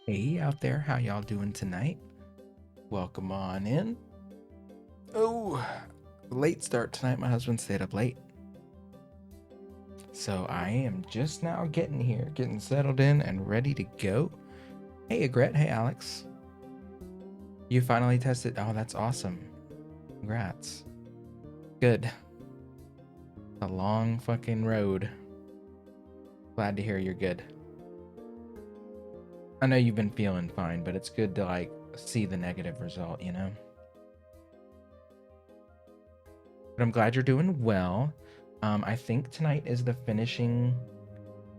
Hey out there, how y'all doing tonight? Welcome on in. Oh, late start tonight. My husband stayed up late. So I am just now getting here, getting settled in and ready to go. Hey, Agret. Hey, Alex. You finally tested. Oh, that's awesome. Congrats. Good. A long fucking road. Glad to hear you're good. I know you've been feeling fine, but it's good to like see the negative result, you know? But I'm glad you're doing well. I think tonight is the finishing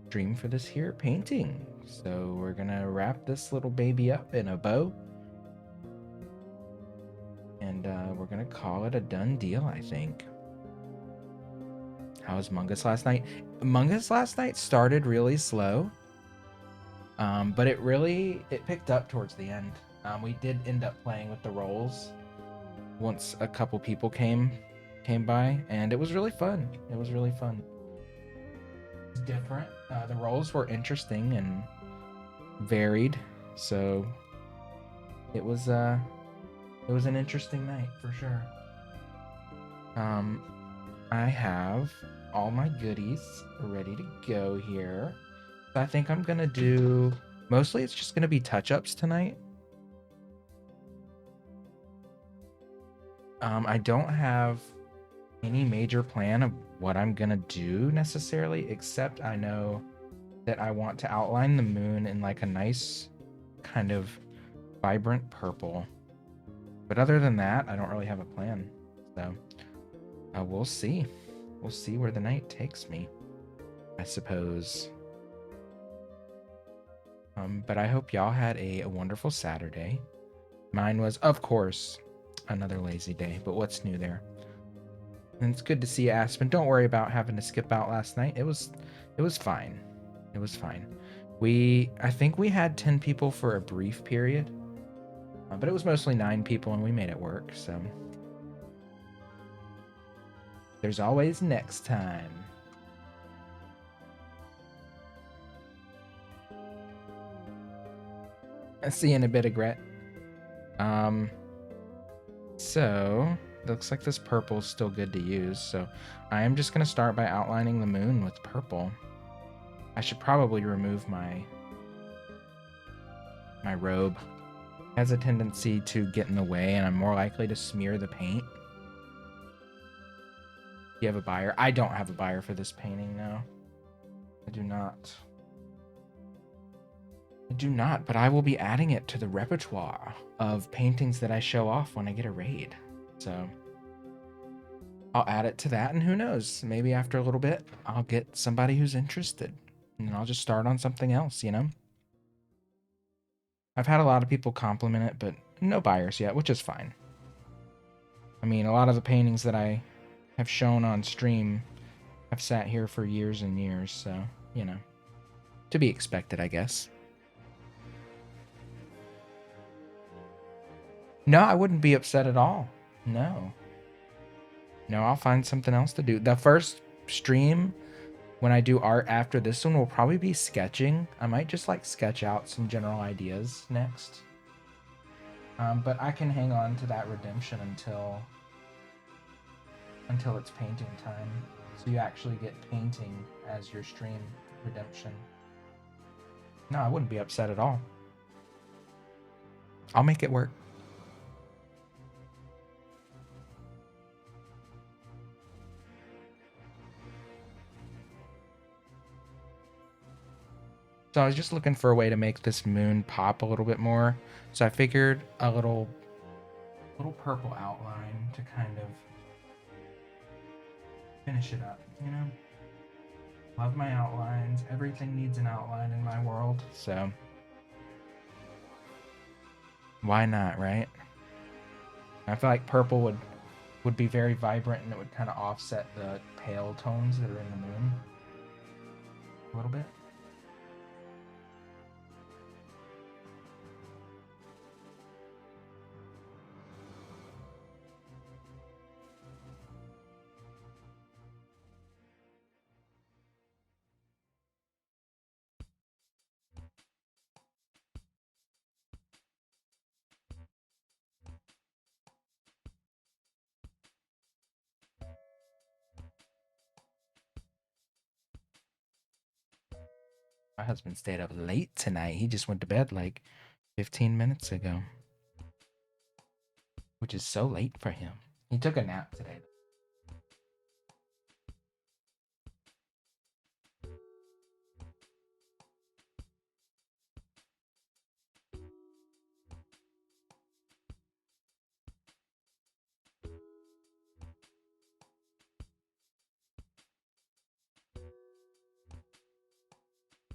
stream for this here painting. So we're gonna wrap this little baby up in a bow. And we're gonna call it a done deal, I think. How was Mungus last night? Mungus last night started really slow. But it picked up towards the end. We did end up playing with the rolls once a couple people came by, and it was really fun. It was really fun. It's different. The roles were interesting and varied, so it was an interesting night for sure. I have all my goodies ready to go here. So I think I'm gonna do mostly it's just gonna be touch-ups tonight. I don't have any major plan of what I'm gonna do necessarily, except I know that I want to outline the moon in like a nice kind of vibrant purple. But other than that, I don't really have a plan. So we'll see. We'll see where the night takes me, I suppose. But I hope y'all had a wonderful Saturday. Mine was, of course, another lazy day, but what's new there? And it's good to see you, Aspen. Don't worry about having to skip out last night. It was fine. It was fine. I think we had 10 people for a brief period, but it was mostly 9 people and we made it work, so there's always next time. I'll see you in a bit, Agret. So looks like this purple is still good to use, so I am just going to start by outlining the moon with purple. I should probably remove my robe. It has a tendency to get in the way, and I'm more likely to smear the paint. You have a buyer? I don't have a buyer for this painting, no. I do not. I do not, but I will be adding it to the repertoire of paintings that I show off when I get a raid. So I'll add it to that, and who knows, maybe after a little bit, I'll get somebody who's interested, and I'll just start on something else, you know? I've had a lot of people compliment it, but no buyers yet, which is fine. I mean, a lot of the paintings that I have shown on stream have sat here for years and years, so, you know, to be expected, I guess. No, I wouldn't be upset at all. No. No, I'll find something else to do. The first stream when I do art after this one will probably be sketching. I might just like sketch out some general ideas next. But I can hang on to that redemption until it's painting time. So you actually get painting as your stream redemption. No, I wouldn't be upset at all. I'll make it work. So I was just looking for a way to make this moon pop a little bit more. So I figured a little purple outline to kind of finish it up, you know? Love my outlines. Everything needs an outline in my world, so why not, right? I feel like purple would be very vibrant and it would kind of offset the pale tones that are in the moon a little bit. My husband stayed up late tonight. He just went to bed like 15 minutes ago, which is so late for him. He took a nap today.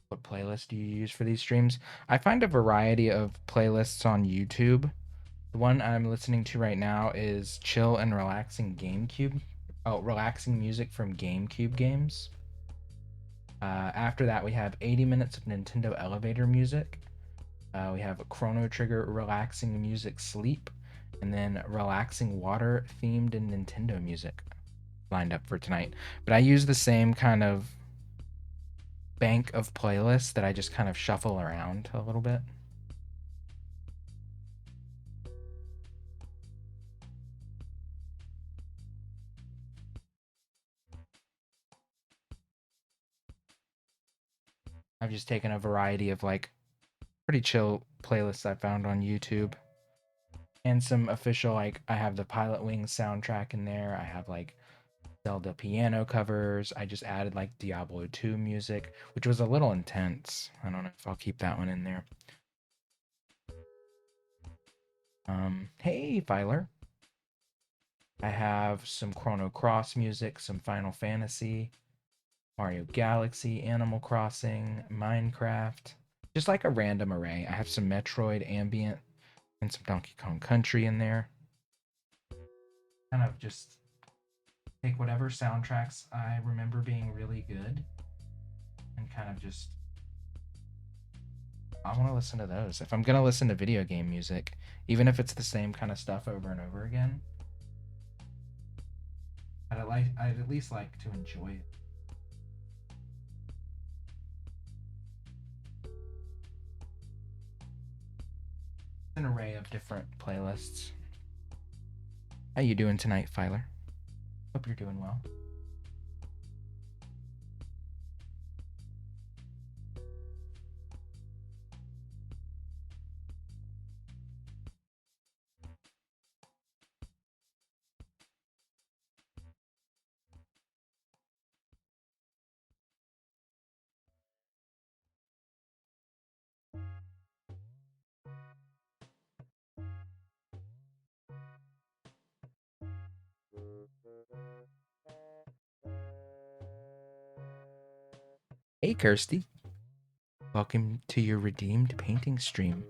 What playlist do you use for these streams? I find a variety of playlists on YouTube. The one I'm listening to right now is chill and relaxing GameCube. Oh, relaxing music from GameCube games. After that, we have 80 minutes of Nintendo elevator music. We have Chrono Trigger relaxing music sleep, and then relaxing water themed and Nintendo music lined up for tonight. But I use the same kind of bank of playlists that I just kind of shuffle around a little bit. I've just taken a variety of like pretty chill playlists I found on YouTube and some official, like I have the Pilot Wings soundtrack in there. I have like Zelda piano covers. I just added like Diablo 2 music, which was a little intense. I don't know if I'll keep that one in there. Hey, Filer. I have some Chrono Cross music, some Final Fantasy, Mario Galaxy, Animal Crossing, Minecraft. Just like a random array. I have some Metroid ambient and some Donkey Kong Country in there. Kind of just take whatever soundtracks I remember being really good and kind of just I want to listen to those. If I'm going to listen to video game music, even if it's the same kind of stuff over and over again, I'd at least like to enjoy it. An array of different playlists. How you doing tonight, Filer? Hope you're doing well. Hey, Kirsty. Welcome to your redeemed painting stream.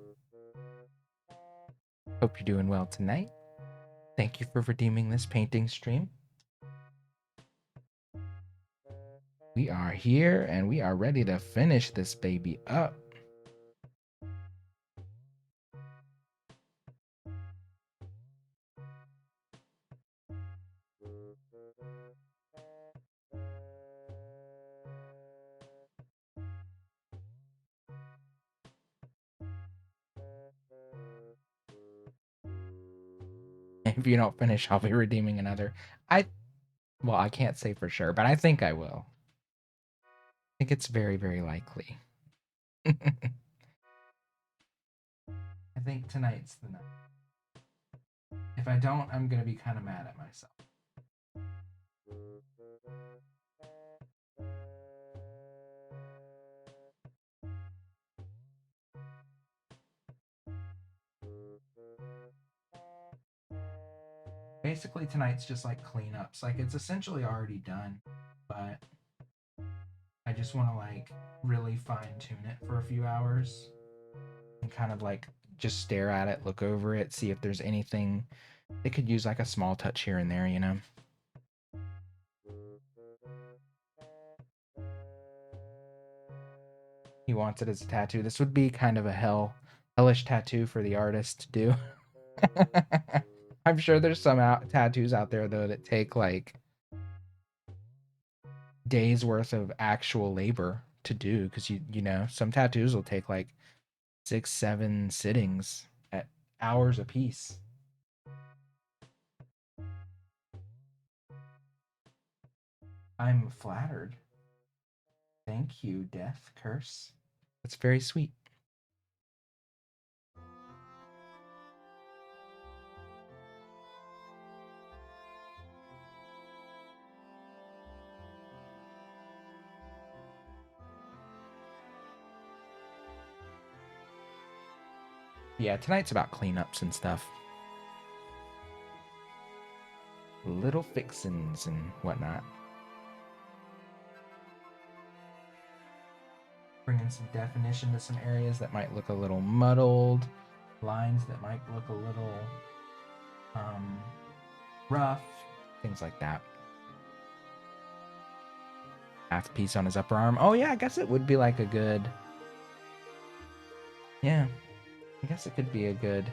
Hope you're doing well tonight. Thank you for redeeming this painting stream. We are here and we are ready to finish this baby up. If you don't finish, I'll be redeeming another. Well, I can't say for sure, but I think I will. I think it's very, very likely. I think tonight's the night. If I don't, I'm going to be kind of mad at myself. Basically, tonight's just like cleanups. Like, it's essentially already done, but I just want to like really fine tune it for a few hours and kind of like just stare at it, look over it, see if there's anything it could use like a small touch here and there, you know? He wants it as a tattoo. This would be kind of a hellish tattoo for the artist to do. I'm sure there's some tattoos out there though that take like days worth of actual labor to do because you know some tattoos will take like 6-7 sittings at hours a piece. I'm flattered. Thank you, Death Curse. That's very sweet. Yeah, tonight's about cleanups and stuff. Little fixins and whatnot. Bringing some definition to some areas that might look a little muddled. Lines that might look a little rough. Things like that. Half piece on his upper arm. Oh yeah, I guess it would be like a good... Yeah, I guess it could be a good...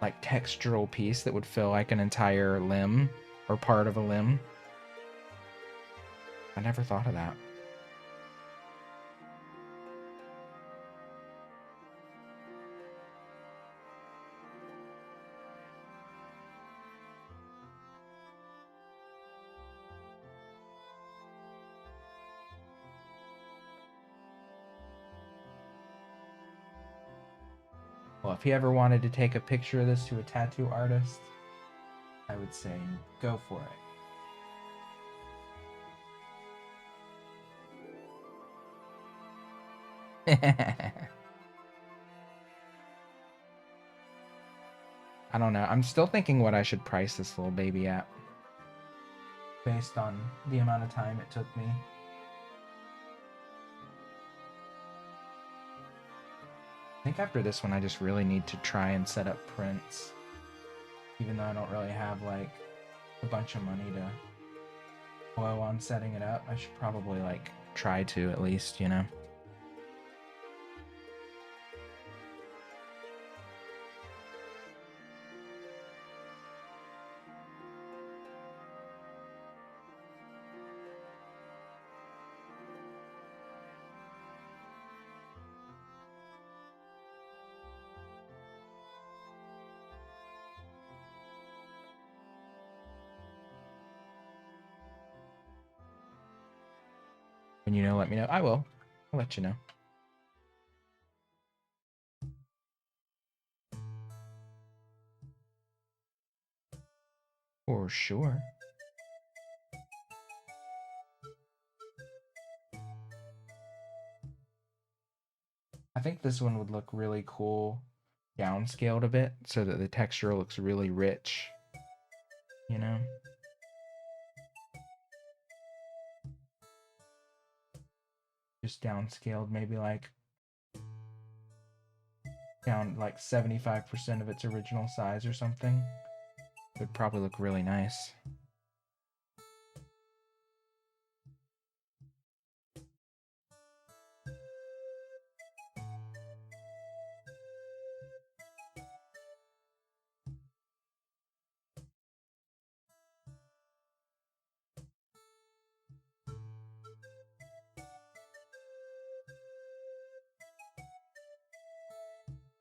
like textural piece that would fill like an entire limb or part of a limb. I never thought of that. Well, if he ever wanted to take a picture of this to a tattoo artist, I would say go for it. I don't know. I'm still thinking what I should price this little baby at, based on the amount of time it took me. I think after this one, I just really need to try and set up prints. Even though I don't really have, like, a bunch of money to blow on setting it up, I should probably, like, try to at least, you know? When you know, let me know. I will. I'll let you know. For sure. I think this one would look really cool downscaled a bit so that the texture looks really rich, you know? Just downscaled, maybe like down like 75% of its original size or something. It would probably look really nice.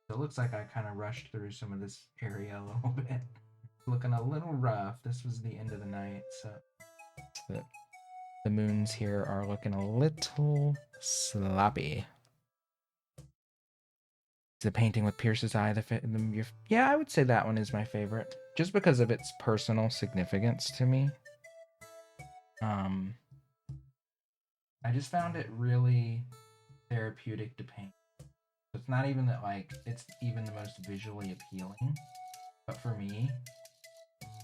It looks like I kind of rushed through some of this area a little bit. Looking a little rough. This was the end of the night, so the moons here are looking a little sloppy. The painting with Pierce's eye, yeah, I would say that one is my favorite, just because of its personal significance to me. I just found it really therapeutic to paint. It's not even that like it's even the most visually appealing, but for me,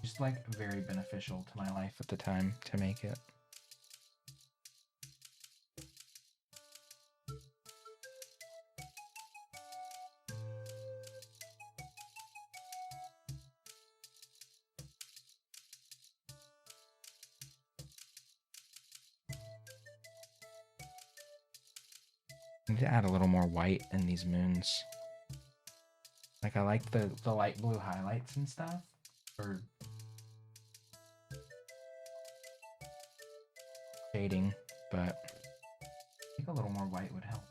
just like very beneficial to my life at the time to make it. I need to add a little more white in these moons. Like I like the light blue highlights and stuff, or shading, but I think a little more white would help.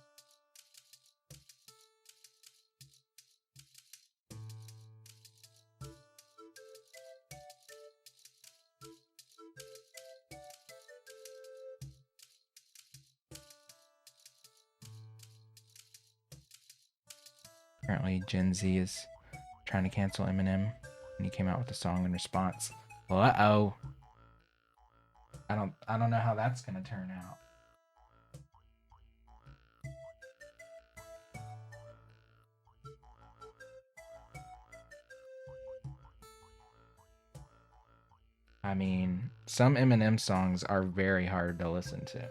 Apparently Gen Z is trying to cancel Eminem, and he came out with a song in response. Well, uh-oh. I don't know how that's gonna turn out. I mean, some Eminem songs are very hard to listen to.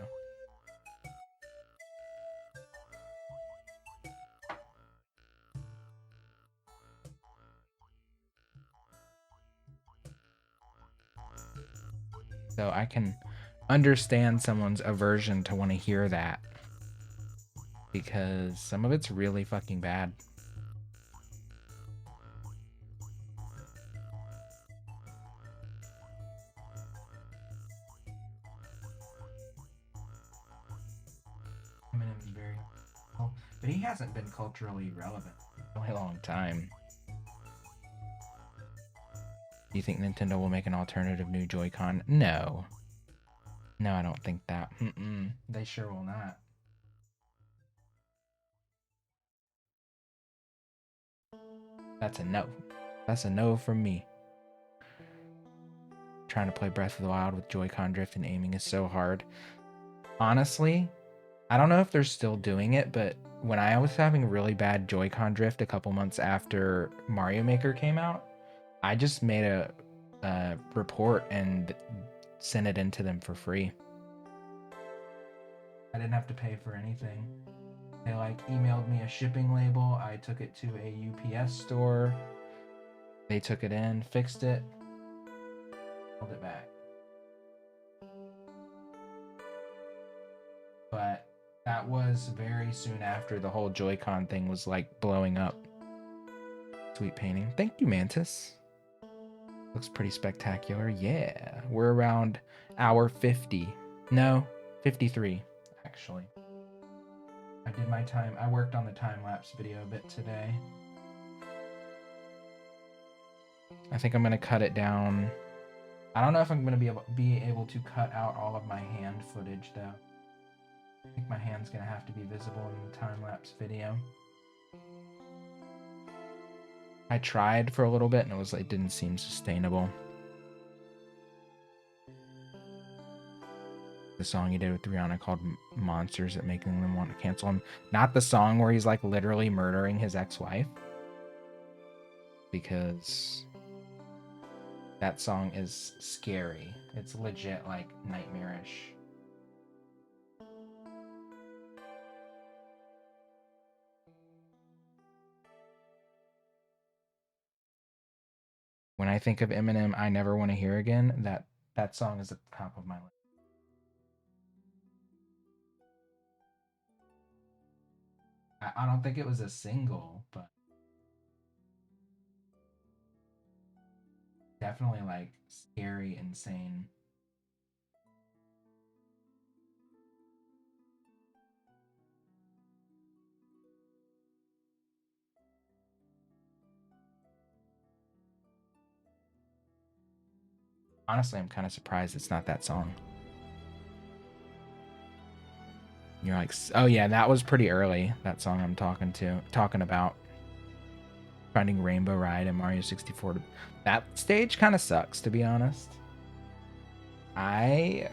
So I can understand someone's aversion to want to hear that, because some of it's really fucking bad. Eminem's very cool, but he hasn't been culturally relevant in a really long time. Do you think Nintendo will make an alternative new Joy-Con? No. No, I don't think that. They sure will not. That's a no. That's a no from me. Trying to play Breath of the Wild with Joy-Con drift and aiming is so hard. Honestly, I don't know if they're still doing it, but when I was having really bad Joy-Con drift a couple months after Mario Maker came out, I just made a report and sent it into them for free. I didn't have to pay for anything. They like emailed me a shipping label. I took it to a UPS store. They took it in, fixed it, held it back. But that was very soon after the whole Joy-Con thing was like blowing up. Sweet painting. Thank you, Mantis. Looks pretty spectacular. Yeah, we're around hour 50. No, 53, actually. I did my time. I worked on the time-lapse video a bit today. I think I'm going to cut it down. I don't know if I'm going to be able to cut out all of my hand footage, though. I think my hand's going to have to be visible in the time-lapse video. I tried for a little bit, and it was like, didn't seem sustainable. The song he did with Rihanna called Monsters that making them want to cancel him. Not the song where he's like literally murdering his ex-wife. Because that song is scary. It's legit like nightmarish. When I think of Eminem, I Never Want to Hear Again, that song is at the top of my list. I don't think it was a single, but definitely like scary, insane. Honestly, I'm kind of surprised it's not that song. You're like, oh yeah, that was pretty early. That song I'm talking about. Finding Rainbow Ride and Mario 64. That stage kind of sucks, to be honest. I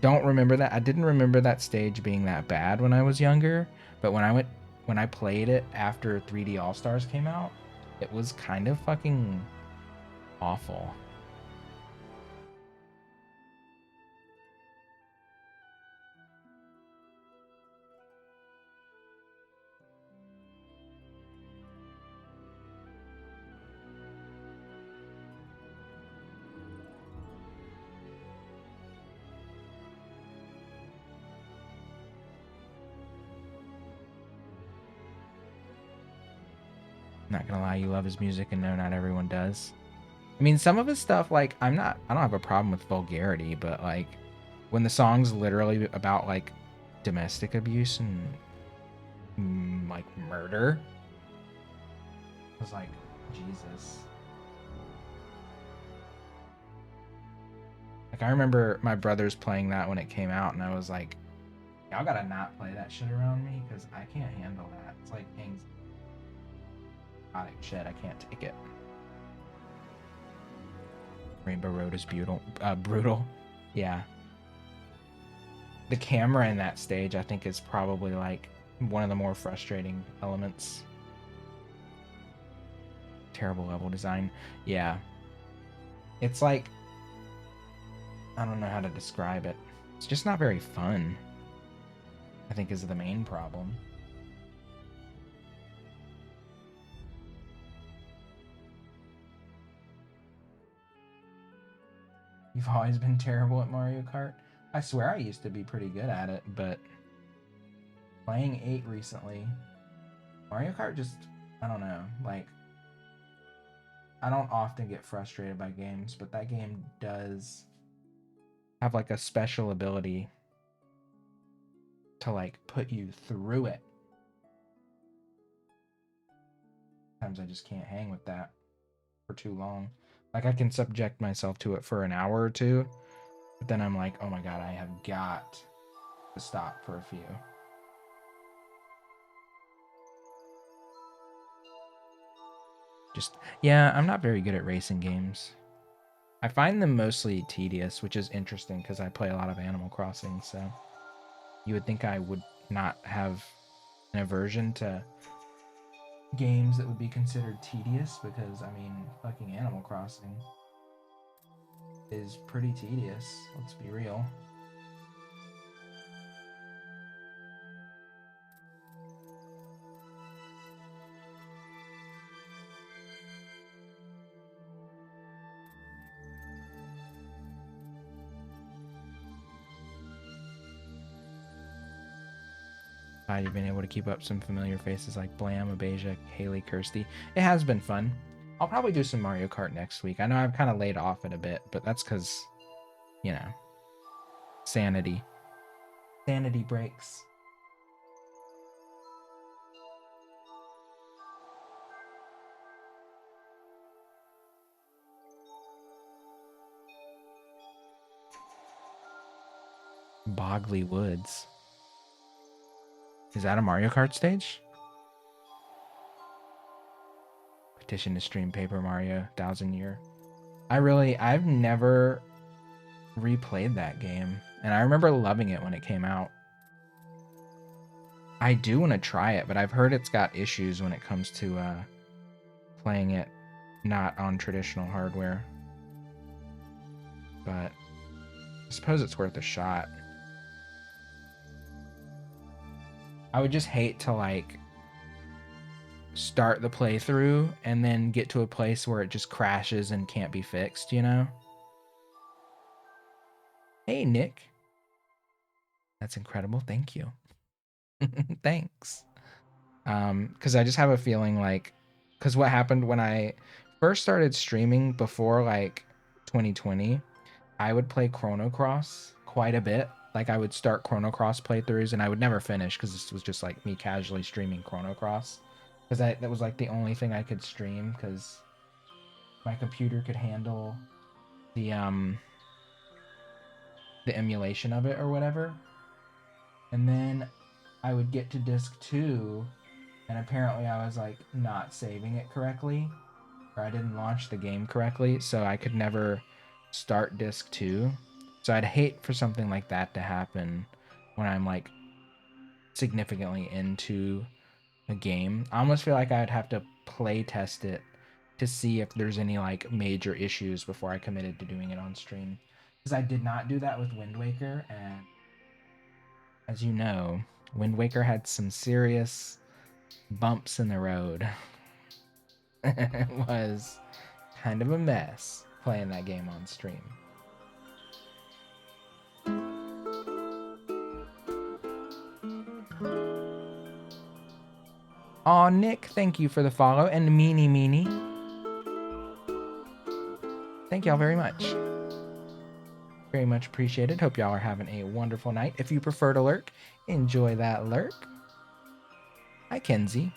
don't remember that. I didn't remember that stage being that bad when I was younger, but when I played it after 3D All Stars came out, it was kind of fucking awful. Not gonna lie, you love his music, and no, not everyone does. I mean, some of his stuff, like, I don't have a problem with vulgarity, but like, when the song's literally about like domestic abuse and like murder, I was like, Jesus. Like, I remember my brothers playing that when it came out, and I was like, y'all gotta not play that shit around me, because I can't handle that. It's like Shit, I can't take it. Rainbow Road is brutal. Brutal. Yeah. The camera in that stage, I think, is probably like one of the more frustrating elements. Terrible level design. Yeah. It's like, I don't know how to describe it. It's just not very fun, I think, is the main problem. You've always been terrible at Mario Kart? I swear I used to be pretty good at it, but playing 8 recently, Mario Kart just, I don't know, like, I don't often get frustrated by games, but that game does have like a special ability to like put you through it. Sometimes I just can't hang with that for too long. Like I can subject myself to it for an hour or two, but then I'm like, oh my god, I have got to stop for a few. Just, yeah, I'm not very good at racing games. I find them mostly tedious, which is interesting because I play a lot of Animal Crossing, so you would think I would not have an aversion to games that would be considered tedious because, I mean, fucking Animal Crossing is pretty tedious, let's be real. You've been able to keep up some familiar faces like Blam, Abeja, Haley, Kirsty. It has been fun. I'll probably do some Mario Kart next week. I know I've kind of laid off it a bit, but that's because, you know, sanity. Sanity breaks. Bogley Woods. Is that a Mario Kart stage? Petition to stream Paper Mario 1000 Year. I've never replayed that game, and I remember loving it when it came out. I do want to try it, but I've heard it's got issues when it comes to playing it not on traditional hardware. But I suppose it's worth a shot. I would just hate to like start the playthrough and then get to a place where it just crashes and can't be fixed, you know? Hey, Nick. That's incredible. Thank you. Thanks. Because I just have a feeling like, because what happened when I first started streaming before like 2020, I would play Chrono Cross quite a bit. Like I would start Chrono Cross playthroughs and I would never finish because this was just like me casually streaming Chrono Cross. Because that was like the only thing I could stream because my computer could handle the emulation of it or whatever. And then I would get to disc 2 and apparently I was like not saving it correctly, or I didn't launch the game correctly, so I could never start disc 2. So I'd hate for something like that to happen when I'm like significantly into a game. I almost feel like I'd have to play test it to see if there's any like major issues before I committed to doing it on stream. Because I did not do that with Wind Waker, and as you know, Wind Waker had some serious bumps in the road. It was kind of a mess playing that game on stream. Aw, Nick, thank you for the follow, and Meanie. Thank y'all very much. Very much appreciated. Hope y'all are having a wonderful night. If you prefer to lurk, enjoy that lurk. Hi, Kenzie.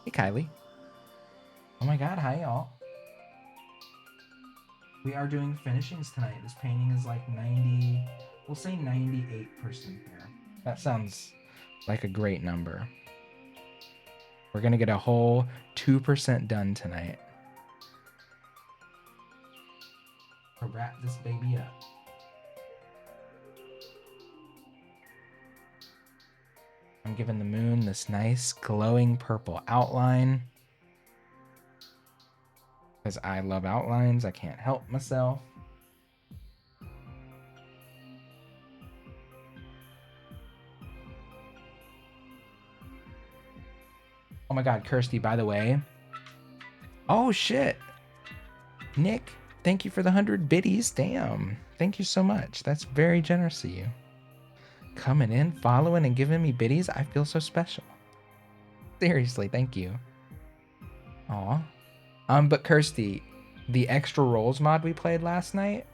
Hey, Kylie. Oh my god, hi, y'all. We are doing finishings tonight. This painting is like 90, we'll say 98% there. That sounds like a great number. We're gonna get a whole 2% done tonight. To wrap this baby up. I'm giving the moon this nice glowing purple outline. Because I love outlines, I can't help myself. Oh my god, Kirsty, by the way. Oh shit. Nick, thank you for the 100 biddies. Damn. Thank you so much. That's very generous of you. Coming in, following, and giving me biddies. I feel so special. Seriously, thank you. Aw. But Kirsty, the extra rolls mod we played last night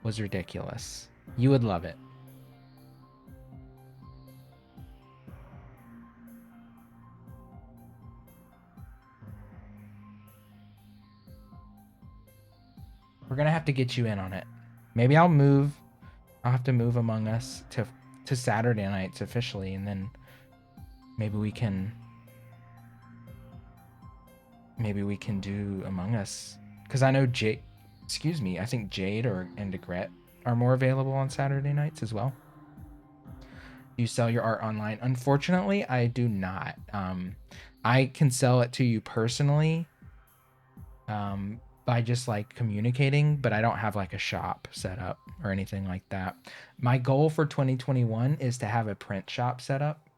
was ridiculous. You would love it. We're gonna have to get you in on it. Maybe I'll have to move Among Us to Saturday nights officially, and then maybe we can do Among Us. Because I know I think Jade and Degret are more available on Saturday nights as well. You sell your art online? Unfortunately, I do not. I can sell it to you personally by just like communicating, but I don't have like a shop set up or anything like that. My goal for 2021 is to have a print shop set up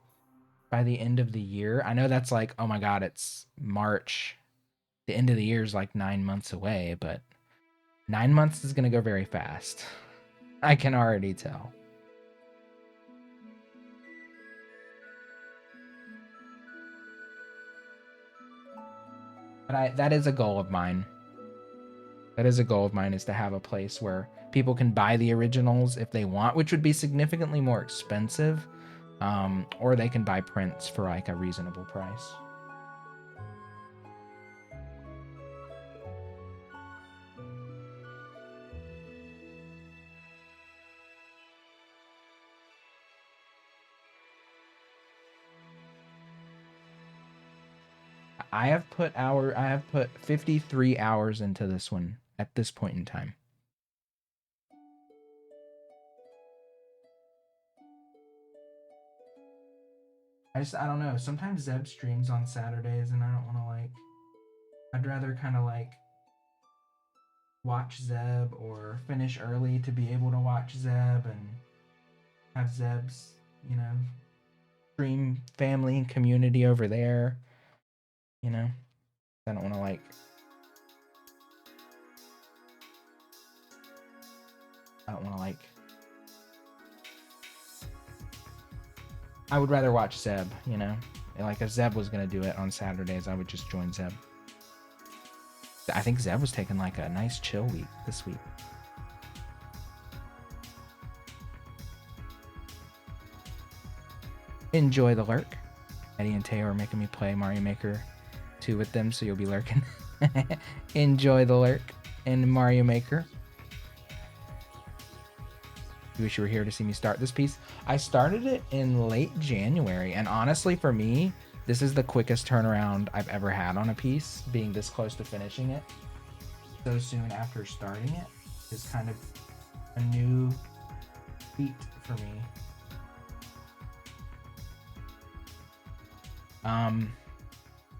by the end of the year. I know that's like, oh my god, it's March. The end of the year is like 9 months away, but 9 months is going to go very fast. I can already tell. But that is a goal of mine. That is a goal of mine, is to have a place where people can buy the originals if they want, which would be significantly more expensive, or they can buy prints for like a reasonable price. I have put 53 hours into this one at this point in time. I don't know. Sometimes Zeb streams on Saturdays and I don't want to like, I'd rather kind of like watch Zeb or finish early to be able to watch Zeb and have Zeb's, stream family and community over there. I don't want to like. I don't want to like. I would rather watch Zeb, Like if Zeb was going to do it on Saturdays, I would just join Zeb. I think Zeb was taking like a nice chill week this week. Enjoy the lurk. Eddie and Teo are making me play Mario Maker 2 with them, so you'll be lurking. Enjoy the lurk in Mario Maker. You wish you were here to see me start this piece. I started it in late January, and honestly, for me, this is the quickest turnaround I've ever had on a piece, being this close to finishing it so soon after starting it is kind of a new feat for me.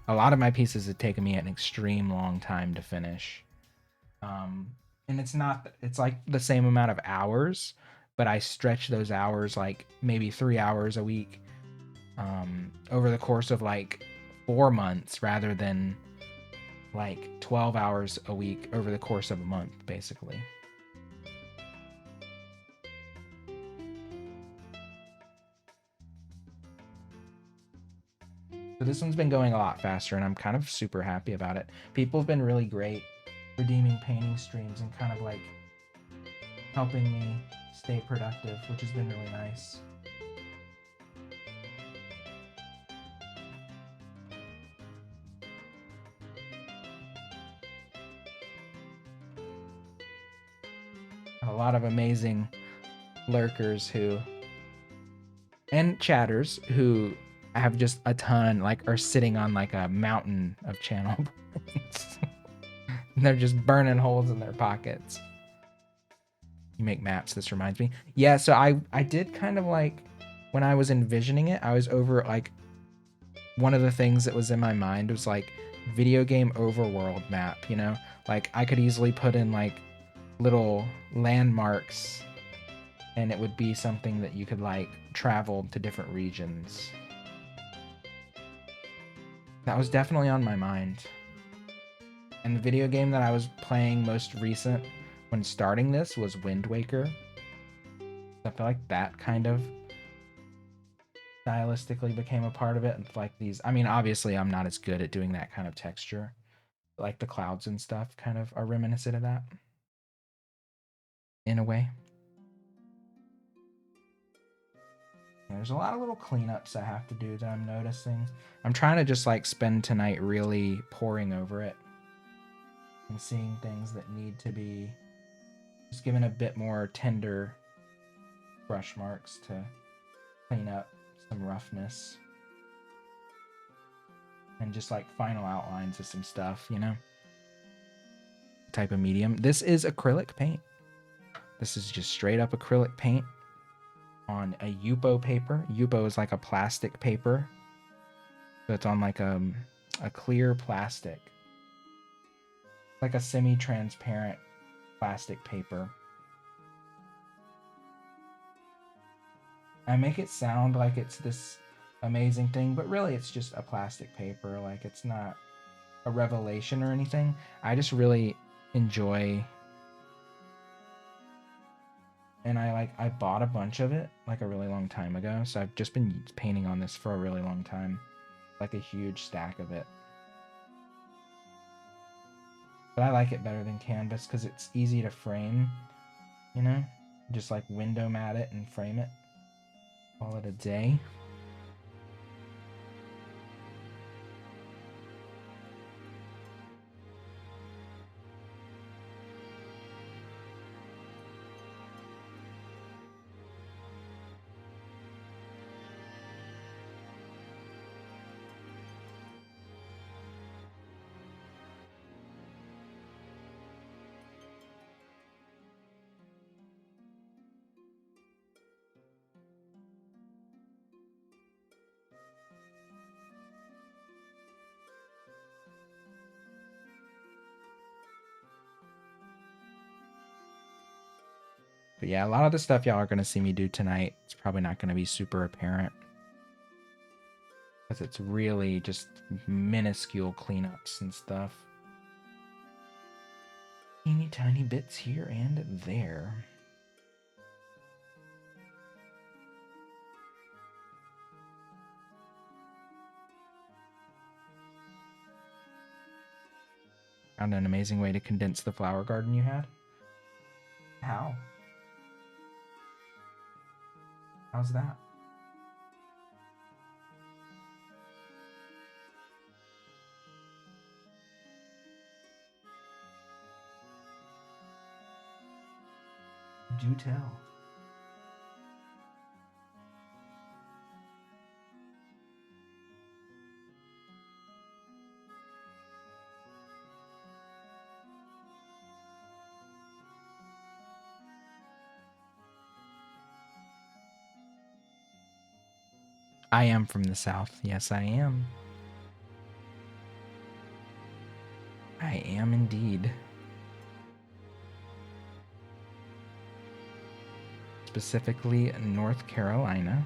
A lot of my pieces have taken me an extreme long time to finish. And it's like the same amount of hours, but I stretch those hours like maybe 3 hours a week over the course of like 4 months rather than like 12 hours a week over the course of a month, basically. So this one's been going a lot faster, and I'm kind of super happy about it. People have been really great redeeming painting streams and kind of like helping me stay productive, which has been really nice. A lot of amazing lurkers and chatters who I have just a ton, like, are sitting on like a mountain of channel points. They're just burning holes in their pockets. You make maps, this reminds me. Yeah, so I did kind of like, when I was envisioning it, I was over like, one of the things that was in my mind was like video game overworld map, you know? Like I could easily put in like little landmarks and it would be something that you could like travel to different regions. That was definitely on my mind. And the video game that I was playing most recent when starting this was Wind Waker. I feel like that kind of stylistically became a part of it. And like these, I mean, obviously I'm not as good at doing that kind of texture. But like the clouds and stuff kind of are reminiscent of that in a way. There's a lot of little cleanups I have to do that I'm noticing. I'm trying to just like spend tonight really poring over it and seeing things that need to be just given a bit more tender brush marks to clean up some roughness and just like final outlines of some stuff, you know? Type of medium. This is acrylic paint. This is just straight up acrylic paint on a Yupo paper. Yupo is like a plastic paper. So it's on like a clear plastic. Like a semi-transparent plastic paper. I make it sound like it's this amazing thing, but really it's just a plastic paper. Like it's not a revelation or anything. I just really enjoy, and I bought a bunch of it like a really long time ago. So I've just been painting on this for a really long time. Like a huge stack of it. But I like it better than canvas because it's easy to frame, you know? Just like window mat it and frame it. Call it a day. But yeah, a lot of the stuff y'all are going to see me do tonight, it's probably not going to be super apparent. Because it's really just minuscule cleanups and stuff. Teeny tiny bits here and there. Found an amazing way to condense the flower garden you had. How? How's that? Do tell. I am from the South. Yes, I am. I am indeed. Specifically, North Carolina.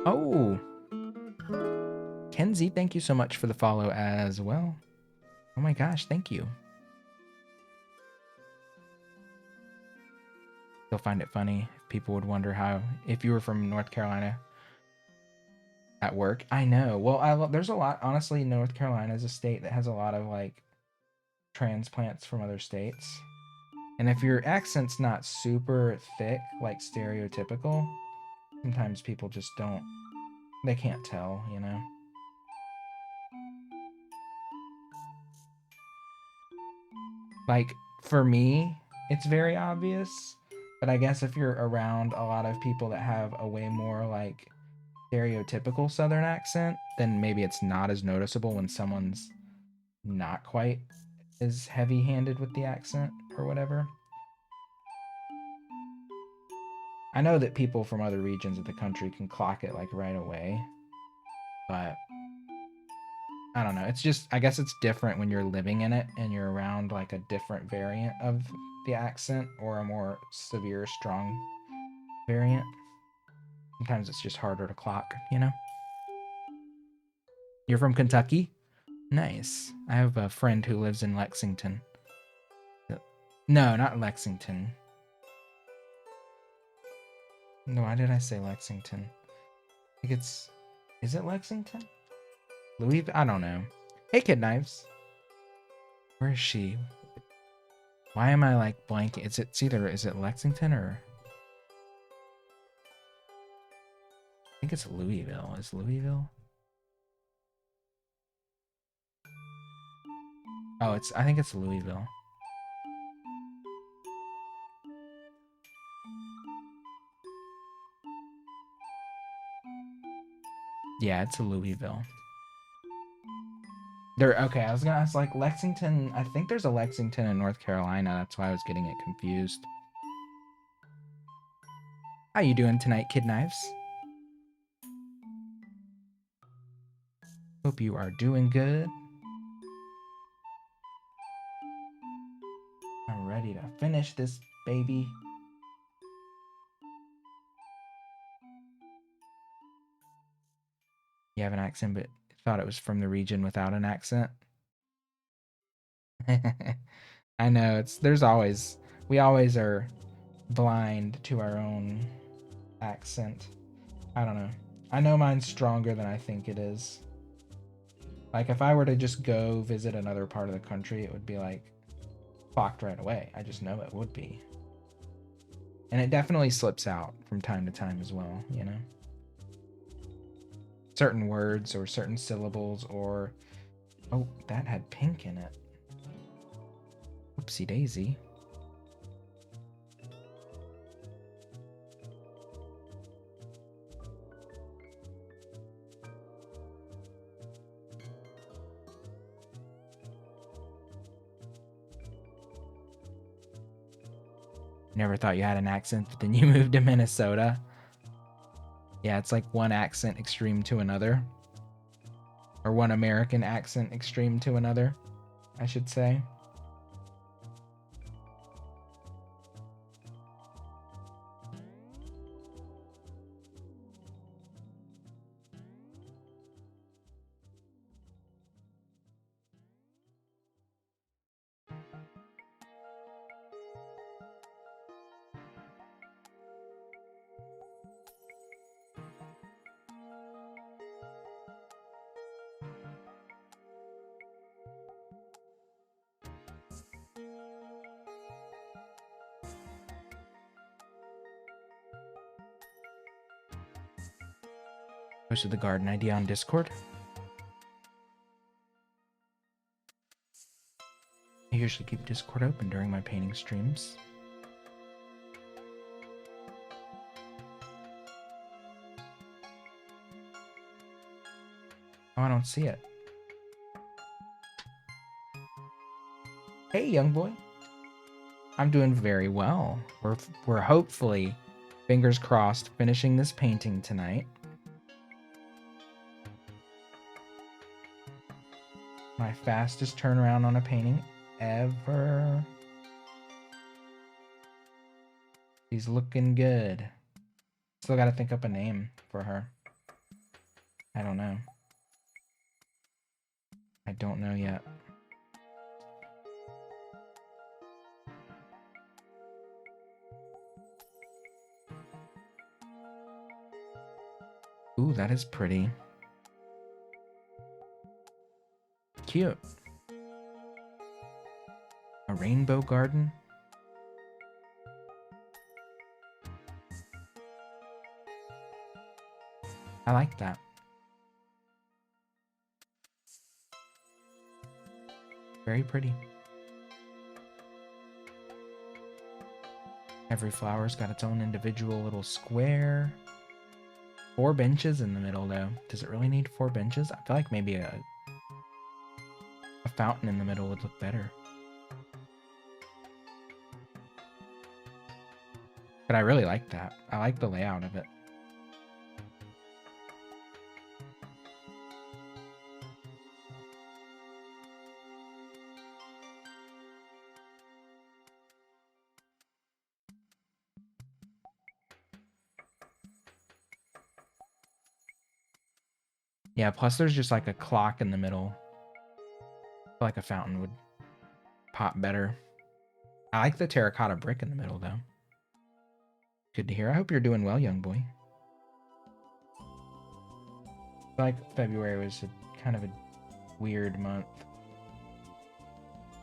Oh! Kenzie, thank you so much for the follow as well. Oh my gosh, thank you. You'll find it funny if people would wonder how, if you were from North Carolina at work. I know. Well, there's a lot, honestly, North Carolina is a state that has a lot of like transplants from other states. And if your accent's not super thick, like stereotypical, sometimes people just don't, they can't tell, you know? Like, for me, it's very obvious. But I guess if you're around a lot of people that have a way more, like, stereotypical Southern accent, then maybe it's not as noticeable when someone's not quite as heavy-handed with the accent or whatever. I know that people from other regions of the country can clock it, like, right away. But I don't know. It's just, I guess it's different when you're living in it and you're around, like, a different variant of the accent or a more severe, strong variant. Sometimes it's just harder to clock, you know? You're from Kentucky? Nice. I have a friend who lives in Lexington. No, not Lexington. No, why did I say Lexington? I think it's... Is it Lexington? Louisville? I don't know. Hey, Kid Knives. Where is she? Why am I, like, blanking? It's either... Is it Lexington or... I think it's Louisville. Is Louisville? Oh, it's... I think it's Louisville. Yeah, it's Louisville. Okay, I was gonna ask, like, Lexington... I think there's a Lexington in North Carolina. That's why I was getting it confused. How you doing tonight, Kid Knives? Hope you are doing good. I'm ready to finish this, baby. You have an accent, but thought it was from the region without an accent. I know, we always are blind to our own accent. I don't know. I know mine's stronger than I think it is. Like, if I were to just go visit another part of the country, it would be, like, clocked right away. I just know it would be. And it definitely slips out from time to time as well, you know? Certain words or certain syllables or... Oh, that had pink in it. Oopsie daisy. Never thought you had an accent, but then you moved to Minnesota. Yeah, it's like one accent extreme to another. Or one American accent extreme to another, I should say. Posted the garden idea on Discord. I usually keep Discord open during my painting streams. Oh, I don't see it. Hey, young boy. I'm doing very well. We're hopefully, fingers crossed, finishing this painting tonight. My fastest turnaround on a painting ever. She's looking good. Still gotta think up a name for her. I don't know. I don't know yet. Ooh, that is pretty. Cute. A rainbow garden? I like that. Very pretty. Every flower's got its own individual little square. 4 benches in the middle, though. Does it really need 4 benches? I feel like maybe a fountain in the middle would look better. But I really like that. I like the layout of it. Yeah, plus there's just like a clock in the middle. I feel like a fountain would pop better. I like the terracotta brick in the middle, though. Good to hear. I hope you're doing well, young boy. I feel like February was kind of a weird month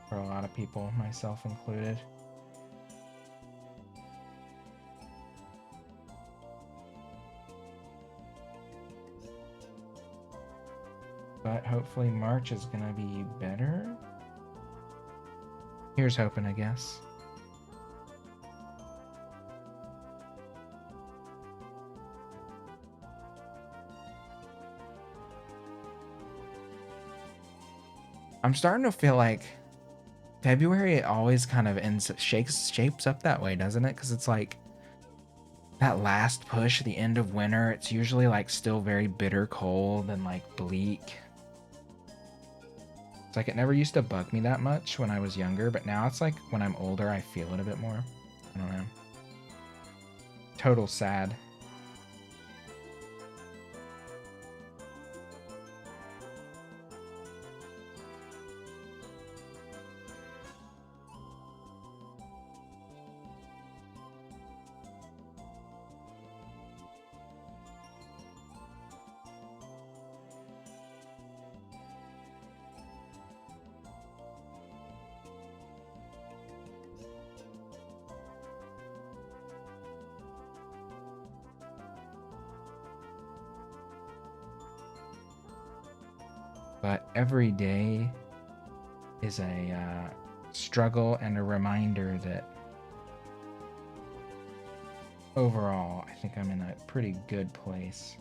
for a lot of people, myself included. But hopefully March is going to be better. Here's hoping, I guess. I'm starting to feel like February, it always kind of shapes up that way, doesn't it? Because it's like that last push, the end of winter, it's usually like still very bitter cold and like bleak. It's like it never used to bug me that much when I was younger, but now it's like when I'm older, I feel it a bit more. I don't know. Total sad. But every day is a struggle and a reminder that overall, I think I'm in a pretty good place.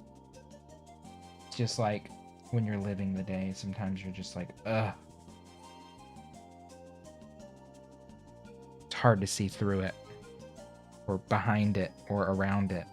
It's just like when you're living the day, sometimes you're just like, ugh. It's hard to see through it, or behind it, or around it.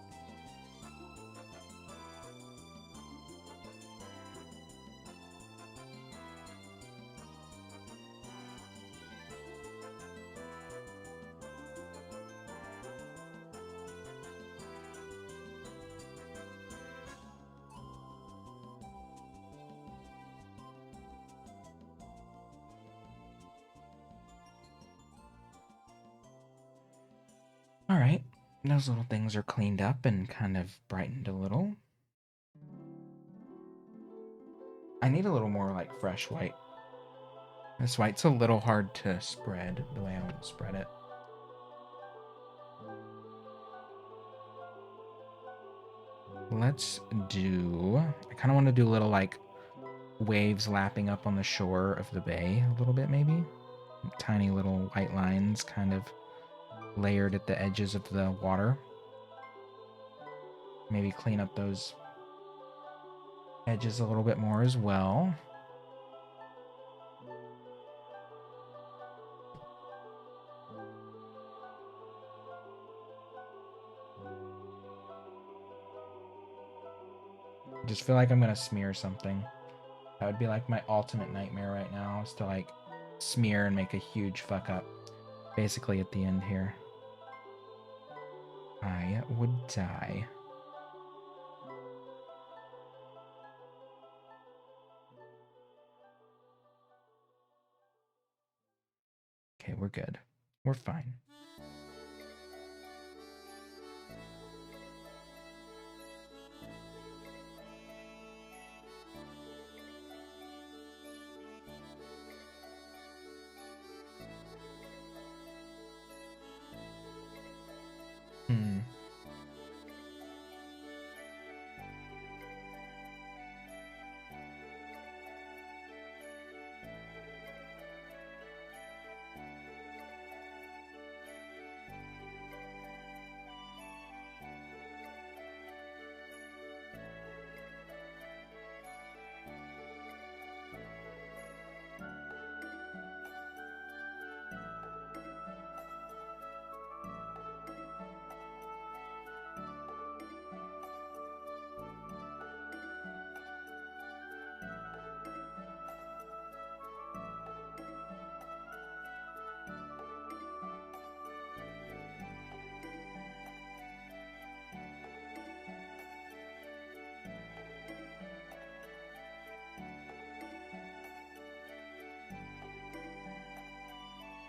All right, those little things are cleaned up and kind of brightened a little. I need a little more like fresh white. This white's a little hard to spread the way I want to spread it. Let's do, I kind of want to do little like waves lapping up on the shore of the bay a little bit maybe. Tiny little white lines kind of layered at the edges of the water. Maybe clean up those edges a little bit more as well. I just feel like I'm gonna smear something. That would be like my ultimate nightmare right now, is to like smear and make a huge fuck up. Basically at the end here. I would die. Okay, we're good. We're fine.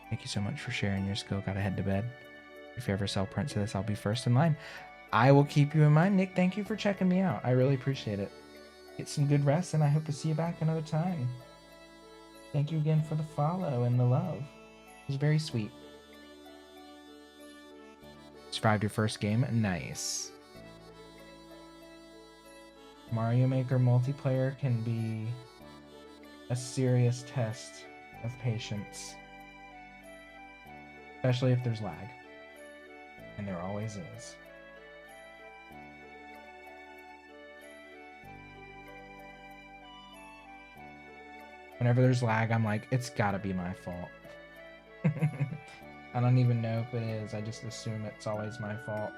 Thank you so much for sharing your skill. Gotta head to bed. If you ever sell prints of this, I'll be first in line. I will keep you in mind, Nick. Thank you for checking me out. I really appreciate it. Get some good rest, and I hope to see you back another time. Thank you again for the follow and the love. It was very sweet. Survived your first game? Nice. Mario Maker multiplayer can be a serious test of patience. Especially if there's lag. And there always is. Whenever there's lag, I'm like, it's gotta be my fault. I don't even know if it is. I just assume it's always my fault.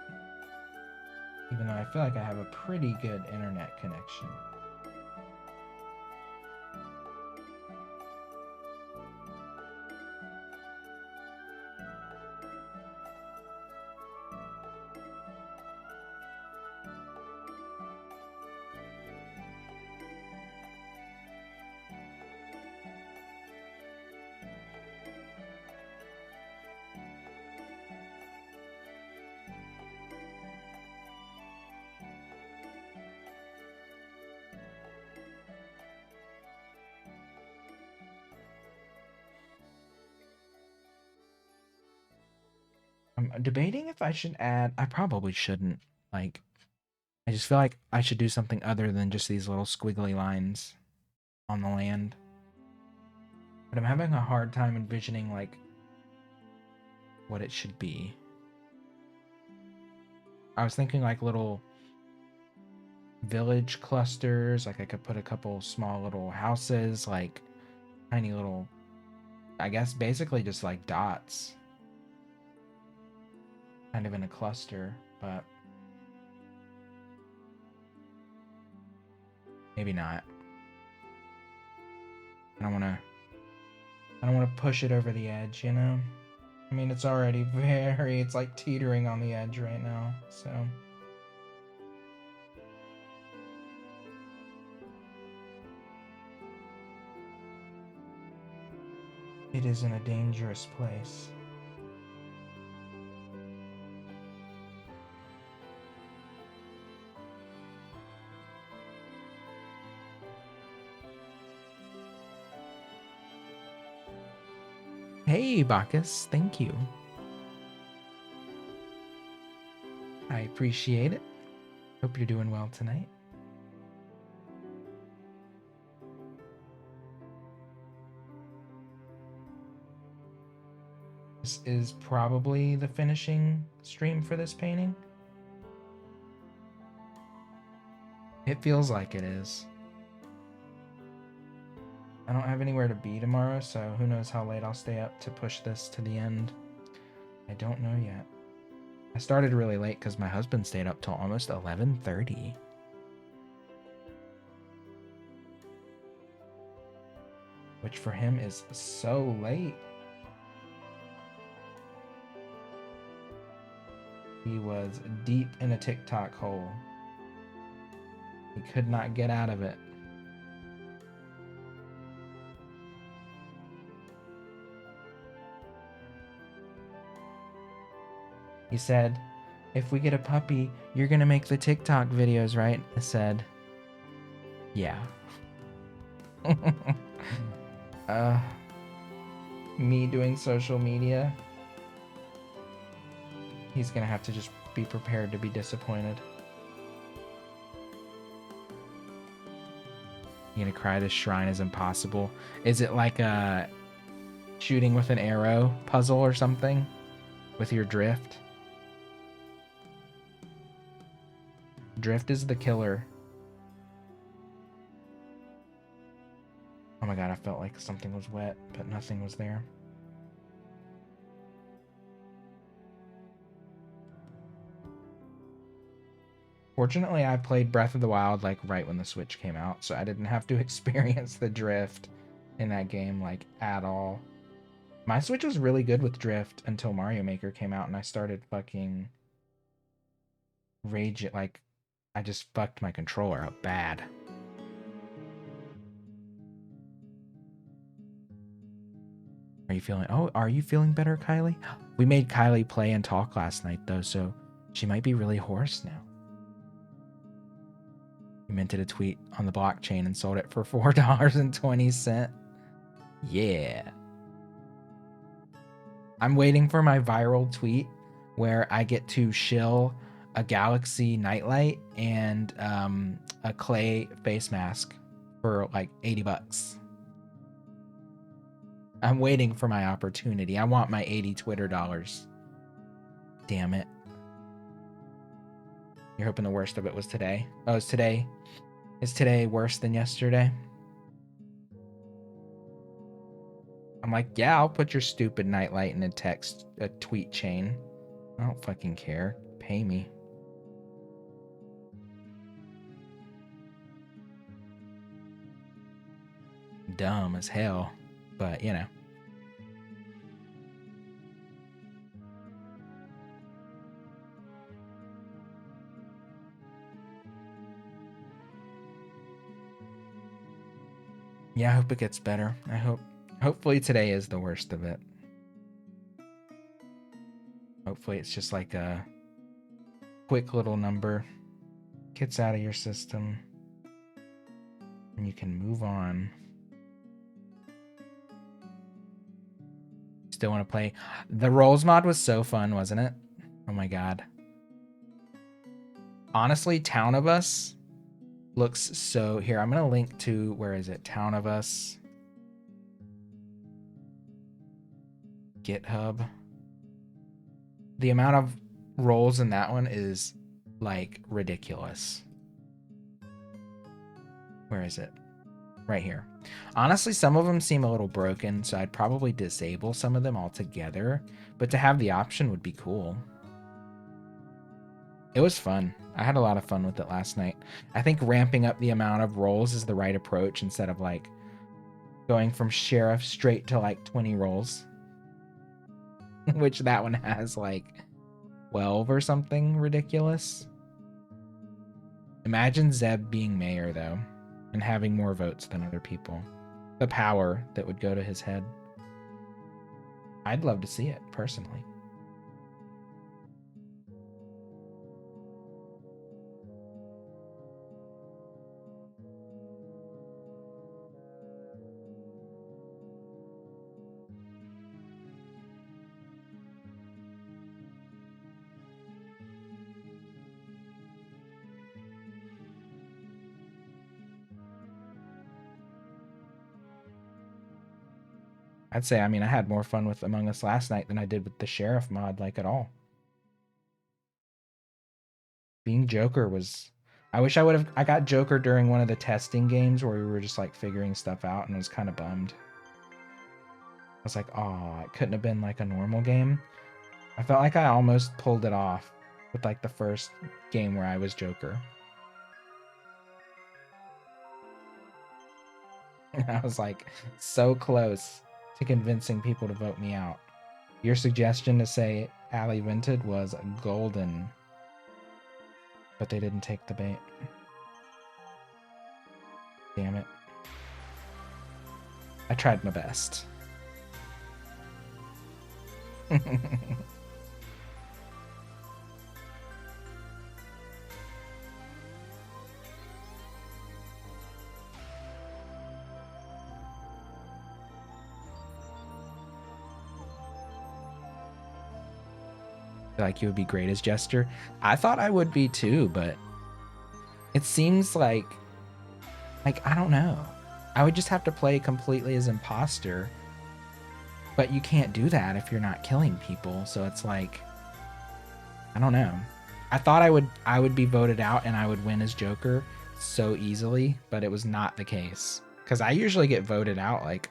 Even though I feel like I have a pretty good internet connection. I'm debating if I should add. I probably shouldn't. Like, I just feel like I should do something other than just these little squiggly lines on the land. But I'm having a hard time envisioning, like, what it should be. I was thinking, like, little village clusters. Like, I could put a couple small little houses, like, tiny little, I guess, basically just, like, dots. Kind of in a cluster, but maybe not. I don't want to push it over the edge, you know? I mean, it's already it's like teetering on the edge right now, so. It is in a dangerous place. Hey, Bacchus, thank you. I appreciate it. Hope you're doing well tonight. This is probably the finishing stream for this painting. It feels like it is. I don't have anywhere to be tomorrow, so who knows how late I'll stay up to push this to the end. I don't know yet. I started really late because my husband stayed up till almost 11:30. Which for him is so late. He was deep in a TikTok hole. He could not get out of it. He said, if we get a puppy, you're gonna make the TikTok videos, right? I said, yeah. Me doing social media, he's gonna have to just be prepared to be disappointed. You're gonna cry this shrine is impossible. Is it like a shooting with an arrow puzzle or something with your drift? Drift is the killer. Oh my god, I felt like something was wet, but nothing was there. Fortunately, I played Breath of the Wild like right when the Switch came out, so I didn't have to experience the drift in that game like at all. My Switch was really good with drift until Mario Maker came out and I started fucking rage it. Like, I just fucked my controller up bad. Are you feeling? Oh, are you feeling better, Kylie? We made Kylie play and talk last night, though, so she might be really hoarse now. We minted a tweet on the blockchain and sold it for $4.20. Yeah. I'm waiting for my viral tweet where I get to shill a Galaxy nightlight and a clay face mask for like $80. I'm waiting for my opportunity. I want my 80 Twitter dollars. Damn it. You're hoping the worst of it was today. Oh, is today worse than yesterday? I'm like, yeah, I'll put your stupid nightlight in a tweet chain. I don't fucking care. Pay me. Dumb as hell, but you know. Yeah, I hope it gets better. Hopefully today is the worst of it. Hopefully it's just like a quick little number, gets out of your system, and you can move on. Still want to play. The Rolls mod was so fun, wasn't it? Oh my god. Honestly, Town of Us looks so... Here, I'm going to link to... Where is it? Town of Us. GitHub. The amount of roles in that one is, like, ridiculous. Where is it? Right here. Honestly, some of them seem a little broken, so I'd probably disable some of them altogether. But to have the option would be cool. It was fun. I had a lot of fun with it last night. I think ramping up the amount of roles is the right approach instead of like going from sheriff straight to like 20 roles. Which that one has like 12 or something ridiculous. Imagine Zeb being mayor though and having more votes than other people. The power that would go to his head. I'd love to see it personally. I'd say, I mean, I had more fun with Among Us last night than I did with the Sheriff mod, like, at all. Being Joker was... I wish I got Joker during one of the testing games where we were just, like, figuring stuff out, and I was kind of bummed. I was like, oh, it couldn't have been, like, a normal game. I felt like I almost pulled it off with, like, the first game where I was Joker. I was, like, so close to convincing people to vote me out. Your suggestion to say Ali Vented was golden. But they didn't take the bait. Damn it. I tried my best. Like you would be great as Jester. I thought I would be too, but it seems like I don't know. I would just have to play completely as imposter, but you can't do that if you're not killing people. So it's like, I don't know. I thought I would be voted out and I would win as Joker so easily, but it was not the case because I usually get voted out like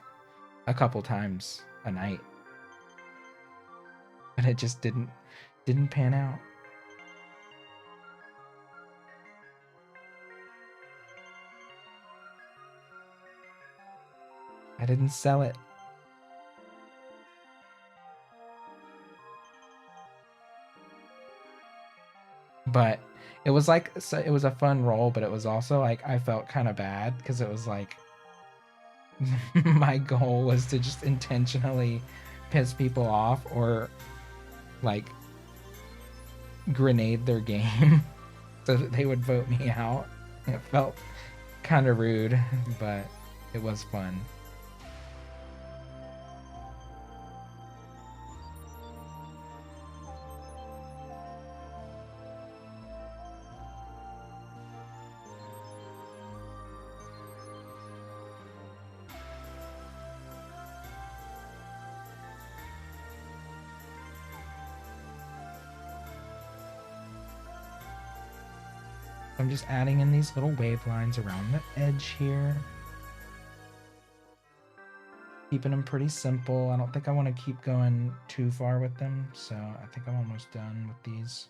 a couple times a night, but it just didn't pan out. I didn't sell it. But it was like, so it was a fun role, but it was also like I felt kind of bad because it was like my goal was to just intentionally piss people off or like grenade their game so that they would vote me out. It felt kind of rude, but it was fun. I'm just adding in these little wave lines around the edge here. Keeping them pretty simple. I don't think I want to keep going too far with them, so I think I'm almost done with these.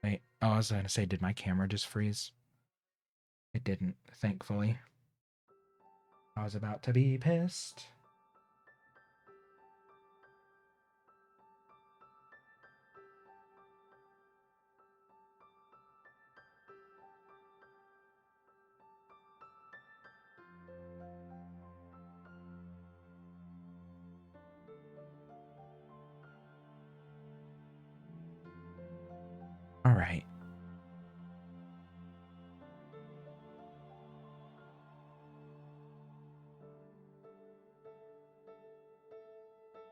Wait, oh, I was going to say, did my camera just freeze? It didn't, thankfully. I was about to be pissed. All right.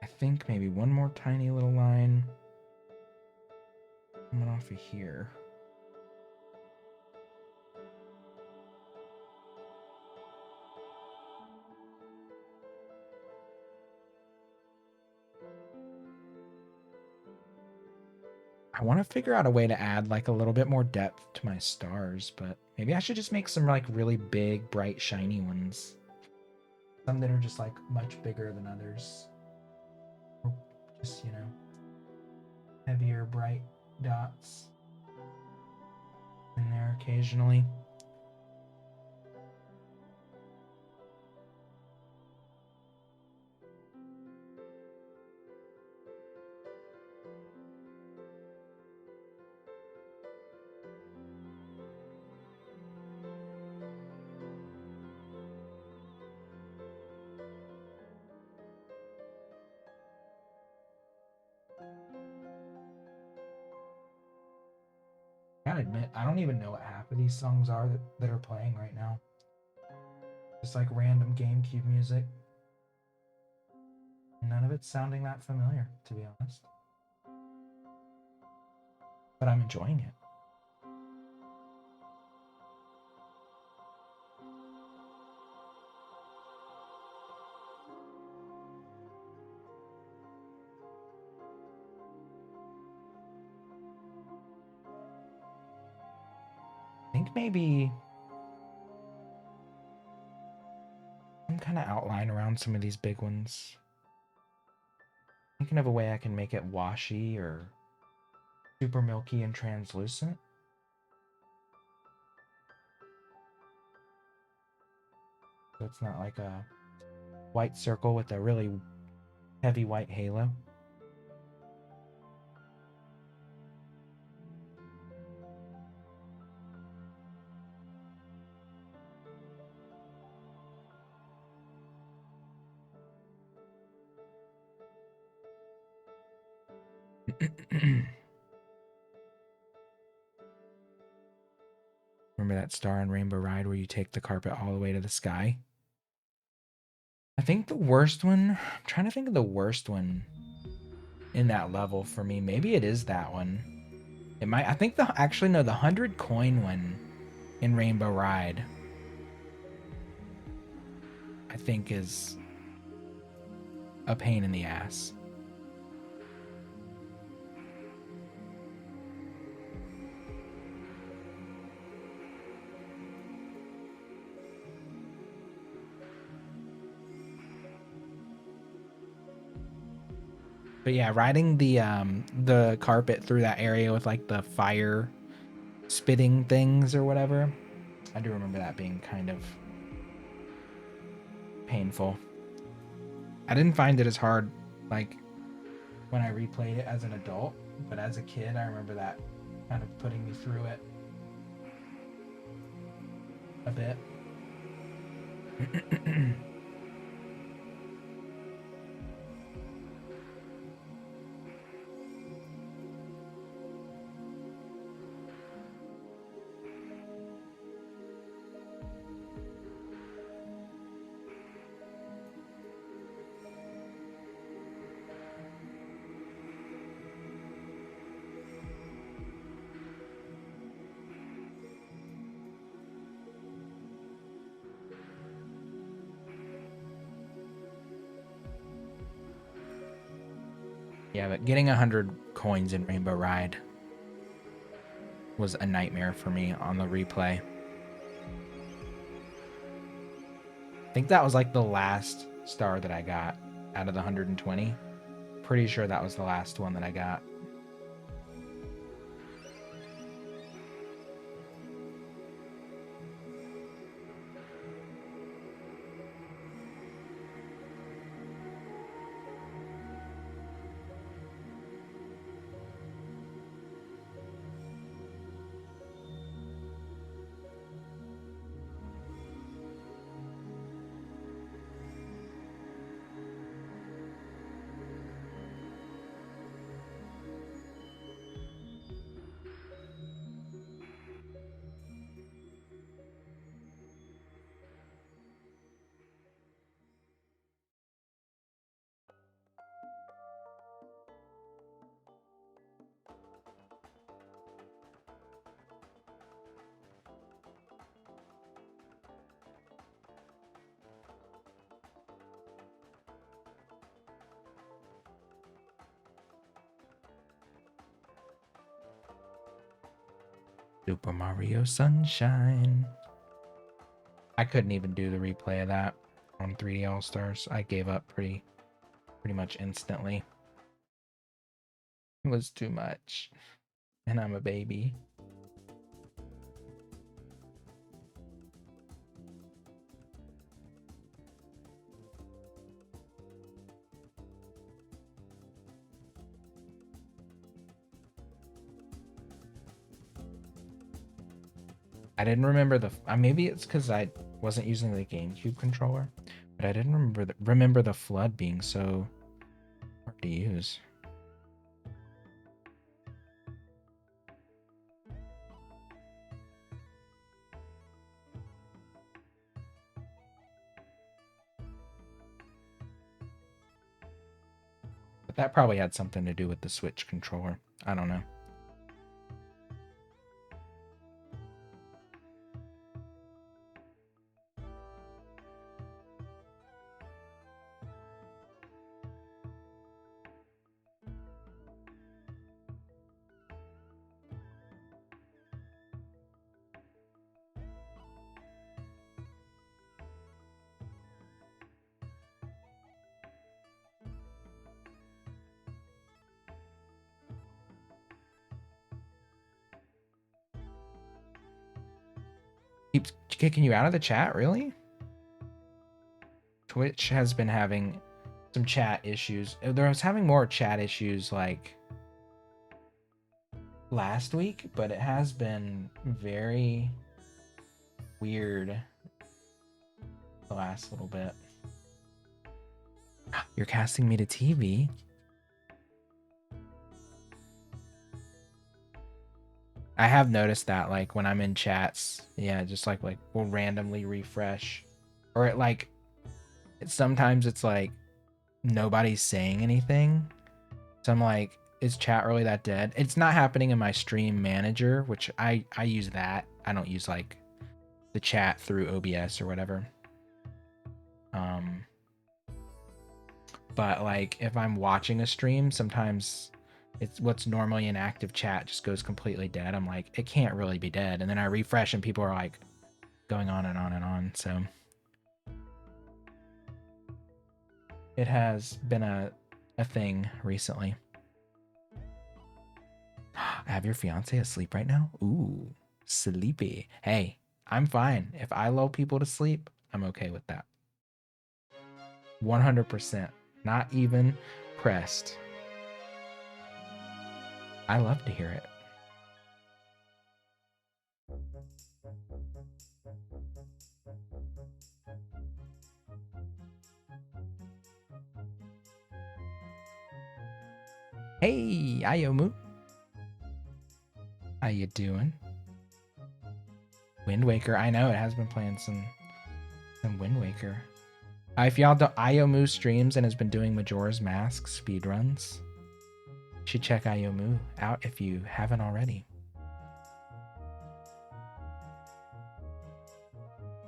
I think maybe one more tiny little line coming off of here. I want to figure out a way to add like a little bit more depth to my stars, but maybe I should just make some like really big, bright, shiny ones. Some that are just like much bigger than others. Or just, you know, heavier, bright dots in there occasionally. I gotta admit, I don't even know what half of these songs are that are playing right now. Just like random GameCube music. None of it's sounding that familiar, to be honest. But I'm enjoying it. I think maybe some kind of outline around some of these big ones. Thinking of a way I can make it washy or super milky and translucent. So it's not like a white circle with a really heavy white halo. Remember that Star and Rainbow ride where you take the carpet all the way to the sky? I think the worst one, I'm trying to think of the worst one in that level for me. Maybe it is that one. It might, I think actually no, the 100 coin one in Rainbow Ride, I think is a pain in the ass. But yeah, riding the carpet through that area with like the fire spitting things or whatever, I do remember that being kind of painful. I didn't find it as hard like when I replayed it as an adult, but as a kid, I remember that kind of putting me through it. a bit. Yeah, but getting 100 coins in Rainbow Ride was a nightmare for me on the replay. I think that was like the last star that I got out of the 120. Pretty sure that was the last one that I got. Super Mario Sunshine. I couldn't even do the replay of that on 3D All Stars. I gave up pretty much instantly. It was too much. And I'm a baby. I didn't remember the maybe it's because I wasn't using the GameCube controller, but I didn't remember the flood being so hard to use. But that probably had something to do with the Switch controller. I don't know. Keeps kicking you out of the chat, really? Twitch has been having some chat issues. There was having more chat issues like last week, but it has been very weird the last little bit. You're casting me to TV? I have noticed that, like, when I'm in chats, yeah, just like we'll randomly refresh. Or it like sometimes it's like nobody's saying anything. So I'm like, is chat really that dead? It's not happening in my stream manager, which I use that. I don't use like the chat through OBS or whatever. But like if I'm watching a stream, sometimes it's what's normally an active chat just goes completely dead. I'm like, it can't really be dead. And then I refresh and people are like going on and on and on. So it has been a thing recently. Have your fiance asleep right now? Ooh, sleepy. Hey, I'm fine. If I lull people to sleep, I'm okay with that. 100%. Not even pressed. I love to hear it. Hey, Ayomu. How you doing? Wind Waker. I know it has been playing some Wind Waker. If y'all don't, Ayomu streams and has been doing Majora's Mask speedruns. You should check Ayomu out if you haven't already.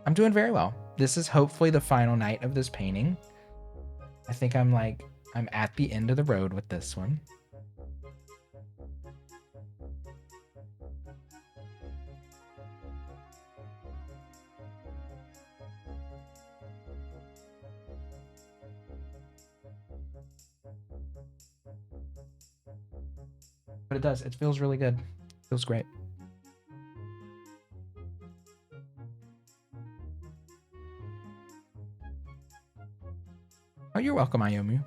I'm doing very well. This is hopefully the final night of this painting. I think I'm at the end of the road with this one. But it does. It feels really good. It feels great. Oh, you're welcome, Ayomu.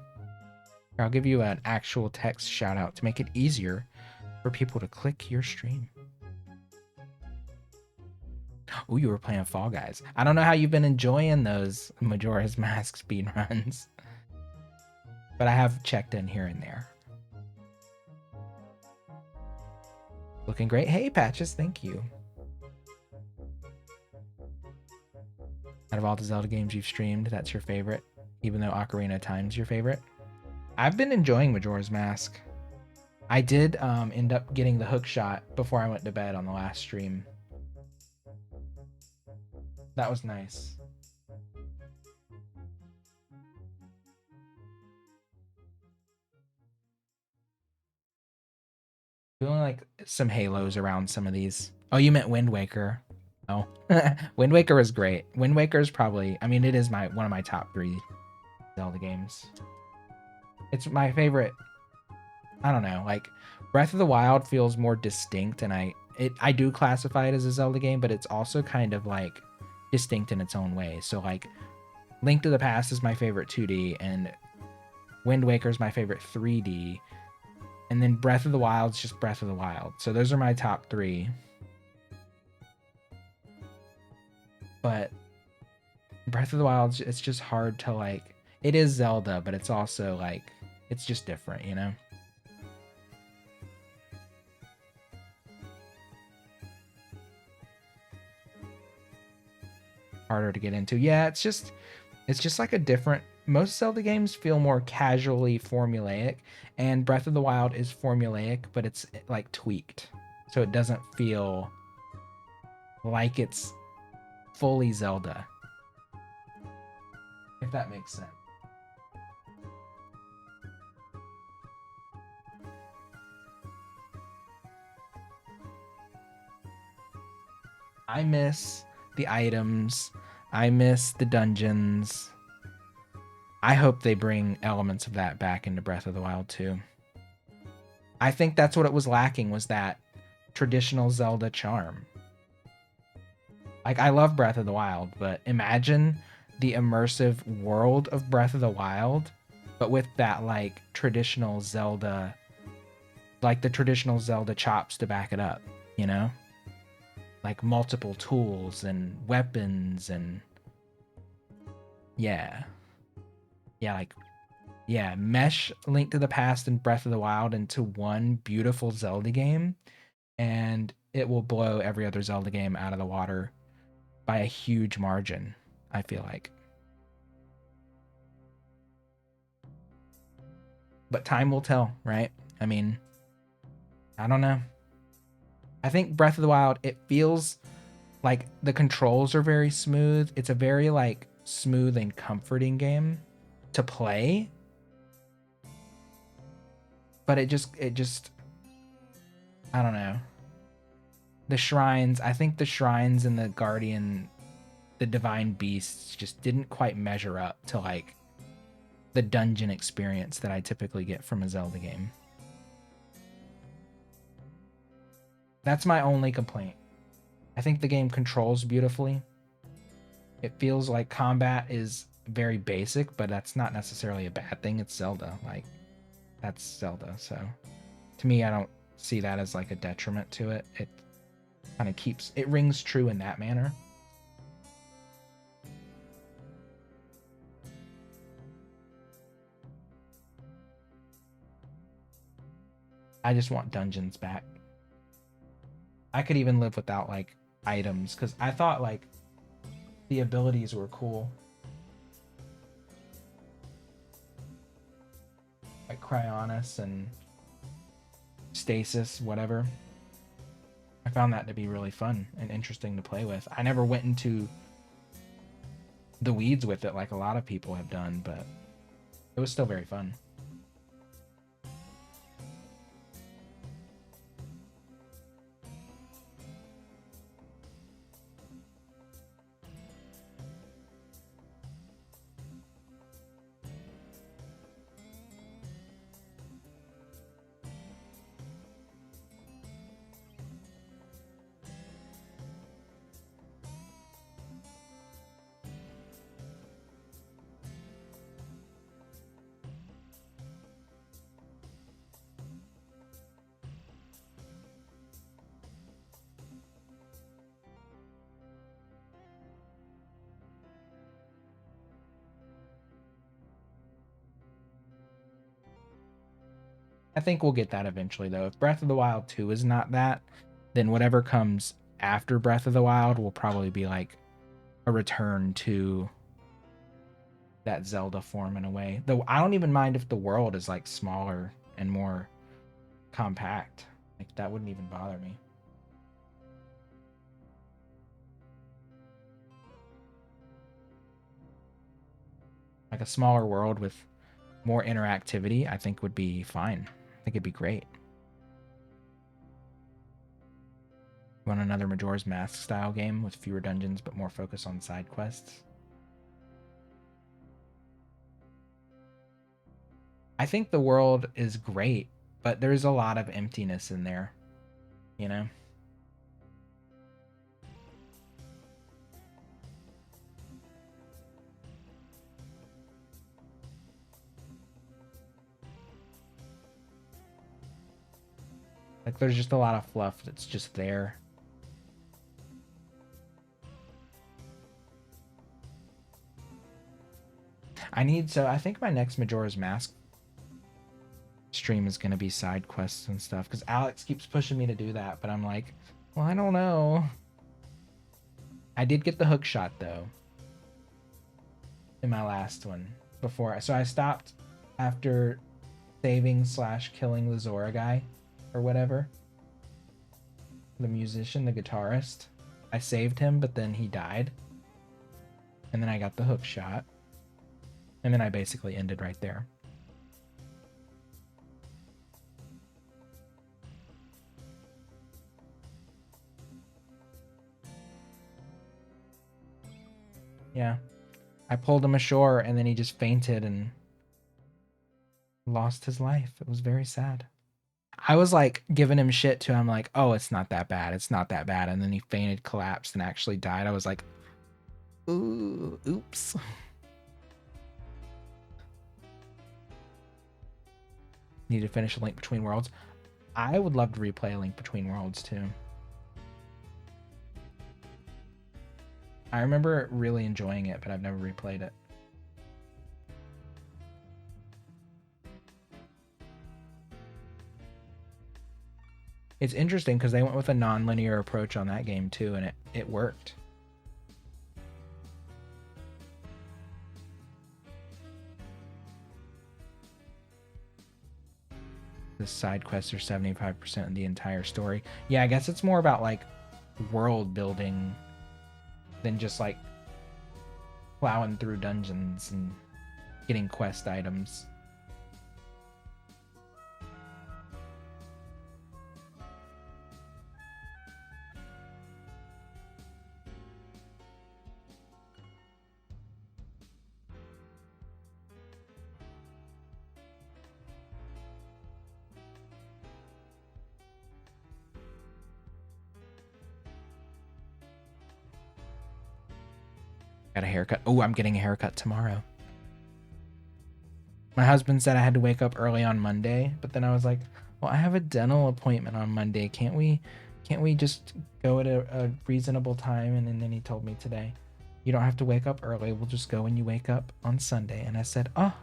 I'll give you an actual text shout out to make it easier for people to click your stream. Oh, you were playing Fall Guys. I don't know how you've been enjoying those Majora's Mask speedruns, but I have checked in here and there. Looking great. Hey, Patches, thank you. Out of all the Zelda games you've streamed, that's your favorite, even though Ocarina of Time's your favorite? I've been enjoying Majora's Mask. I did end up getting the hook shot before I went to bed on the last stream. That was nice. Feeling like some halos around some of these. Oh, you meant Wind Waker. Oh, Wind Waker was great. Wind Waker is probably, I mean, it is one of my top 3 Zelda games. It's my favorite. I don't know, like Breath of the Wild feels more distinct, and I do classify it as a Zelda game, but it's also kind of like distinct in its own way. So like Link to the Past is my favorite 2D, and Wind Waker is my favorite 3D, and then Breath of the Wild is just Breath of the Wild. So those are my top 3. But Breath of the Wild, it's just hard to like. It is Zelda, but it's also like it's just different, you know? Harder to get into. Yeah, it's just like a different. Most Zelda games feel more casually formulaic, and Breath of the Wild is formulaic, but it's like tweaked. So it doesn't feel like it's fully Zelda. If that makes sense. I miss the items. I miss the dungeons. I hope they bring elements of that back into Breath of the Wild too. I think that's what it was lacking, was that traditional Zelda charm. Like, I love Breath of the Wild, but imagine the immersive world of Breath of the Wild, but with that like traditional Zelda, like the traditional Zelda chops to back it up, you know? Like multiple tools and weapons and yeah, mesh Link to the Past and Breath of the Wild into one beautiful Zelda game, and it will blow every other Zelda game out of the water by a huge margin, I feel like. But time will tell, right? I mean, I don't know. I think Breath of the Wild, it feels like the controls are very smooth. It's a very like smooth and comforting game to play. But it just I don't know. The shrines, I think the shrines and the guardian, the divine beasts just didn't quite measure up to like the dungeon experience that I typically get from a Zelda game. That's my only complaint. I think the game controls beautifully. It feels like combat is very basic, but that's not necessarily a bad thing. It's Zelda. Like, that's Zelda. So to me, I don't see that as like a detriment to it. It kind of keeps, it rings true in that manner. I just want dungeons back. I could even live without like items because I thought like the abilities were cool. Like Cryonis and Stasis, whatever. I found that to be really fun and interesting to play with. I never went into the weeds with it like a lot of people have done, but it was still very fun. I think we'll get that eventually, though. If Breath of the Wild 2 is not that, then whatever comes after Breath of the Wild will probably be like a return to that Zelda form in a way. Though I don't even mind if the world is like smaller and more compact. Like that wouldn't even bother me. Like a smaller world with more interactivity, I think would be fine. I think it'd be great. Want another Majora's Mask style game with fewer dungeons but more focus on side quests? I think the world is great, but there's a lot of emptiness in there, you know? Like there's just a lot of fluff that's just there. I think my next Majora's Mask stream is going to be side quests and stuff because Alex keeps pushing me to do that, but I'm like, well, I don't know. I did get the hook shot though in my last one before, so I stopped after saving / killing the Zora guy or whatever, the musician, the guitarist. I saved him, but then he died, and then I got the hook shot, and then I basically ended right there. Yeah. I pulled him ashore and then he just fainted and lost his life. It was very sad. I was like giving him shit too. I'm like, oh, it's not that bad. It's not that bad. And then he fainted, collapsed, and actually died. I was like, ooh, oops. Need to finish A Link Between Worlds. I would love to replay A Link Between Worlds too. I remember really enjoying it, but I've never replayed it. It's interesting because they went with a non-linear approach on that game too, and it worked. The side quests are 75% of the entire story. Yeah, I guess it's more about like world building than just like plowing through dungeons and getting quest items. Got a haircut. Oh, I'm getting a haircut tomorrow. My husband said I had to wake up early on Monday, but then I was like, well, I have a dental appointment on Monday. Can't we just go at a reasonable time? And then he told me today, you don't have to wake up early. We'll just go when you wake up on Sunday. And I said, oh,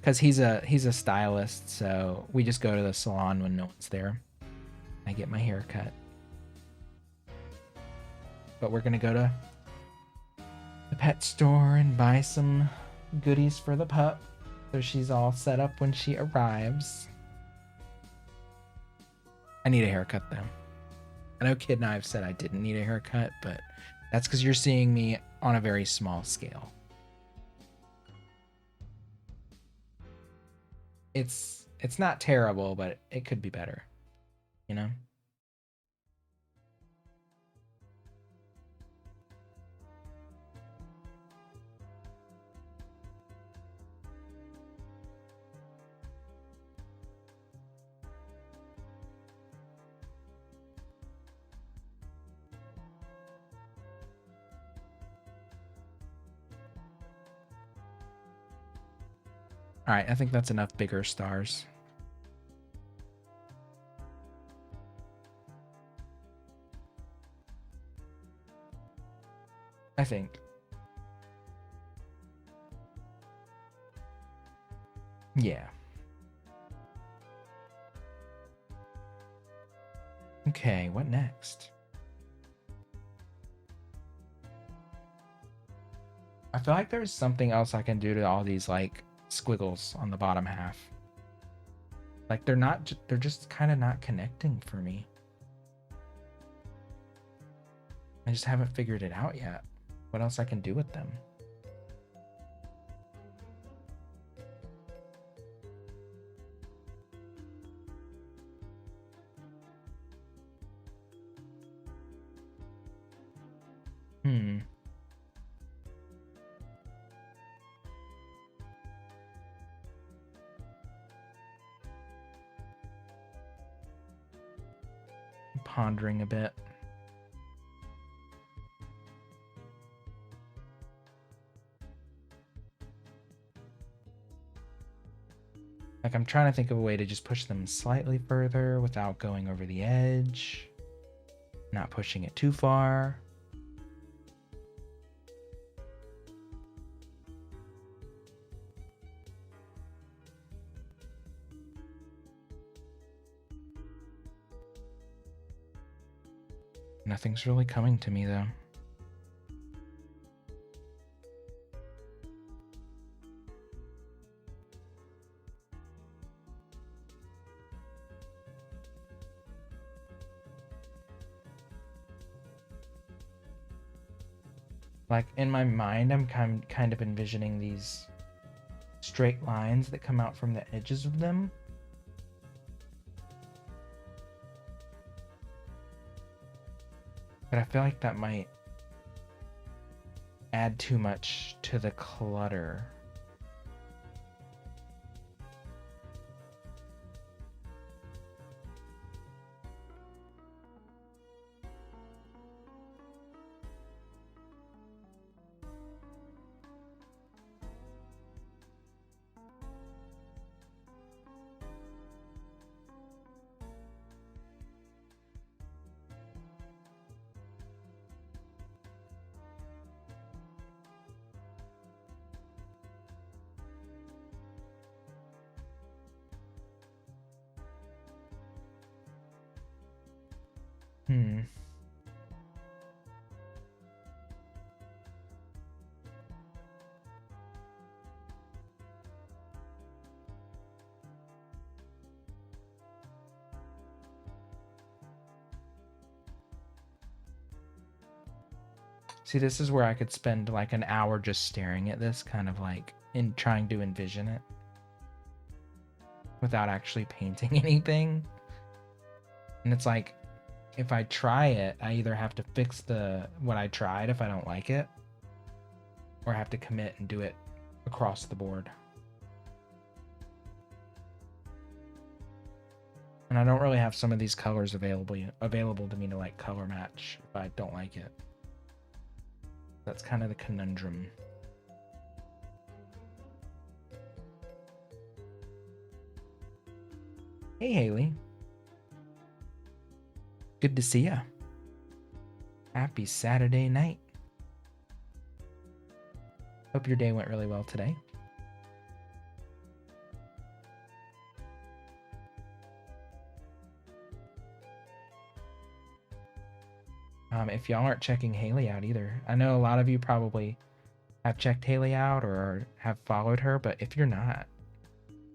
because he's a stylist, so we just go to the salon when no one's there. I get my hair cut. But we're gonna go to the pet store and buy some goodies for the pup, so she's all set up when she arrives. I need a haircut though. I know Kid and I have said I didn't need a haircut, but that's because you're seeing me on a very small scale. It's not terrible, but it could be better, you know? All right, I think that's enough bigger stars. I think. Yeah. Okay, what next? I feel like there's something else I can do to all these like squiggles on the bottom half. Like they're just kind of not connecting for me. I just haven't figured it out yet. What else I can do with them? Pondering a bit. Like I'm trying to think of a way to just push them slightly further without going over the edge. Not pushing it too far. Nothing's really coming to me though. Like in my mind, I'm kind of envisioning these straight lines that come out from the edges of them. But I feel like that might add too much to the clutter. See, this is where I could spend like an hour just staring at this, kind of like in trying to envision it without actually painting anything. And it's like, if I try it, I either have to fix what I tried if I don't like it, or I have to commit and do it across the board. And I don't really have some of these colors available to me to like color match if I don't like it. That's kind of the conundrum. Hey, Haley. Good to see ya. Happy Saturday night. Hope your day went really well today. If y'all aren't checking Haley out either, I know a lot of you probably have checked Haley out or have followed her, but if you're not,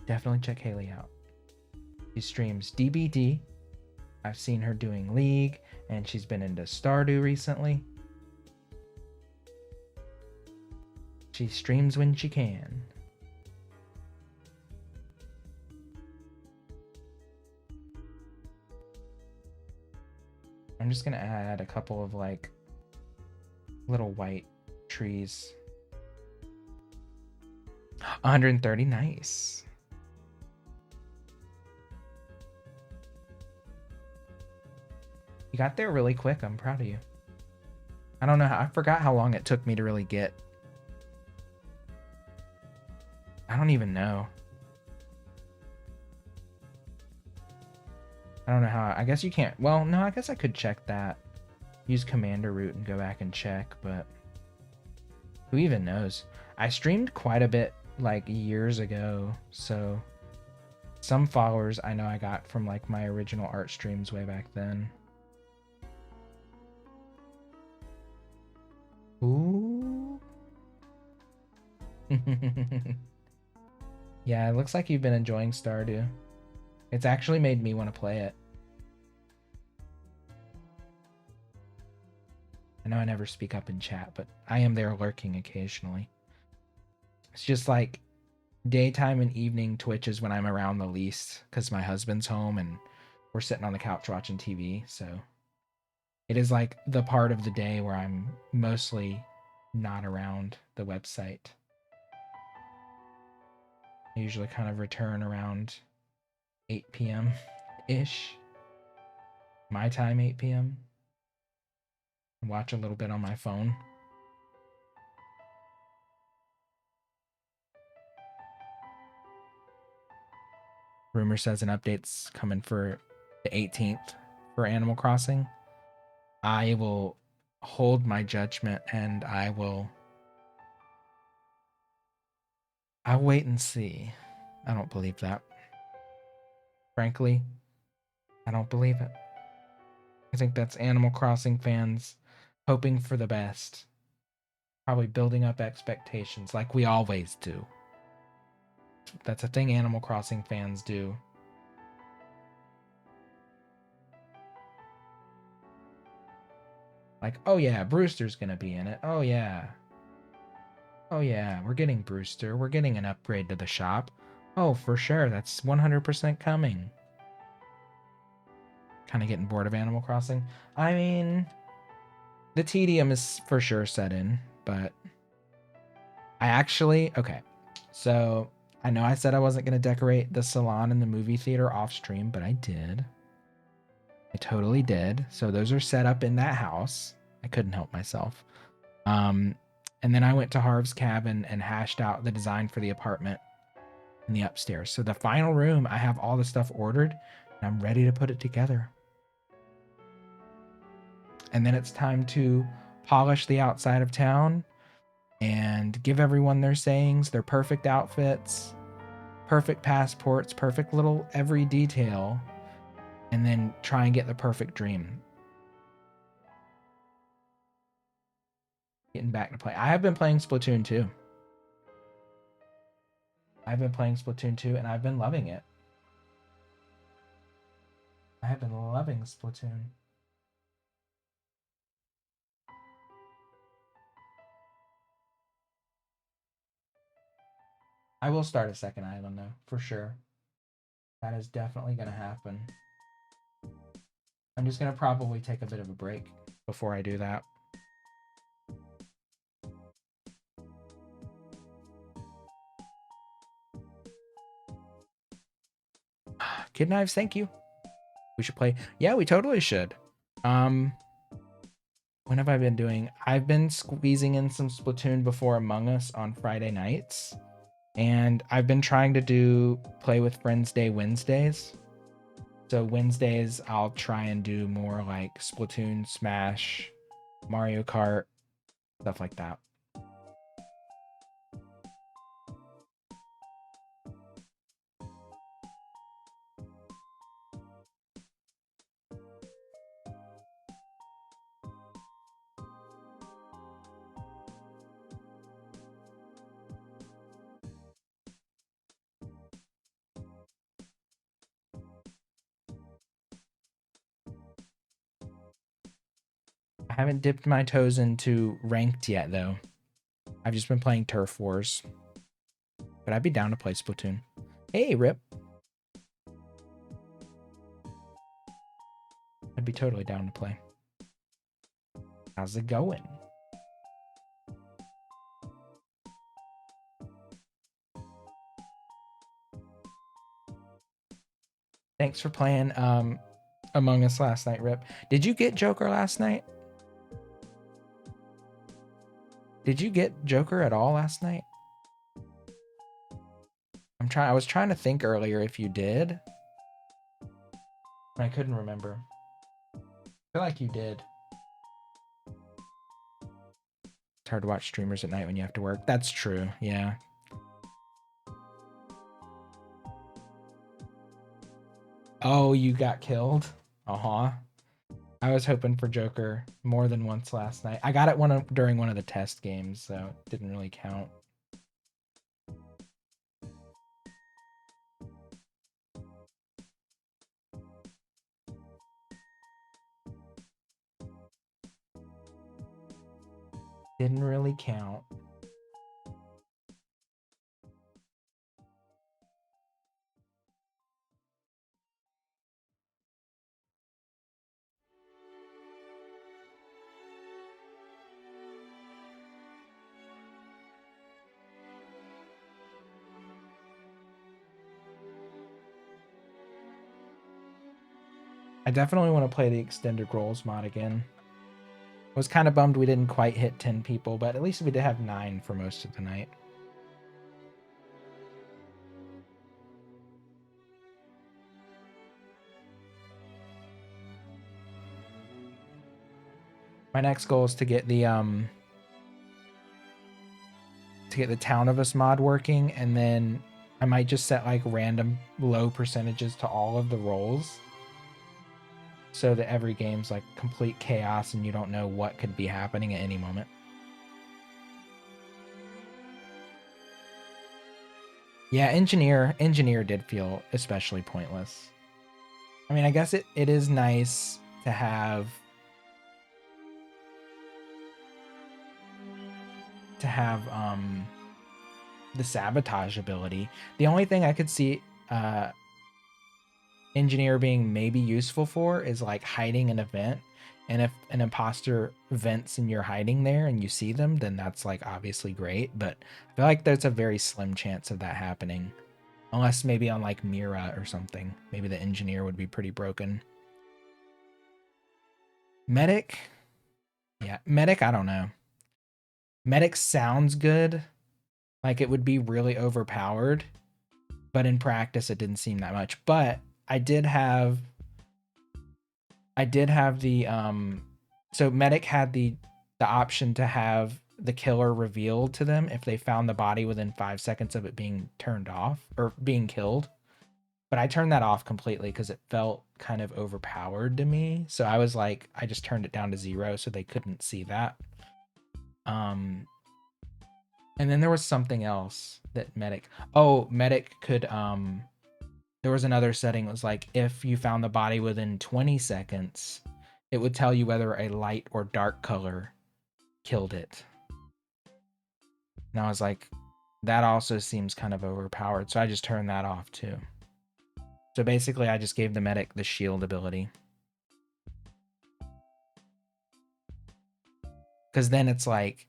definitely check Haley out. She streams DBD. I've seen her doing League, and she's been into Stardew recently. She streams when she can. I'm just gonna add a couple of like little white trees. 130, nice. You got there really quick. I'm proud of you. I don't know how, I forgot how long it took me to really get. I don't even know. I don't know how. I guess you can't. Well, no, I guess I could check that. Use commander root and go back and check, but who even knows? I streamed quite a bit like years ago, so some followers I know I got from like my original art streams way back then. Ooh. Yeah, it looks like you've been enjoying Stardew. It's actually made me want to play it. I know I never speak up in chat, but I am there lurking occasionally. It's just like daytime and evening Twitch is when I'm around the least because my husband's home and we're sitting on the couch watching TV. So it is like the part of the day where I'm mostly not around the website. I usually kind of return around 8 p.m. ish. My time, 8 p.m. Watch a little bit on my phone. Rumor says an update's coming for the 18th for Animal Crossing. I will hold my judgment and I'll wait and see. I don't believe that. Frankly, I don't believe it. I think that's Animal Crossing fans hoping for the best. Probably building up expectations like we always do. That's a thing Animal Crossing fans do. Like, oh yeah, Brewster's gonna be in it. Oh yeah. Oh yeah, we're getting Brewster. We're getting an upgrade to the shop. Oh, for sure, that's 100% coming. Kind of getting bored of Animal Crossing. I mean, the tedium is for sure set in, but I actually, okay. So I know I said I wasn't going to decorate the salon and the movie theater off stream, but I did. I totally did. So those are set up in that house. I couldn't help myself. And then I went to Harv's cabin and hashed out the design for the apartment in the upstairs. So the final room, I have all the stuff ordered and I'm ready to put it together. And then it's time to polish the outside of town and give everyone their sayings, their perfect outfits, perfect passports, perfect little every detail, and then try and get the perfect dream. Getting back to play. I have been playing Splatoon 2. I've been playing Splatoon 2 and I've been loving it. I have been loving Splatoon. I will start a second island though, for sure. That is definitely going to happen. I'm just going to probably take a bit of a break before I do that. Kid Knives, thank you. We should play. Yeah, we totally should. When have I been doing? I've been squeezing in some Splatoon before Among Us on Friday nights. And I've been trying to play with Friends Day Wednesdays. So Wednesdays, I'll try and do more like Splatoon, Smash, Mario Kart, stuff like that. I haven't dipped my toes into ranked yet, though. I've just been playing Turf Wars. But I'd be down to play Splatoon. Hey, Rip. I'd be totally down to play. How's it going? Thanks for playing Among Us last night, Rip. Did you get Joker last night? Did you get Joker at all last night? I was trying to think earlier if you did. I couldn't remember. I feel like you did. It's hard to watch streamers at night when you have to work. That's true, yeah. Oh, you got killed? Uh-huh. I was hoping for Joker more than once last night. I got it during one of the test games, so it didn't really count. Didn't really count. I definitely want to play the extended roles mod again. I was kind of bummed we didn't quite hit 10 people, but at least we did have 9 for most of the night. My next goal is to get the Town of Us mod working, and then I might just set like random low percentages to all of the roles, so that every game's like complete chaos and you don't know what could be happening at any moment. Yeah, engineer did feel especially pointless. I mean, I guess it is nice to have the sabotage ability. The only thing I could see engineer being maybe useful for is like hiding an event, and if an imposter vents and you're hiding there and you see them, then that's like obviously great, but I feel like there's a very slim chance of that happening, unless maybe on like Mira or something. Maybe the engineer would be pretty broken. Medic, yeah, medic, I don't know. Medic sounds good, like it would be really overpowered, but in practice it didn't seem that much. But I did have the so medic had the option to have the killer revealed to them if they found the body within 5 seconds of it being turned off or being killed. But I turned that off completely because it felt kind of overpowered to me. So I was like, I just turned it down to 0 so they couldn't see that. And then there was something else that medic could there was another setting. It was like if you found the body within 20 seconds, it would tell you whether a light or dark color killed it. And I was like, that also seems kind of overpowered, so I just turned that off too. So basically I just gave the medic the shield ability, because then it's like,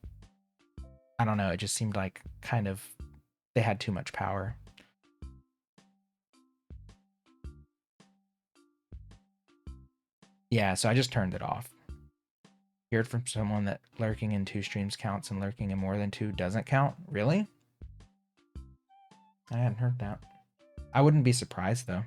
I don't know, it just seemed like kind of they had too much power. Yeah, so I just turned it off. Heard from someone that lurking in 2 streams counts and lurking in more than 2 doesn't count. Really? I hadn't heard that. I wouldn't be surprised though.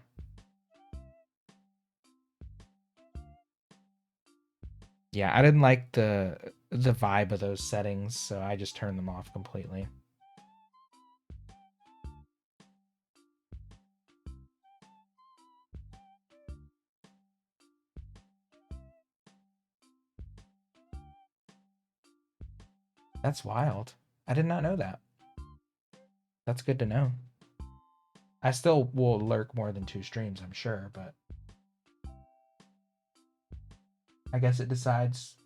Yeah, I didn't like the vibe of those settings, so I just turned them off completely. That's wild. I did not know that. That's good to know. I still will lurk more than 2 streams, I'm sure, but I guess it decides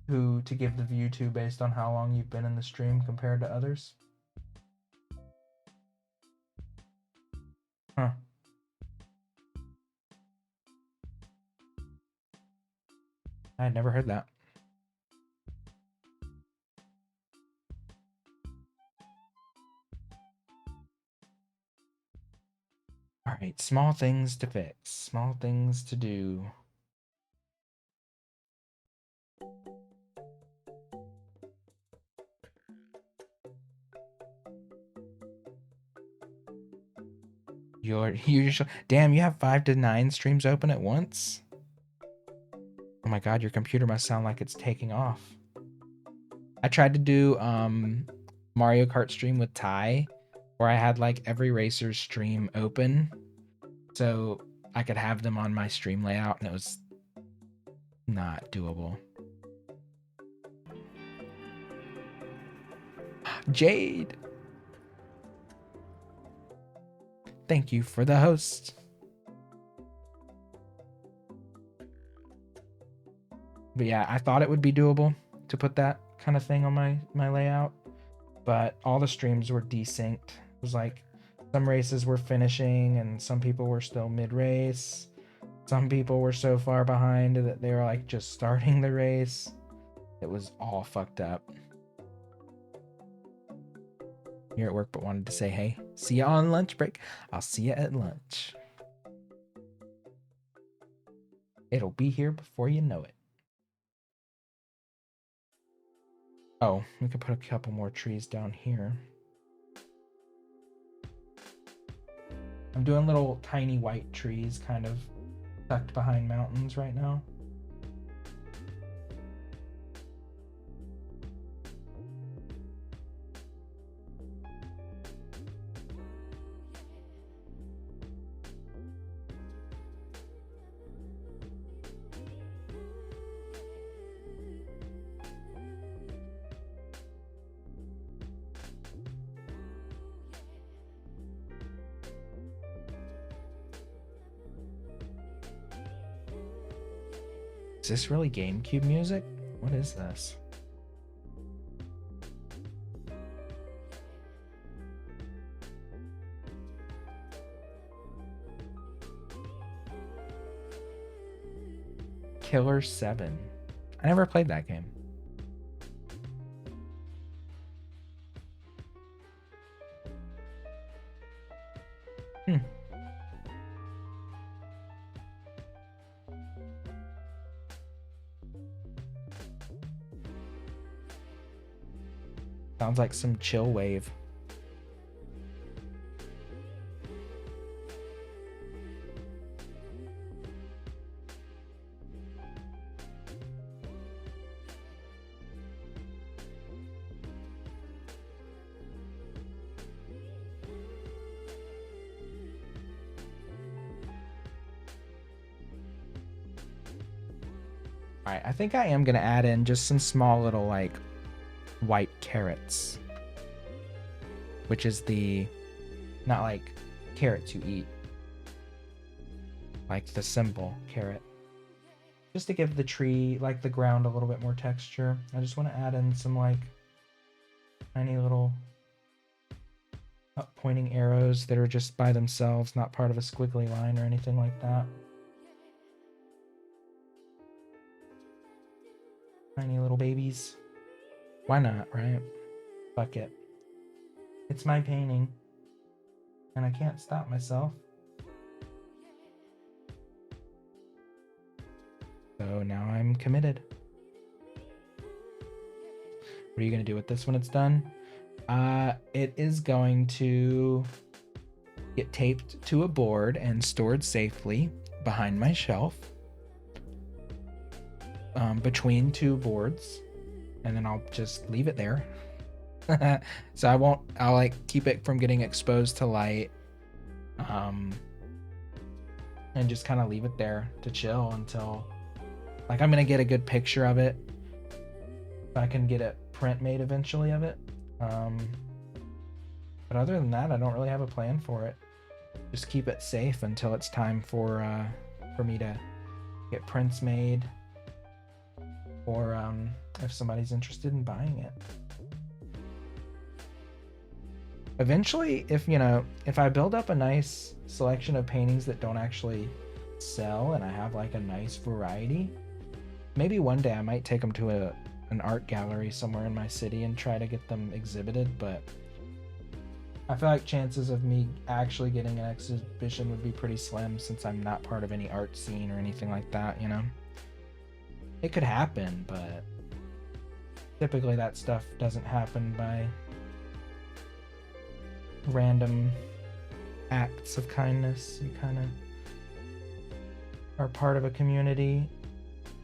who to give the view to based on how long you've been in the stream compared to others? Huh. I had never heard that. All right, small things to fix, small things to do. Your usual. Damn, you have 5 to 9 streams open at once? Oh my god, your computer must sound like it's taking off. I tried to do Mario Kart stream with Ty, where I had like every racer's stream open, so I could have them on my stream layout, and it was not doable. Jade! Thank you for the host. But yeah, I thought it would be doable to put that kind of thing on my layout, but all the streams were desynced. It was like some races were finishing and some people were still mid-race. Some people were so far behind that they were like just starting the race. It was all fucked up. You're at work but wanted to say hey. See you on lunch break. I'll see you at lunch. It'll be here before you know it. Oh, we could put a couple more trees down here. I'm doing little tiny white trees kind of tucked behind mountains right now. Is this really GameCube music? What is this? Killer 7. I never played that game. Sounds like some chill wave. All right, I think I am gonna add in just some small little like white carrots, which is the not like carrots you eat, like the simple carrot, just to give the tree, like the ground, a little bit more texture. I just want to add in some like tiny little up pointing arrows that are just by themselves, not part of a squiggly line or anything like that. Tiny little babies. Why not, right? Fuck it. It's my painting, and I can't stop myself. So now I'm committed. What are you gonna do with this when it's done? It is going to get taped to a board and stored safely behind my shelf, between two boards, and then I'll just leave it there. So I'll like keep it from getting exposed to light, and just kind of leave it there to chill until like I'm gonna get a good picture of it. If I can get a print made eventually of it. But other than that, I don't really have a plan for it. Just keep it safe until it's time for me to get prints made or if somebody's interested in buying it. Eventually, if I build up a nice selection of paintings that don't actually sell and I have like a nice variety, maybe one day I might take them to an art gallery somewhere in my city and try to get them exhibited. But I feel like chances of me actually getting an exhibition would be pretty slim, since I'm not part of any art scene or anything like that. It could happen, but typically that stuff doesn't happen by random acts of kindness. You kind of are part of a community,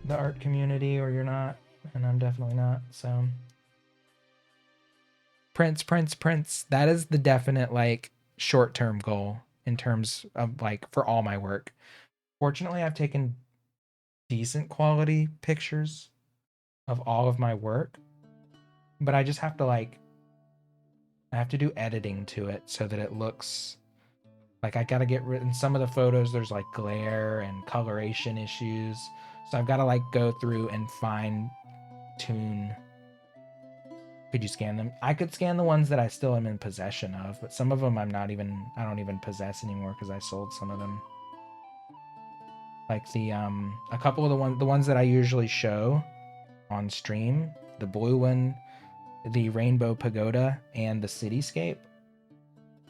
the art community, or you're not, and I'm definitely not. So prints, that is the definite like short-term goal in terms of like for all my work. Fortunately, I've taken decent quality pictures of all of my work, but I just have to I have to do editing to it so that it looks like I gotta get rid. In some of the photos, there's like glare and coloration issues, so I've got to like go through and fine tune. Could you scan them? I could scan the ones that I still am in possession of, but some of them I don't even possess anymore because I sold some of them. Like a couple of the ones that I usually show on stream, the blue one, the Rainbow Pagoda, and the Cityscape.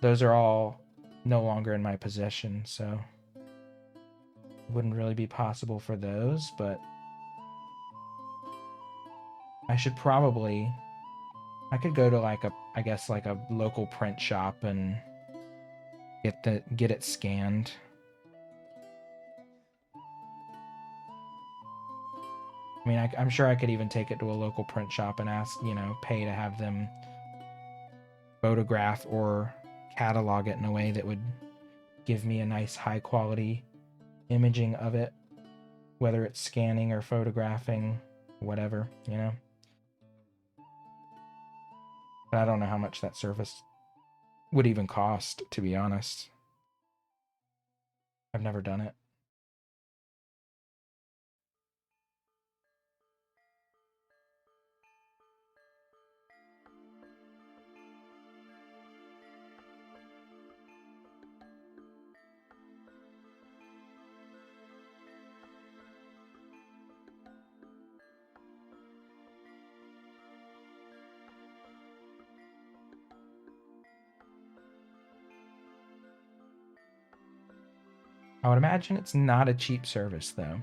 Those are all no longer in my possession, so it wouldn't really be possible for those, but I could go to I guess like a local print shop and get it scanned. I mean, I'm sure I could even take it to a local print shop and ask, pay to have them photograph or catalog it in a way that would give me a nice high quality imaging of it, whether it's scanning or photographing, whatever. But I don't know how much that service would even cost, to be honest. I've never done it. I would imagine it's not a cheap service, though.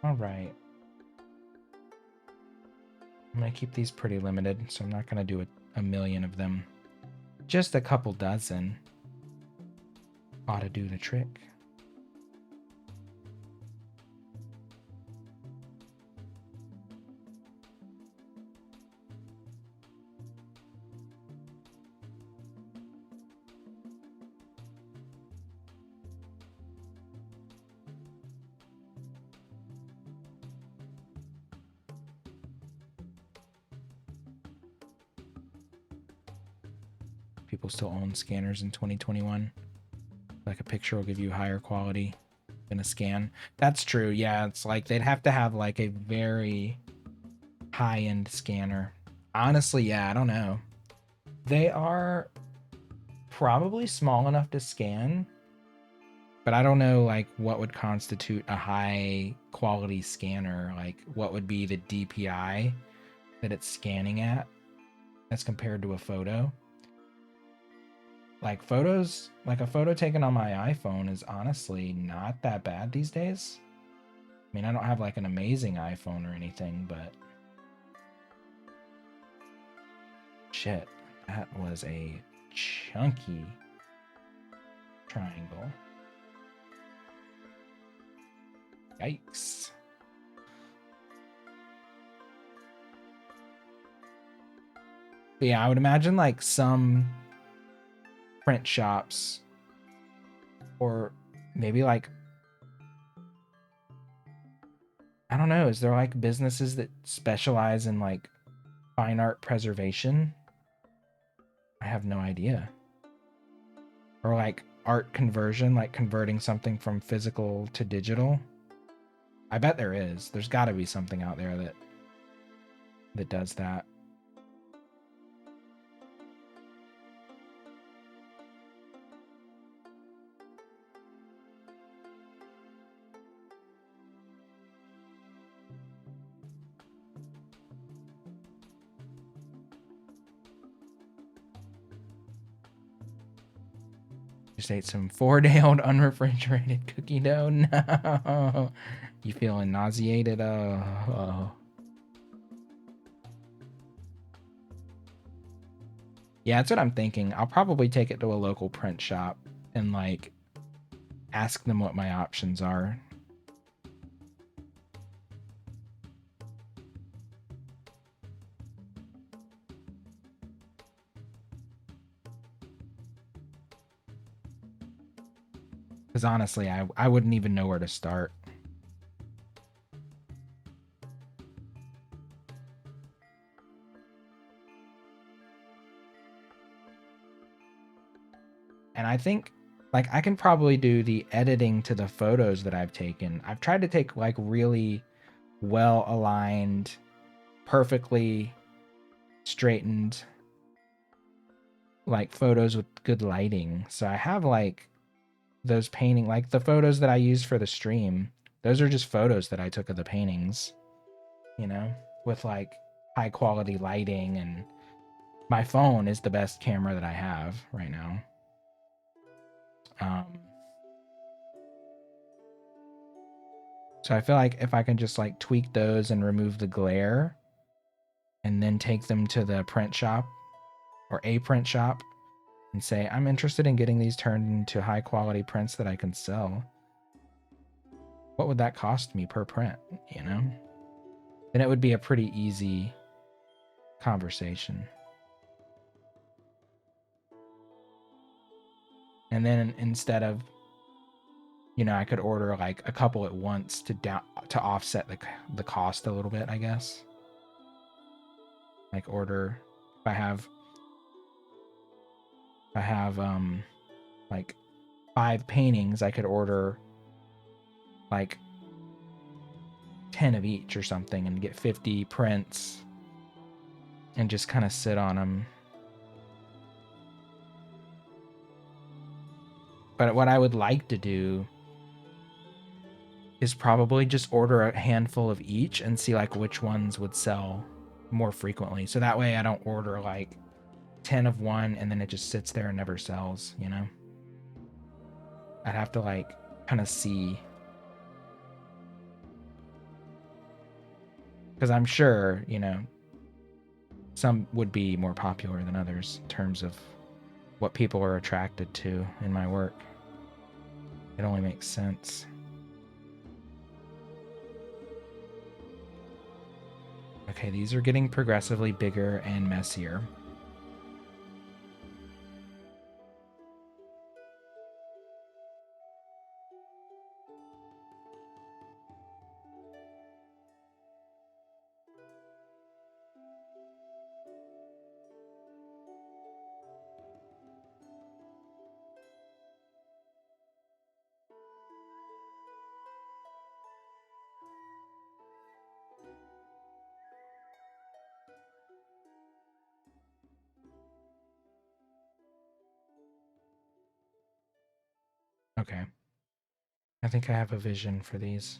All right. I'm going to keep these pretty limited, so I'm not going to do a million of them. Just a couple dozen ought to do the trick. People still own scanners in 2021. Like a picture will give you higher quality than a scan. That's true. Yeah, it's like they'd have to have like a very high-end scanner. Honestly, yeah, I don't know. They are probably small enough to scan, but I don't know like what would constitute a high quality scanner. Like what would be the DPI that it's scanning at as compared to a photo. Like photos, like a photo taken on my iPhone is honestly not that bad these days. I mean, I don't have like an amazing iPhone or anything, but shit, that was a chunky triangle. Yikes. But yeah, I would imagine like some print shops or maybe like, I don't know, is there like businesses that specialize in like fine art preservation? I have no idea. Or like art conversion, like converting something from physical to digital. I bet there is. There's got to be something out there that does that. Just ate some 4-day-old unrefrigerated cookie dough. No. You feeling nauseated? Oh. Yeah, that's what I'm thinking. I'll probably take it to a local print shop and like ask them what my options are. Because honestly, I wouldn't even know where to start. And I think like I can probably do the editing to the photos that I've taken. I've tried to take like really well aligned, perfectly straightened like photos with good lighting. So I have like those painting, like the photos that I used for the stream. Those are just photos that I took of the paintings, you know, with like high quality lighting, and my phone is the best camera that I have right now. So I feel like if I can just like tweak those and remove the glare and then take them to the print shop or a print shop and say, I'm interested in getting these turned into high quality prints that I can sell. What would that cost me per print, you know? Then it would be a pretty easy conversation. And then instead of, you know, I could order like a couple at once to offset the cost a little bit, I guess. Like order if I have like 5 paintings, I could order like 10 of each or something and get 50 prints and just kind of sit on them. But what I would like to do is probably just order a handful of each and see like which ones would sell more frequently. So that way I don't order like 10 of one and then it just sits there and never sells, you know? I'd have to like kind of see. Because I'm sure, you know, some would be more popular than others in terms of what people are attracted to in my work. It only makes sense. Okay, these are getting progressively bigger and messier. Okay. I think I have a vision for these.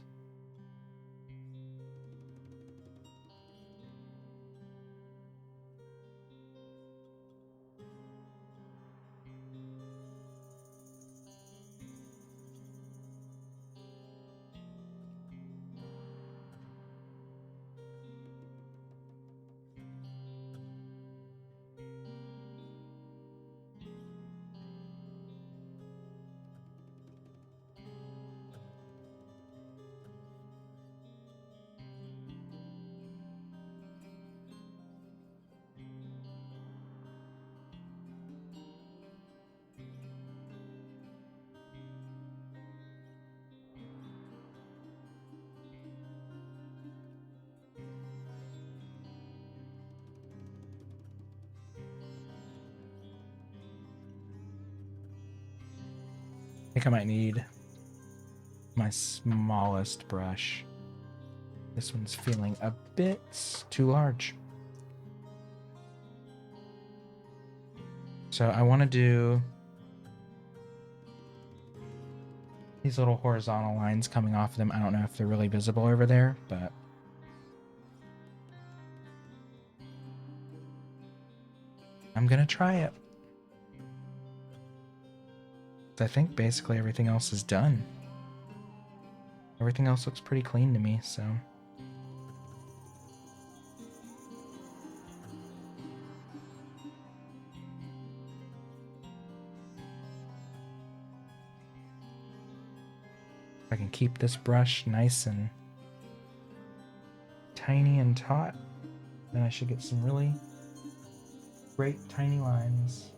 think I might need my smallest brush. This one's feeling a bit too large. So I want to do these little horizontal lines coming off them. I don't know if they're really visible over there, but I'm gonna try it. I think basically everything else is done. Everything else looks pretty clean to me, so. If I can keep this brush nice and tiny and taut, then I should get some really great tiny lines.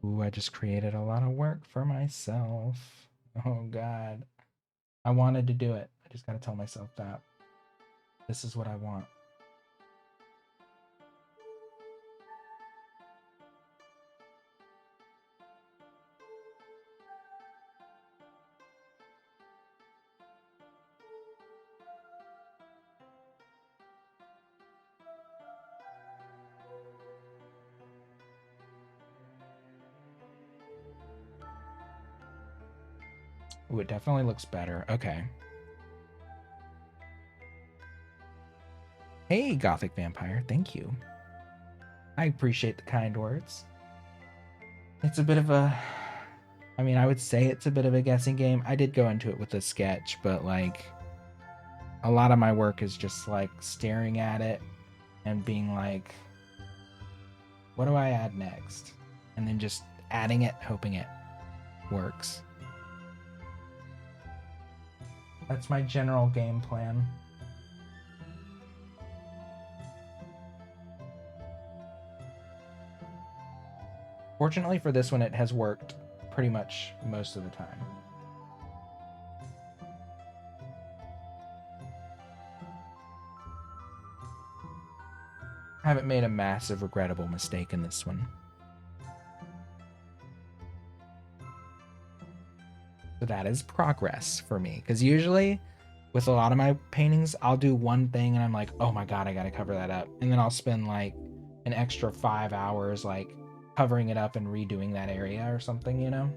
Ooh, I just created a lot of work for myself. Oh God. I wanted to do it. I just gotta tell myself that. This is what I want. Ooh, it definitely looks better. Okay. Hey, Gothic Vampire. Thank you. I appreciate the kind words. It's a bit of a... I mean, I would say it's a bit of a guessing game. I did go into it with a sketch, but like... a lot of my work is just like staring at it and being like, what do I add next? And then just adding it, hoping it works. That's my general game plan. Fortunately for this one, it has worked pretty much most of the time. I haven't made a massive regrettable mistake in this one. So that is progress for me. Because usually with a lot of my paintings, I'll do one thing and I'm like, oh my God, I gotta cover that up. And then I'll spend like an extra 5 hours like covering it up and redoing that area or something, you know?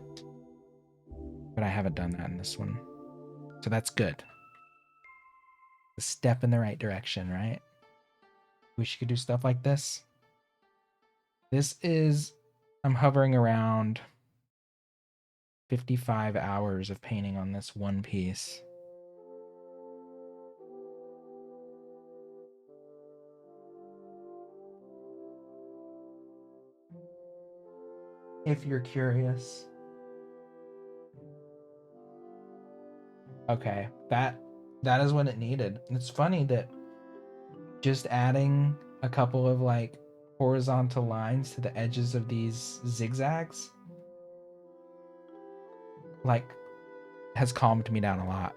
But I haven't done that in this one. So that's good. A step in the right direction, right? Wish you could do stuff like this. This is, I'm hovering around 55 hours of painting on this one piece. If you're curious. Okay, that is what it needed. It's funny that just adding a couple of like horizontal lines to the edges of these zigzags like has calmed me down a lot.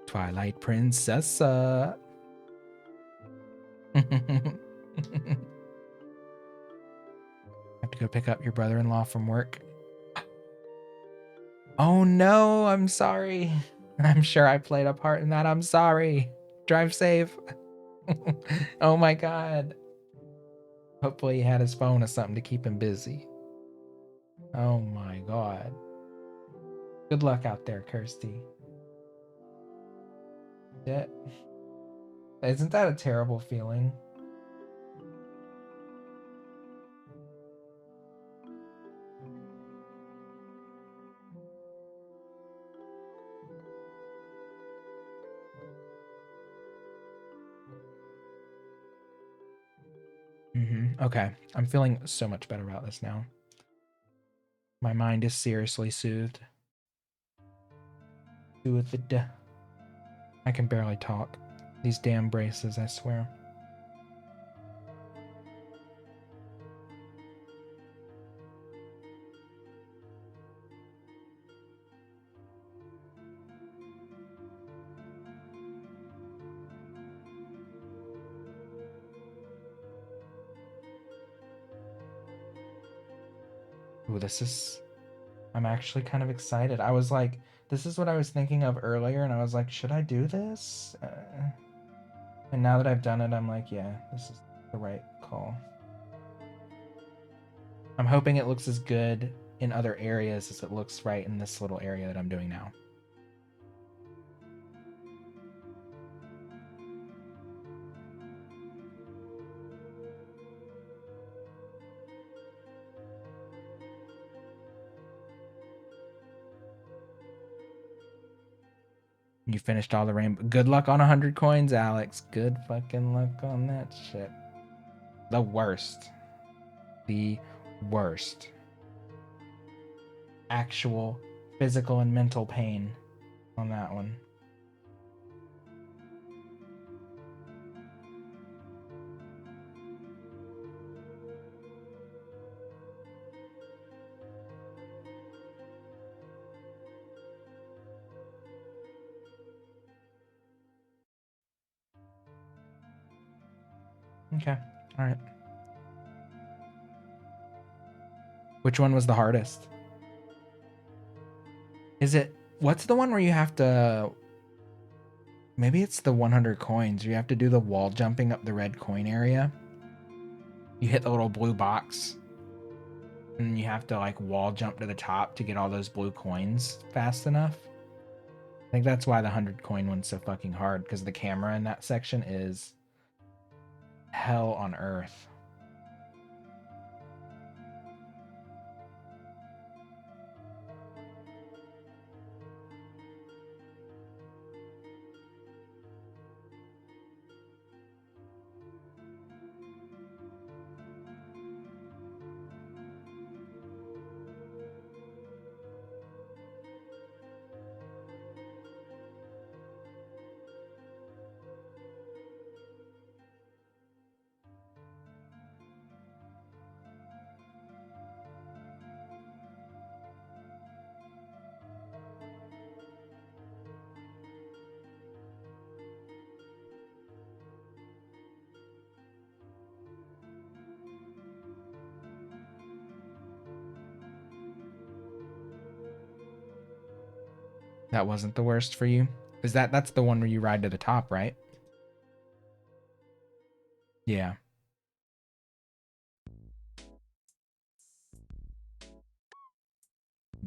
Twilight Princessa. Have to go pick up your brother-in-law from work. Oh no, I'm sorry. I'm sure I played a part in that. I'm sorry. Drive safe. Oh my God. Hopefully he had his phone or something to keep him busy. Oh my God. Good luck out there, Kirsty. Yeah. Isn't that a terrible feeling? Okay. I'm feeling so much better about this now. My mind is seriously soothed. Soothed. I can barely talk. These damn braces, I swear. Ooh, this is... I'm actually kind of excited. I was like, this is what I was thinking of earlier, and I was like, should I do this? And now that I've done it, I'm like, yeah, this is the right call. I'm hoping it looks as good in other areas as it looks right in this little area that I'm doing now. You finished all the rainbow. Good luck on 100 coins, Alex. Good fucking luck on that shit. The worst. The worst. Actual physical and mental pain on that one. Okay. All right. Which one was the hardest? Is it... What's the one where you have to... Maybe it's the 100 coins. You have to do the wall jumping up the red coin area. You hit the little blue box. And you have to like wall jump to the top to get all those blue coins fast enough. I think that's why the 100 coin one's so fucking hard, because the camera in that section is hell on earth. That wasn't the worst for you? Is that's the one where you ride to the top, right? Yeah.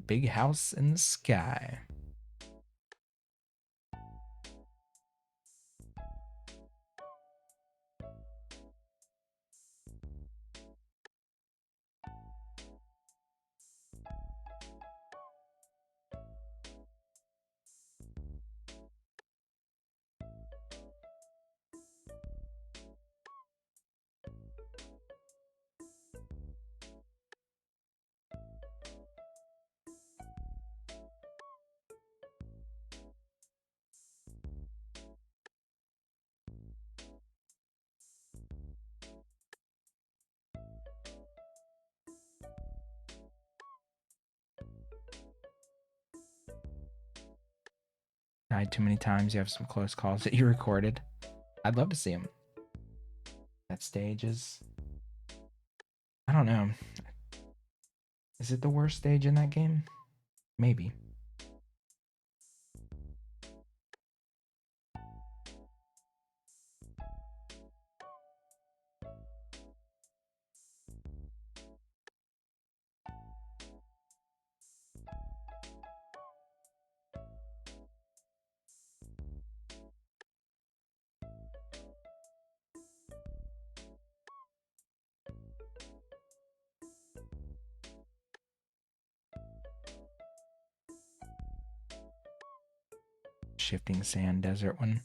Big house in the sky. Died too many times. You have some close calls that you recorded. I'd love to see them. That stage is... I don't know. Is it the worst stage in that game? Maybe. Shifting sand desert one.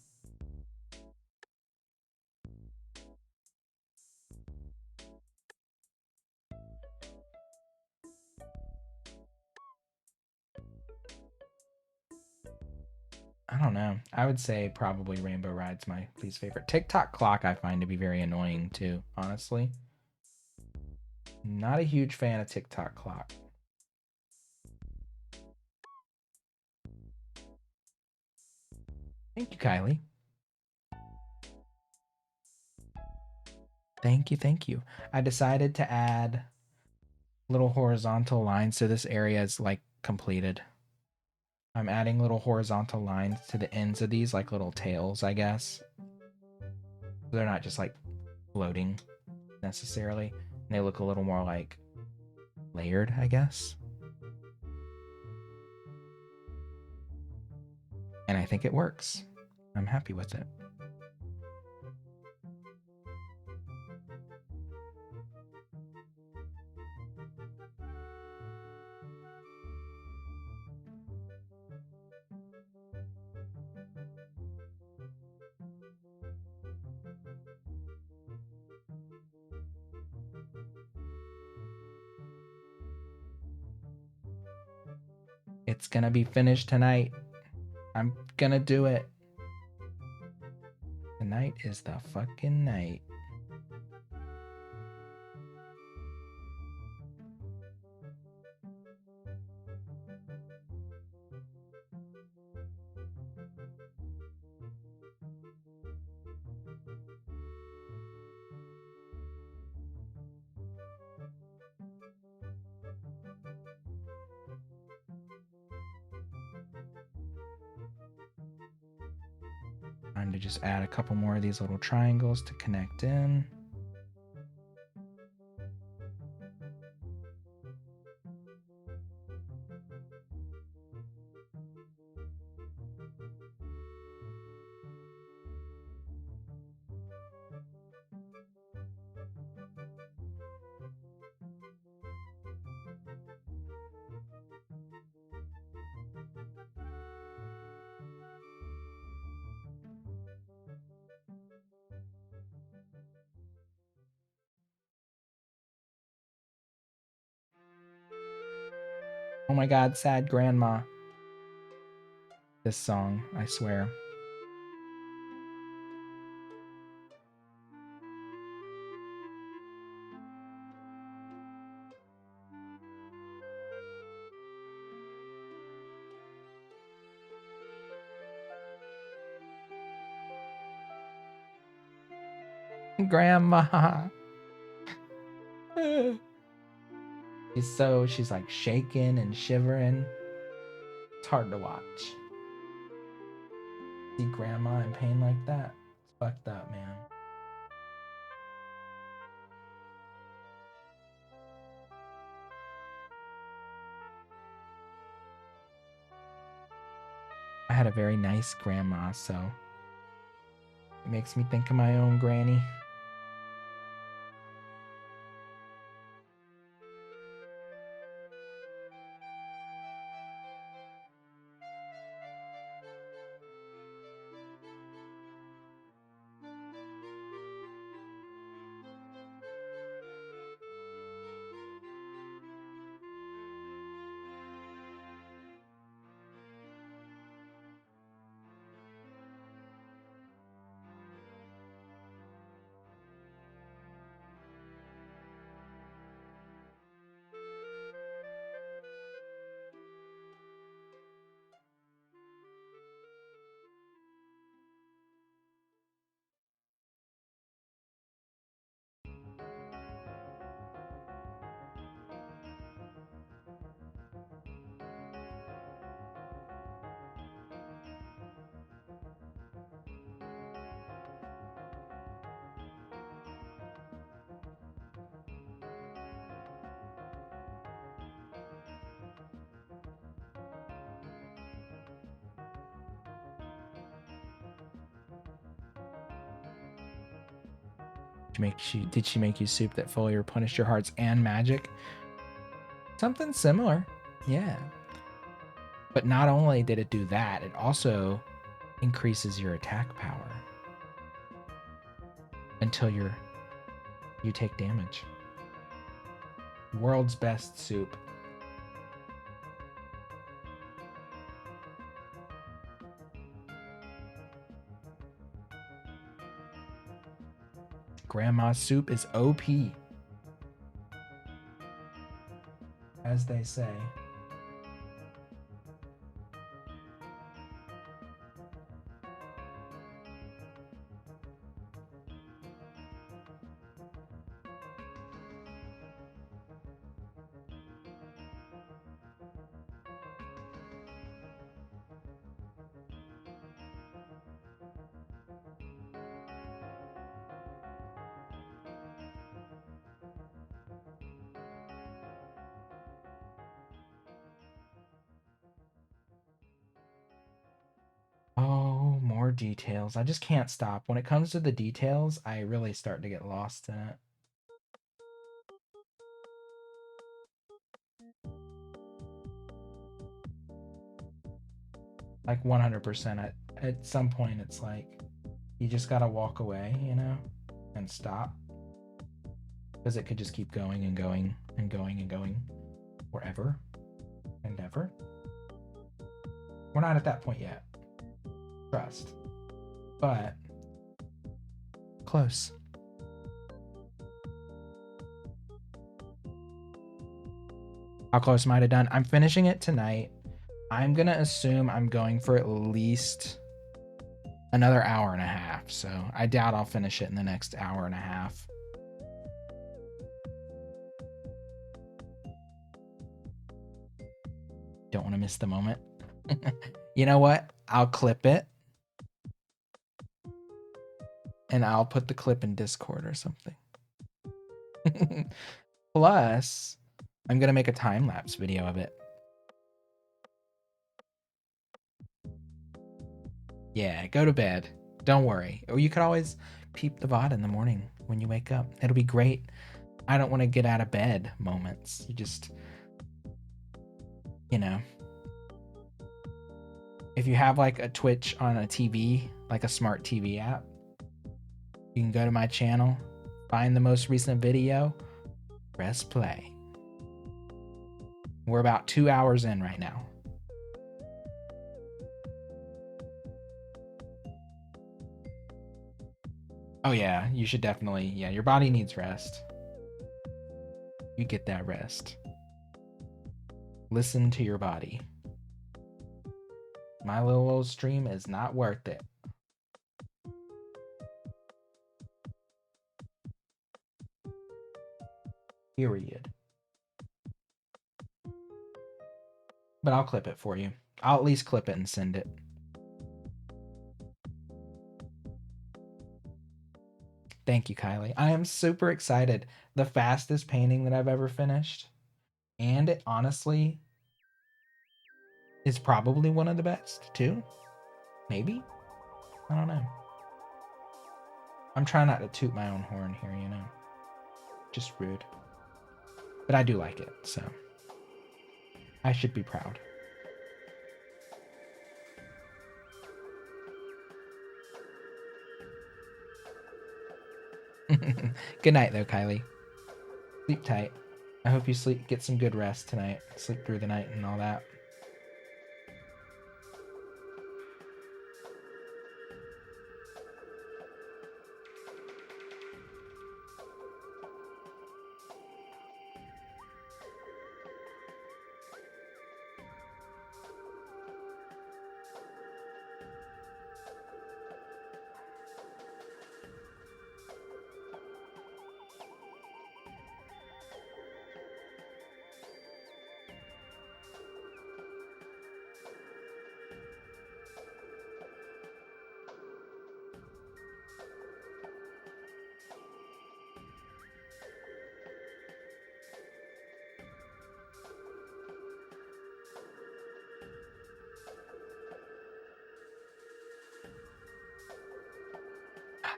I don't know. I would say probably Rainbow Ride's my least favorite. TikTok Clock I find to be very annoying too, honestly. Not a huge fan of TikTok Clock. Thank you, Kylie. Thank you, thank you. I decided to add little horizontal lines so this area is like completed. I'm adding little horizontal lines to the ends of these, like little tails, I guess. They're not just like floating necessarily. And they look a little more like layered, I guess. And I think it works. I'm happy with it. It's gonna be finished tonight. I'm gonna do it. Tonight is the fucking night. Time to just add a couple more of these little triangles to connect in. Oh my god, sad grandma. This song, I swear. Grandma. She's like shaking and shivering. It's hard to watch. See grandma in pain like that? It's fucked up, man. I had a very nice grandma, so it makes me think of my own granny. Did she make you soup that fully replenished your hearts and magic? Something similar, yeah. But not only did it do that, it also increases your attack power until you take damage. World's best soup. Grandma's soup is OP, as they say. Oh, more details. I just can't stop. When it comes to the details, I really start to get lost in it. Like 100%. At some point, it's like you just gotta walk away, you know, and stop. Because it could just keep going and going and going and going forever and ever. We're not at that point yet. Trust. But close. How close might have done? I'm finishing it tonight. I'm gonna assume I'm going for at least another hour and a half. So I doubt I'll finish it in the next hour and a half. Don't want to miss the moment. You know what? I'll clip it. And I'll put the clip in Discord or something. Plus, I'm going to make a time-lapse video of it. Yeah, go to bed. Don't worry. Or you could always peep the VOD in the morning when you wake up. It'll be great. I don't want to get out of bed moments. You just, you know. If you have like a Twitch on a TV, like a smart TV app, you can go to my channel, find the most recent video, press play. We're about 2 hours in right now. Oh yeah, you should definitely, yeah, your body needs rest. You get that rest. Listen to your body. My little old stream is not worth it. Period. But I'll clip it for you. I'll at least clip it and send it. Thank you, Kylie. I am super excited. The fastest painting that I've ever finished. And it honestly is probably one of the best, too. Maybe? I don't know. I'm trying not to toot my own horn here, you know? Just rude. But I do like it, so I should be proud. Good night, though, Kylie. Sleep tight. I hope you get some good rest tonight. Sleep through the night and all that.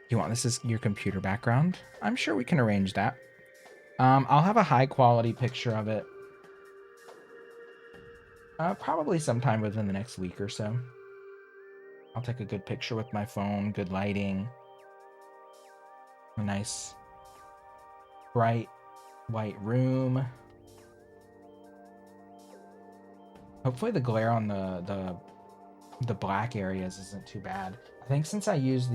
You want this as your computer background? I'm sure we can arrange that. I'll have a high quality picture of it. Probably sometime within the next week or so. I'll take a good picture with my phone, good lighting. A nice bright white room. Hopefully the glare on the the black areas isn't too bad. I think since I use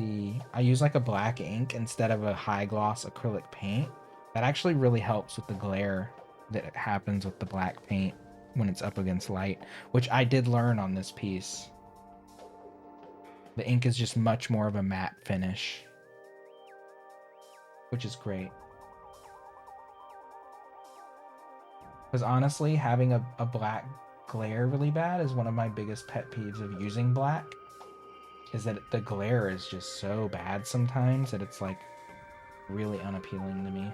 like a black ink instead of a high gloss acrylic paint, that actually really helps with the glare that happens with the black paint when it's up against light, which I did learn on this piece. The ink is just much more of a matte finish, which is great. Because honestly, having a black glare really bad is one of my biggest pet peeves of using black, is that the glare is just so bad sometimes that it's like really unappealing to me.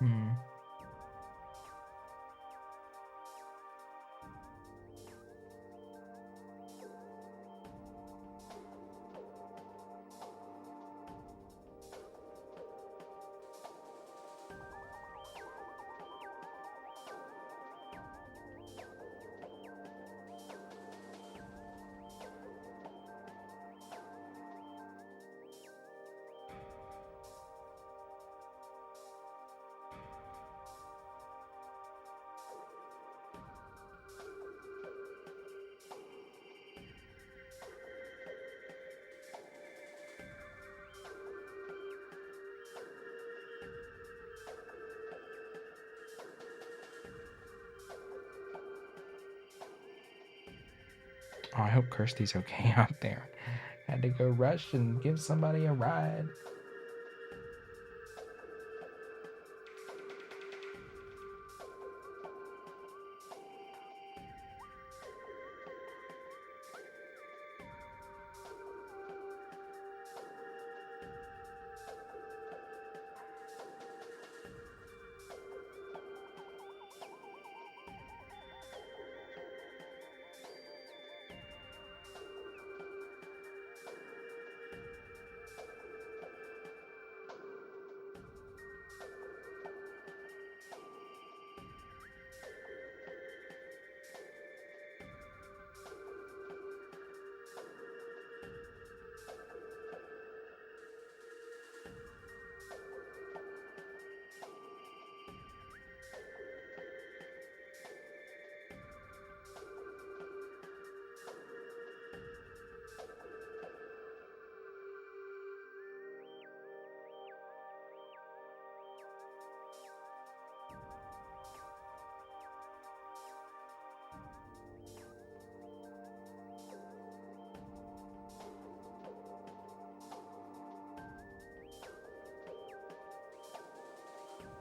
Hmm. Oh, I hope Kirsty's okay out there. Had to go rush and give somebody a ride.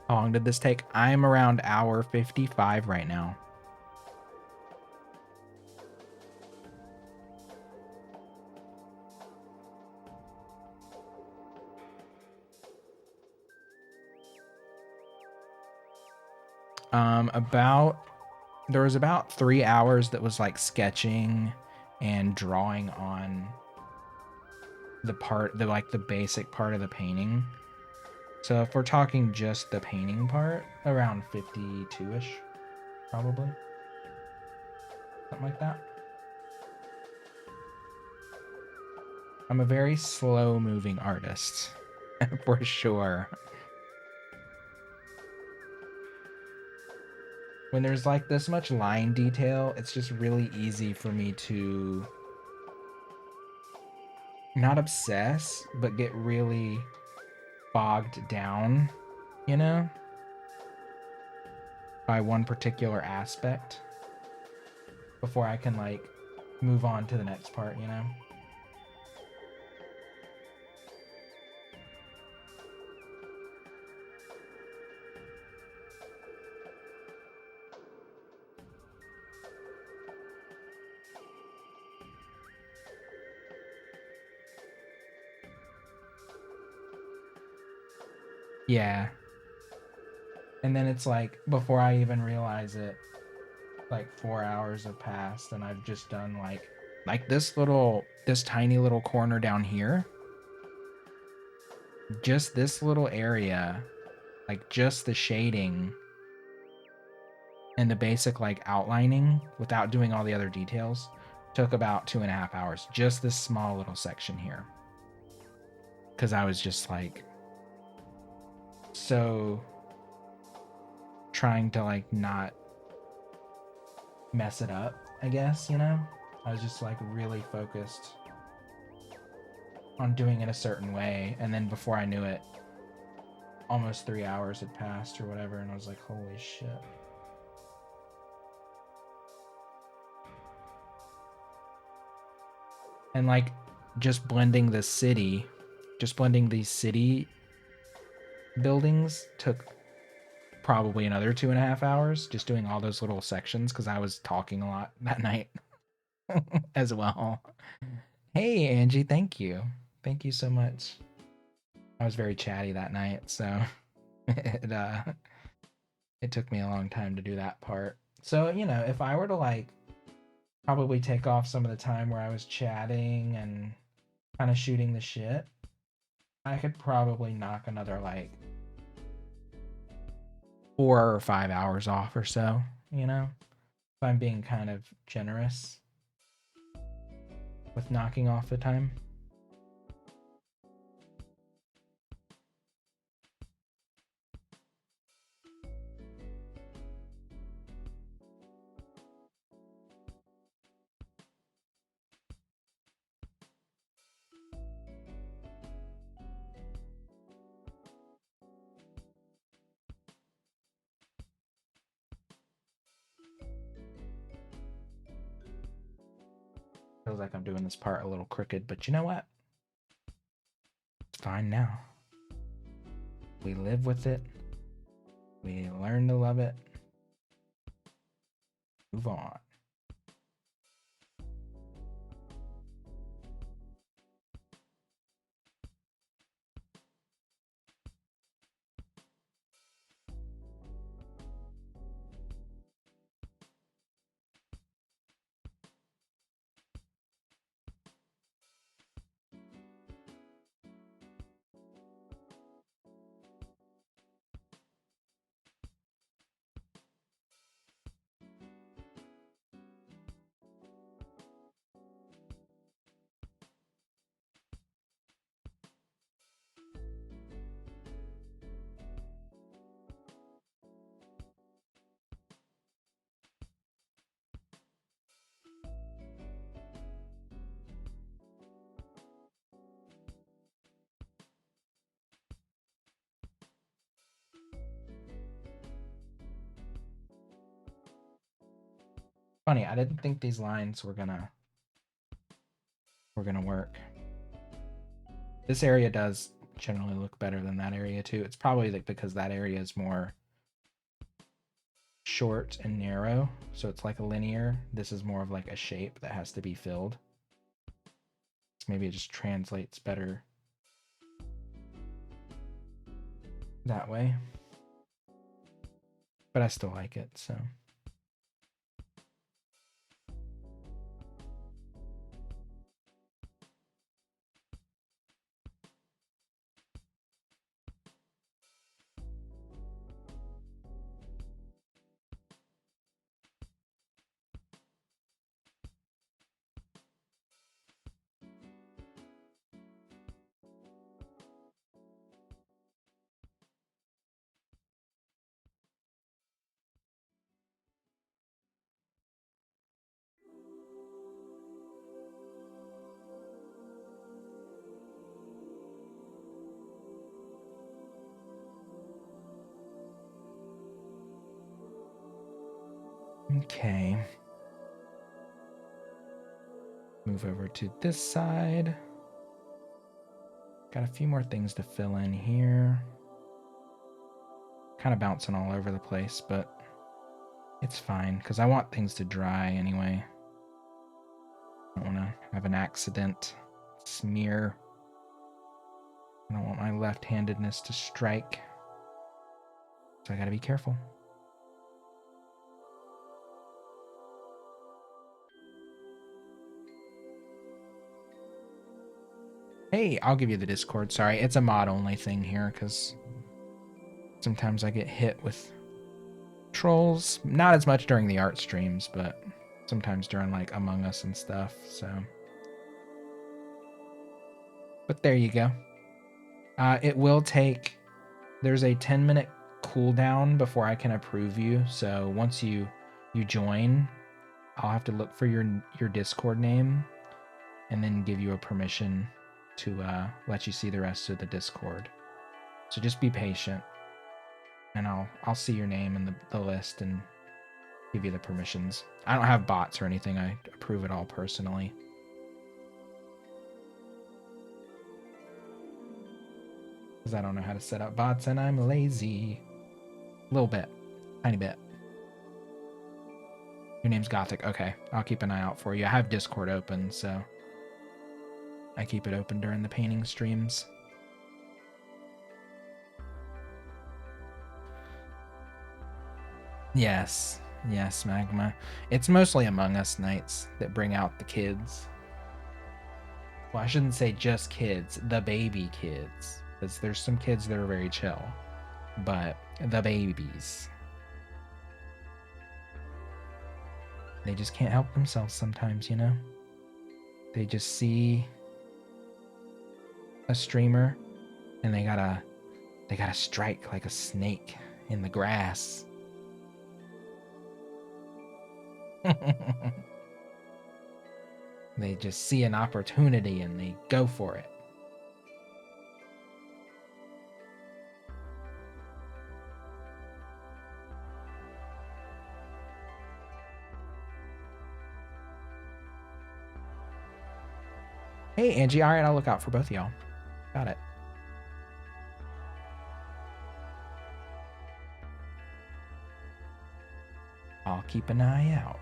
How long did this take? I'm around hour 55 right now. There was about 3 hours that was like sketching and drawing on the basic part of the painting. So if we're talking just the painting part, around 52-ish, probably. Something like that. I'm a very slow moving artist, for sure. when there's like this much line detail, it's just really easy for me to not obsess, but get really bogged down, you know, by one particular aspect before I can like move on to the next part, you know? Yeah. And then it's like before I even realize it, like 4 hours have passed and I've just done like this tiny little corner down here. Just this little area, like just the shading and the basic like outlining without doing all the other details took about 2.5 hours. Just this small little section here. Cause I was just like so trying to like not mess it up, I guess, you know? I was just like really focused on doing it a certain way. And then before I knew it, almost 3 hours had passed or whatever. And I was like, holy shit. And like just blending the city, just blending these city buildings took probably another 2.5 hours, just doing all those little sections because I was talking a lot that night as well. Hey, Angie, thank you. Thank you so much. I was very chatty that night, so it took me a long time to do that part. So, you know, if I were to like probably take off some of the time where I was chatting and kind of shooting the shit, I could probably knock another like 4 or 5 hours off or so, you know, if I'm being kind of generous with knocking off the time. Feels like I'm doing this part a little crooked, but you know what? It's fine now. We live with it. We learn to love it. Move on. Funny, I didn't think these lines were gonna work. This area does generally look better than that area too. It's probably like because that area is more short and narrow, so it's like a linear. This is more of like a shape that has to be filled. So maybe it just translates better that way. But I still like it, so. Okay. Move over to this side. Got a few more things to fill in here. Kind of bouncing all over the place, but it's fine because I want things to dry anyway. I don't want to have an accident smear. I don't want my left-handedness to strike. So I gotta be careful. Hey, I'll give you the Discord. Sorry, it's a mod-only thing here because sometimes I get hit with trolls. Not as much during the art streams, but sometimes during like Among Us and stuff. So, but there you go. It will take. There's a 10-minute cooldown before I can approve you. So once you join, I'll have to look for your Discord name and then give you a permission to let you see the rest of the Discord. So just be patient, and I'll see your name in the list and give you the permissions. I don't have bots or anything. I approve it all personally. Because I don't know how to set up bots and I'm lazy. A little bit. Tiny bit. Your name's Gothic. Okay, I'll keep an eye out for you. I have Discord open, so I keep it open during the painting streams. Yes, Magma. It's mostly Among Us nights that bring out the kids. Well, I shouldn't say just kids, the baby kids. Because there's some kids that are very chill. But the babies. They just can't help themselves sometimes, you know? They just see a streamer and they gotta strike like a snake in the grass. They just see an opportunity and they go for it. Hey, Angie. All right, I'll look out for both of y'all. Got it. I'll keep an eye out.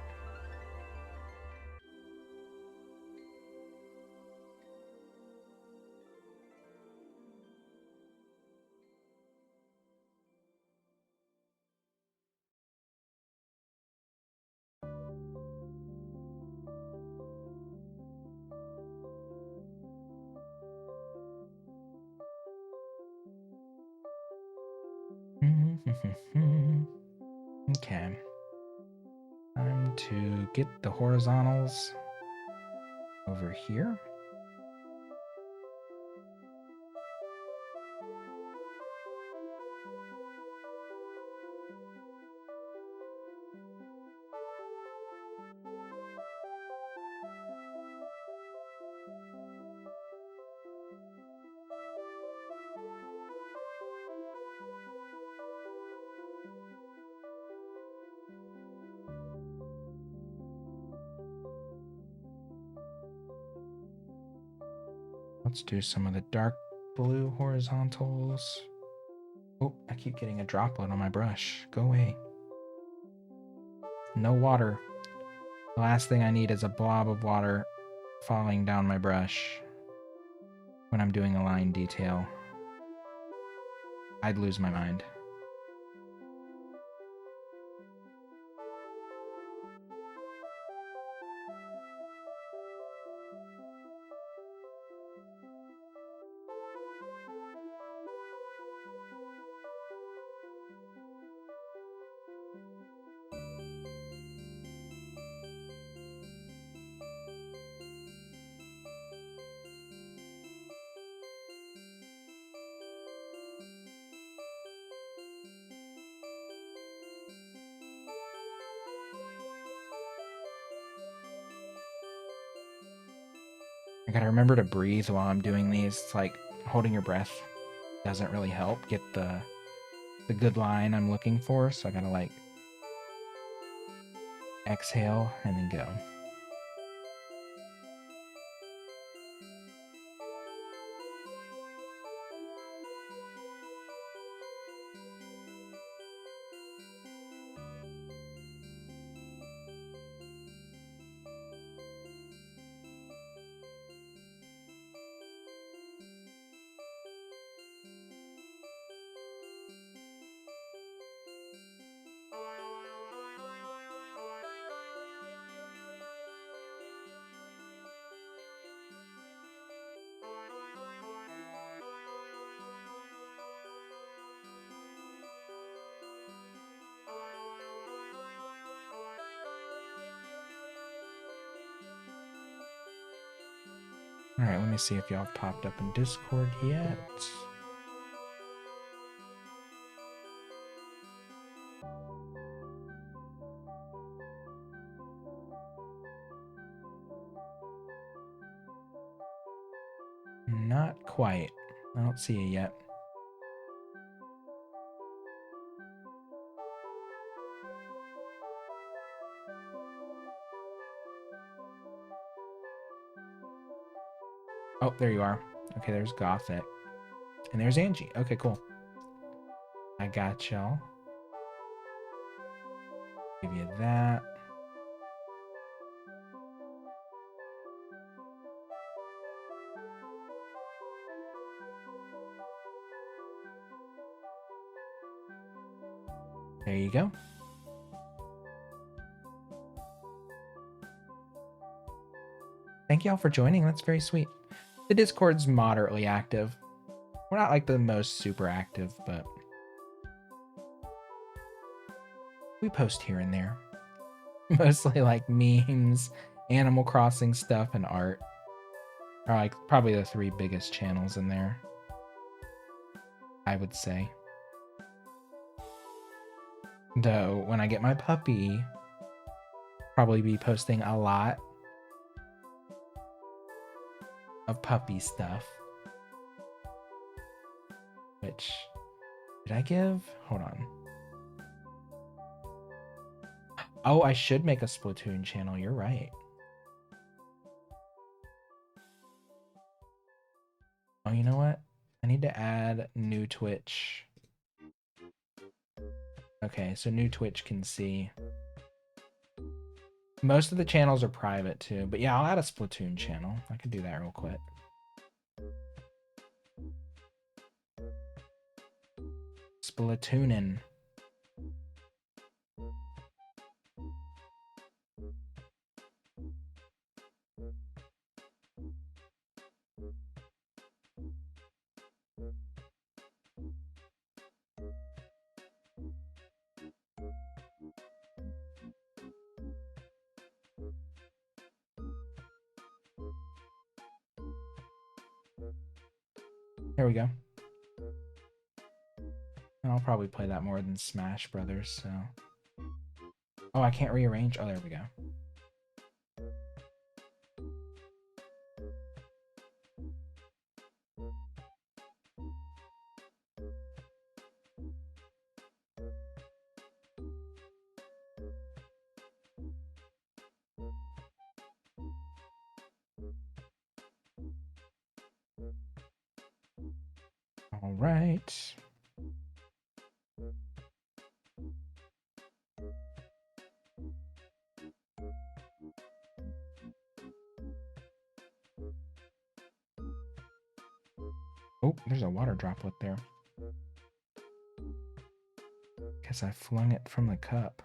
Okay. Time to get the horizontals over here. Let's do some of the dark blue horizontals. Oh, I keep getting a droplet on my brush. Go away. No water. The last thing I need is a blob of water falling down my brush when I'm doing a line detail. I'd lose my mind. I gotta remember to breathe while I'm doing these. It's like holding your breath doesn't really help get the good line I'm looking for, so I gotta like Exhale and then go. Alright, let me see if y'all have popped up in Discord yet. Not quite. I don't see it yet. Oh, there you are. Okay, there's Gothic. And there's Angie. Okay, cool. I got y'all. Give you that. There you go. Thank y'all for joining. That's very sweet. The Discord's moderately active. We're not like the most super active, but we post here and there. Mostly like memes, Animal Crossing stuff, and art are like probably the 3 biggest channels in there, I would say. Though when I get my puppy, probably be posting a lot of puppy stuff. Which, did I give? Hold on. Oh, I should make a Splatoon channel. You're right. Oh, you know what? I need to add new Twitch. Okay, so new Twitch can see. Most of the channels are private too, but yeah, I'll add a Splatoon channel. I can do that real quick. Splatoonin'. There we go. And I'll probably play that more than Smash Brothers, so. Oh, I can't rearrange. Oh, there we go. All right. Oh, there's a water droplet there. Guess I flung it from the cup.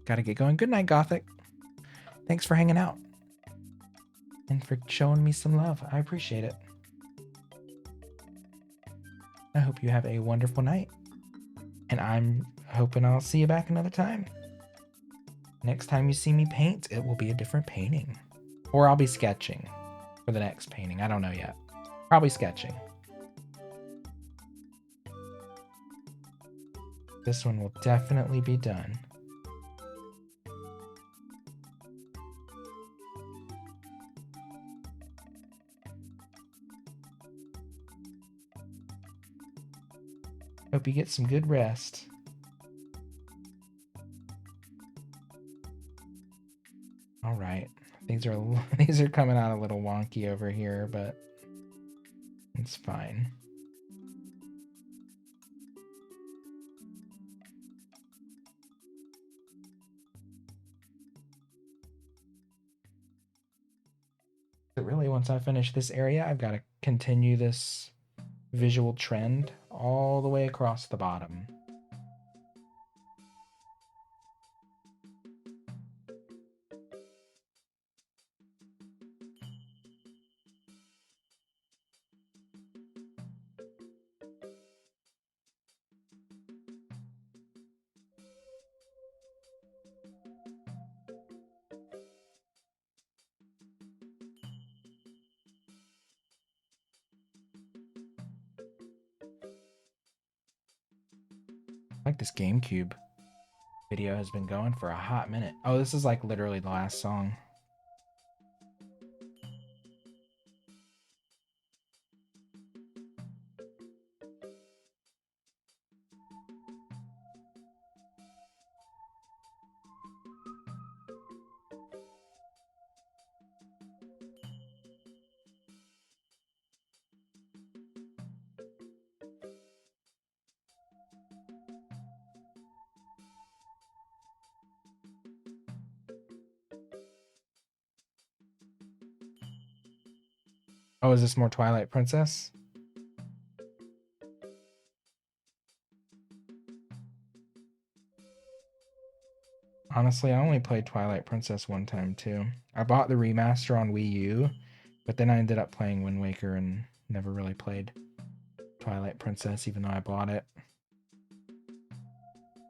Gotta get going. Good night, Gothic. Thanks for hanging out and for showing me some love. I appreciate it. I hope you have a wonderful night. And I'm hoping I'll see you back another time. Next time you see me paint, it will be a different painting. Or I'll be sketching for the next painting. I don't know yet. Probably sketching. This one will definitely be done. Hope you get some good rest. All right. These are coming out a little wonky over here, but it's fine. But really, once I finish this area, I've got to continue this visual trend all the way across the bottom. Like this GameCube video has been going for a hot minute. Oh, this is like literally the last song. Oh, is this more Twilight Princess? Honestly, I only played Twilight Princess one time too. I bought the remaster on Wii U, but then I ended up playing Wind Waker and never really played Twilight Princess even though I bought it,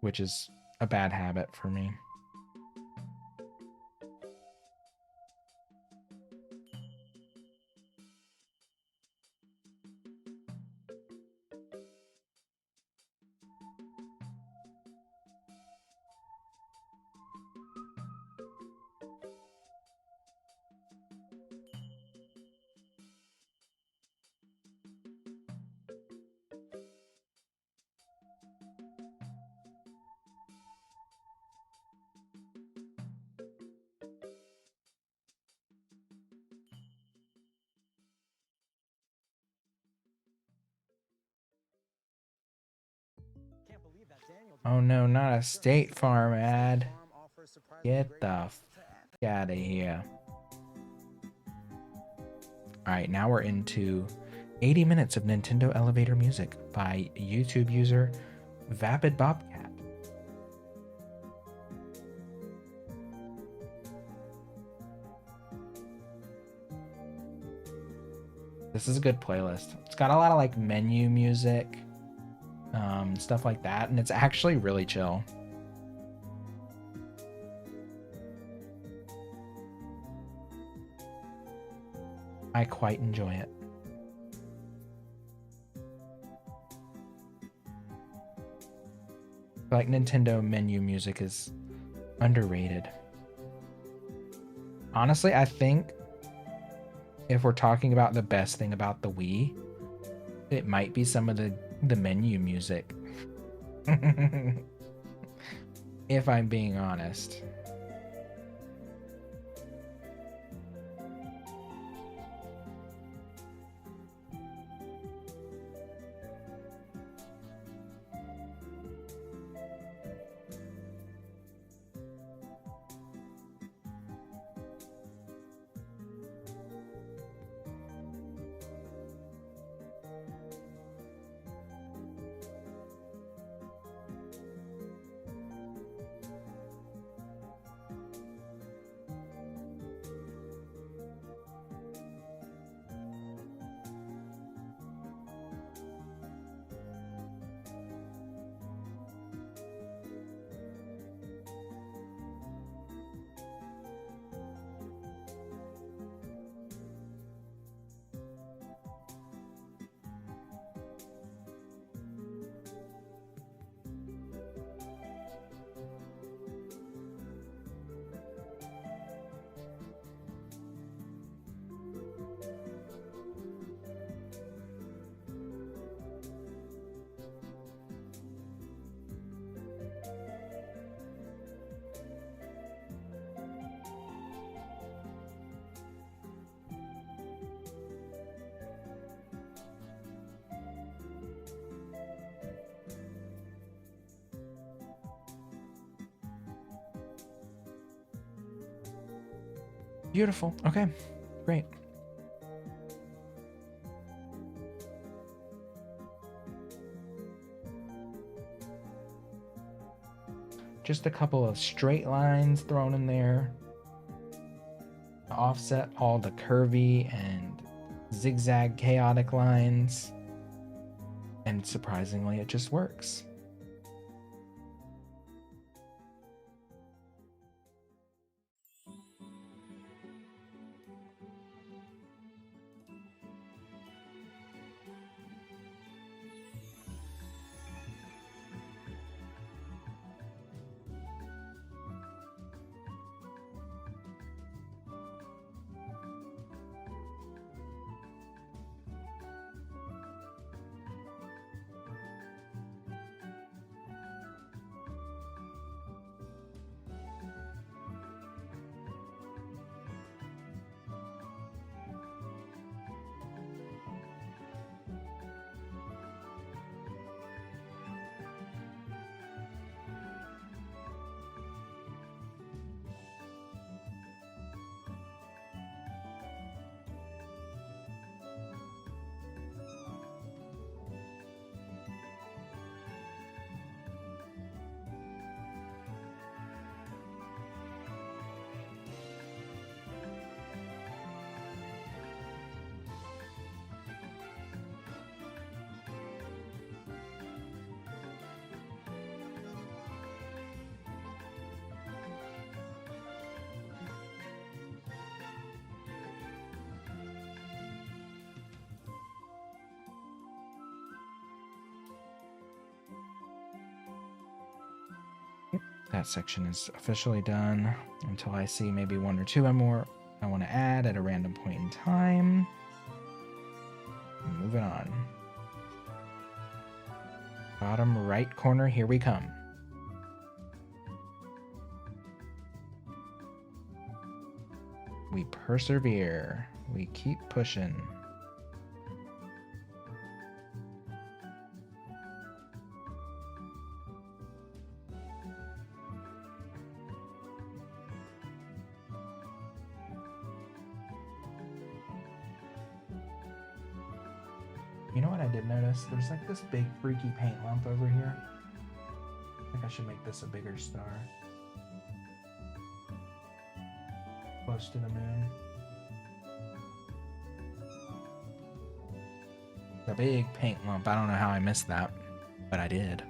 which is a bad habit for me. Oh no, not a State Farm ad. Get the f out of here. Alright, now we're into 80 minutes of Nintendo elevator music by YouTube user Vapid Bobcat. This is a good playlist. It's got a lot of like menu music, stuff like that, and it's actually really chill. I quite enjoy it. Like Nintendo menu music is underrated. Honestly, I think if we're talking about the best thing about the Wii, it might be some of the menu music. If I'm being honest. Beautiful. Okay, great. Just a couple of straight lines thrown in there. Offset all the curvy and zigzag chaotic lines. And surprisingly, it just works. That section is officially done until I see maybe one or two more I want to add at a random point in time. Moving on. Bottom right corner, here we come. We persevere. We keep pushing. You know what I did notice? There's like this big freaky paint lump over here. I think I should make this a bigger star. Close to the moon. A big paint lump. I don't know how I missed that, but I did.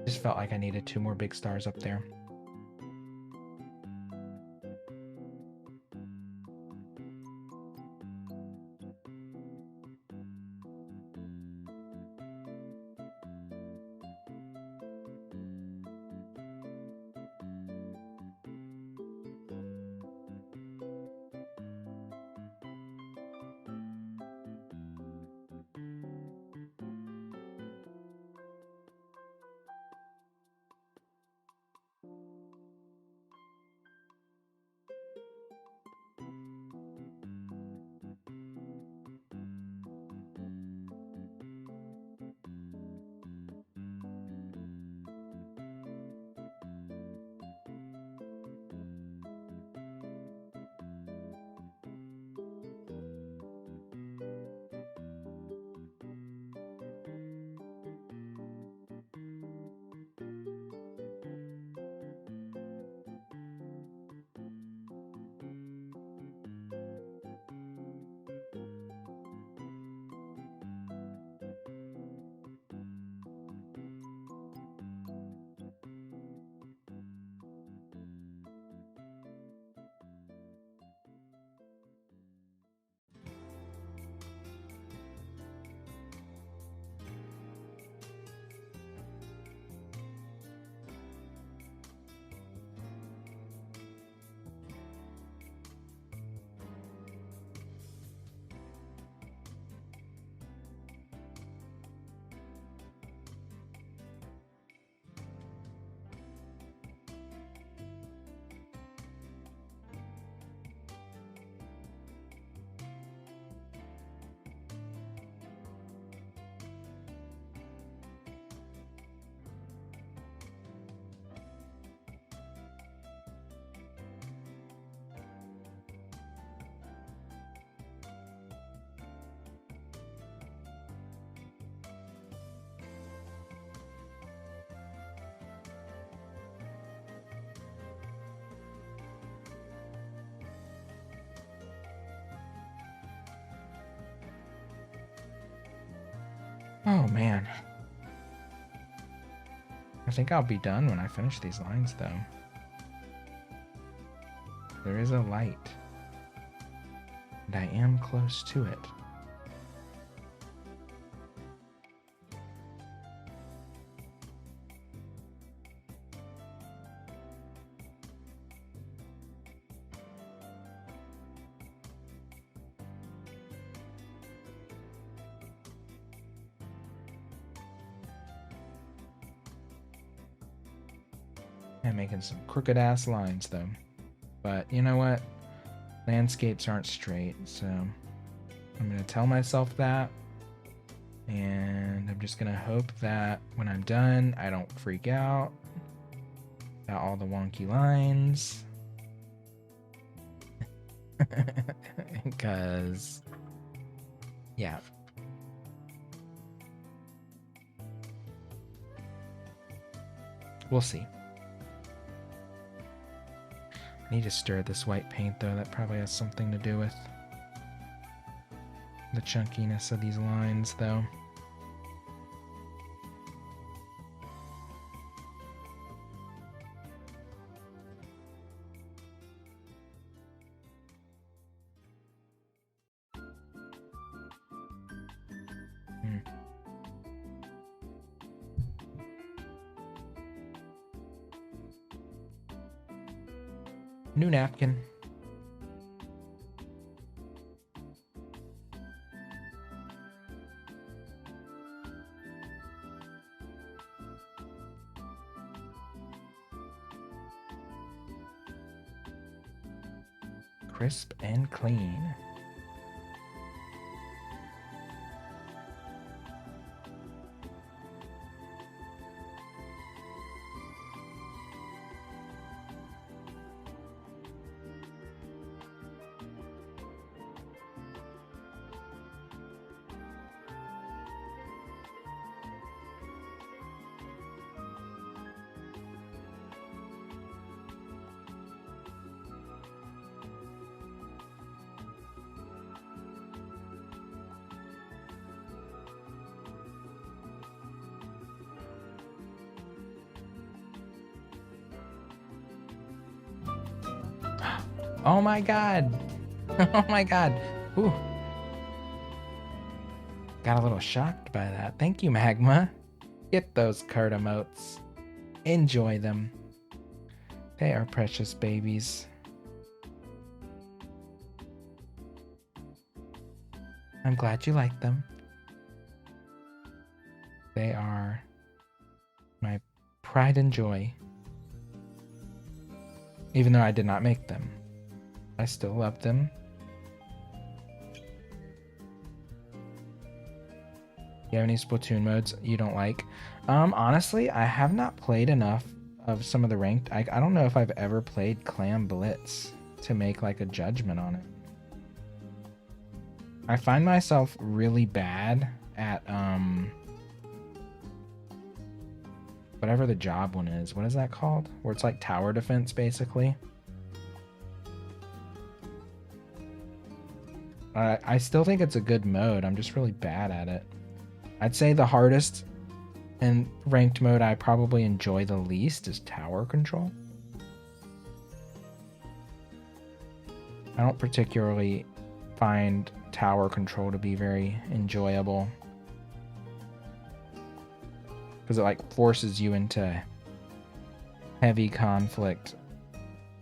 Just felt like I needed two more big stars up there. Oh man. I think I'll be done when I finish these lines though. There is a light. And I am close to it. I'm making some crooked ass lines though. But you know what? Landscapes aren't straight, so I'm gonna tell myself that. And I'm just gonna hope that when I'm done, I don't freak out about all the wonky lines. Because, yeah. We'll see. I need to stir this white paint though. That probably has something to do with the chunkiness of these lines though. New napkin. Crisp and clean. Oh my god. Oh my god. Ooh. Got a little shocked by that. Thank you, Magma. Get those card emotes. Enjoy them. They are precious babies. I'm glad you like them. They are my pride and joy. Even though I did not make them. I still love them. You have any Splatoon modes you don't like? Honestly, I have not played enough of some of the ranked. I don't know if I've ever played Clam Blitz to make like a judgment on it. I find myself really bad at whatever the job one is. What is that called? Where it's like tower defense basically. I still think it's a good mode. I'm just really bad at it. I'd say the hardest and ranked mode I probably enjoy the least is tower control. I don't particularly find tower control to be very enjoyable. Because it like forces you into heavy conflict.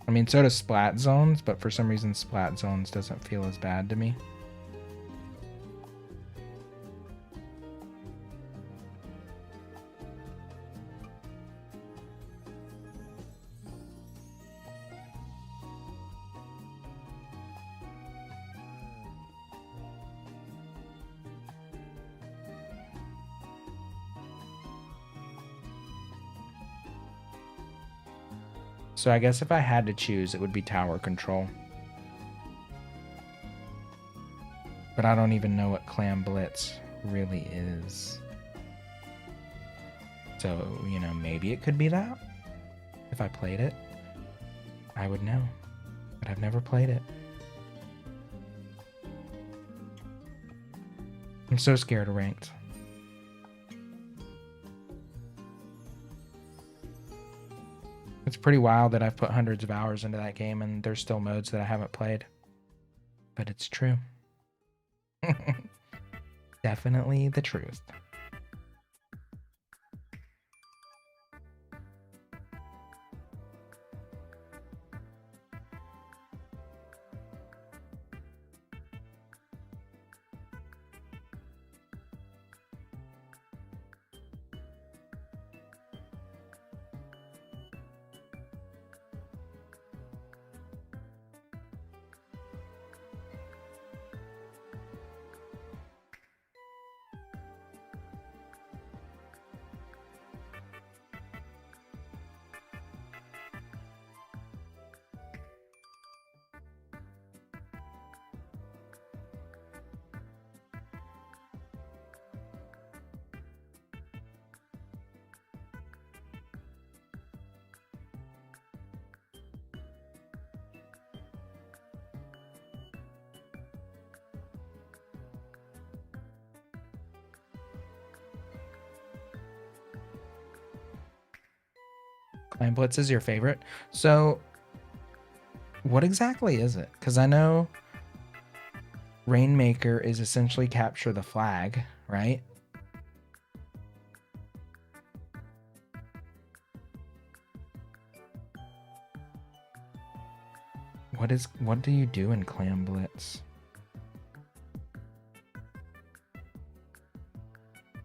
I mean, so does Splat Zones, but for some reason Splat Zones doesn't feel as bad to me. So I guess if I had to choose, it would be tower control. But I don't even know what Clam Blitz really is. So, you know, maybe it could be that. If I played it, I would know. But I've never played it. I'm so scared of ranked. It's pretty wild that I've put hundreds of hours into that game and there's still modes that I haven't played. But it's true. Definitely the truth. Clam Blitz is your favorite. So, what exactly is it? Because I know Rainmaker is essentially capture the flag, right? What do you do in Clam Blitz?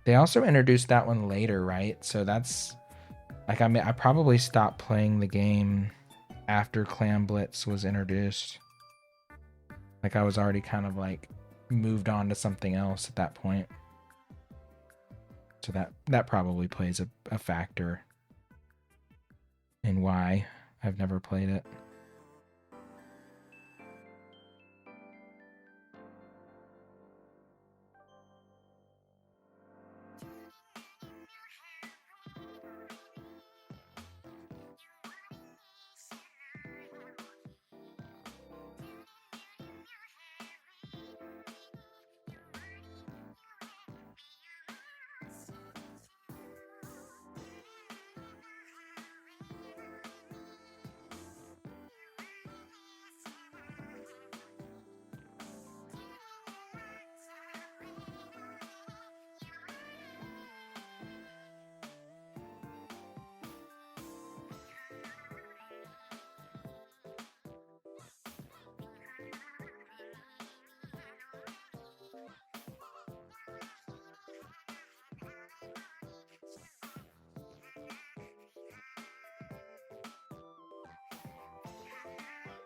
They also introduced that one later, right? So that's like, I mean, I probably stopped playing the game after Clam Blitz was introduced. Like, I was already kind of like moved on to something else at that point. So that probably plays a factor in why I've never played it.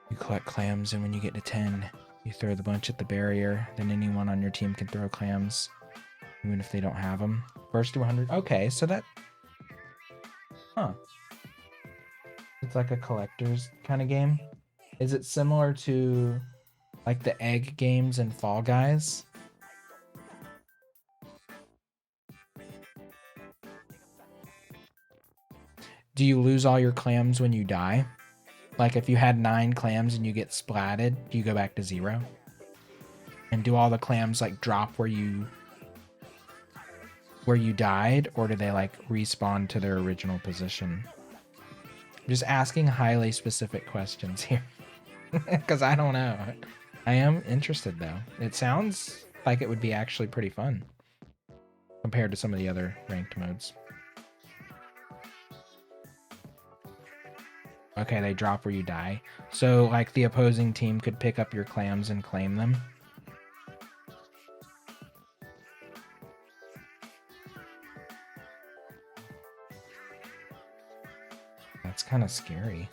You collect clams, and when you get to 10, you throw the bunch at the barrier. Then anyone on your team can throw clams, even if they don't have them. First to 100. Okay, so that... Huh. It's like a collector's kind of game. Is it similar to like the egg games in Fall Guys? Do you lose all your clams when you die? Like if you had 9 clams and you get splatted, do you go back to 0? And do all the clams like drop where you died, or do they like respawn to their original position? I'm just asking highly specific questions here. Because I don't know. I am interested though. It sounds like it would be actually pretty fun compared to some of the other ranked modes. Okay, they drop where you die. So, like, the opposing team could pick up your clams and claim them. That's kind of scary.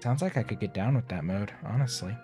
Sounds like I could get down with that mode, honestly.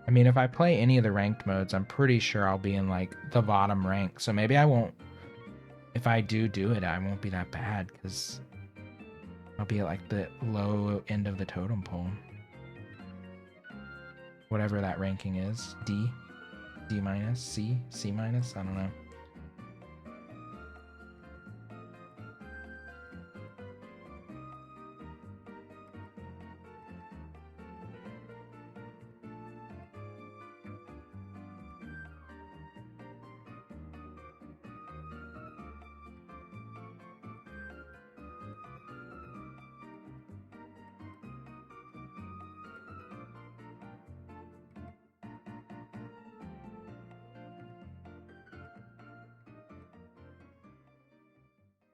I mean, if I play any of the ranked modes, I'm pretty sure I'll be in like the bottom rank. So maybe I won't. If I do it, I won't be that bad because I'll be at like the low end of the totem pole. Whatever that ranking is. D minus, C minus, I don't know.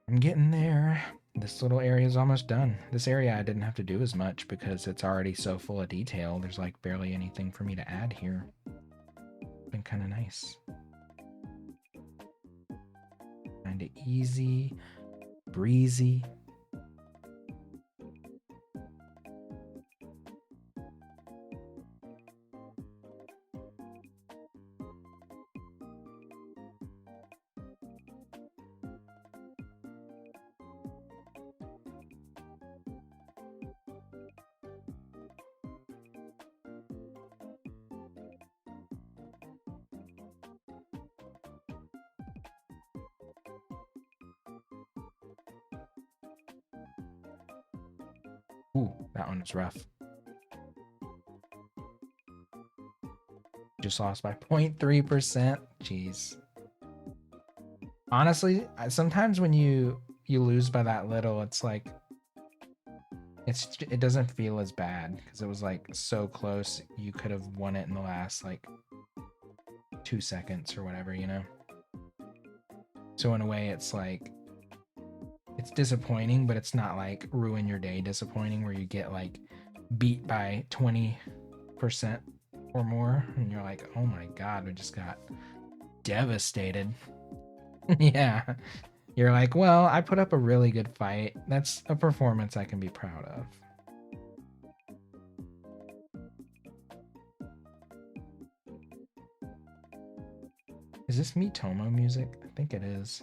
I'm getting there. This little area is almost done. This area I didn't have to do as much because it's already so full of detail. There's like barely anything for me to add here. Been kind of nice. Kind of easy, breezy. Ooh, that one was rough. Just lost by 0.3%. Jeez. Honestly, sometimes when you lose by that little, it's like it doesn't feel as bad because it was like so close. You could have won it in the last like 2 seconds or whatever, you know? So in a way, it's like it's disappointing, but it's not like ruin your day disappointing where you get like beat by 20% or more and you're like, oh my god, we just got devastated. Yeah, you're like, well, I put up a really good fight. That's a performance I can be proud of. Is this Mitomo music? I think it is.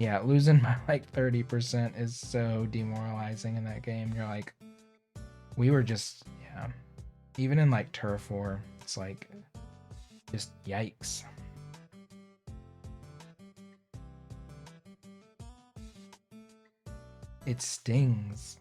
Yeah, losing by like 30% is so demoralizing in that game. You're like, we were just, yeah. Even in like Turf War, it's like, just yikes. It stings.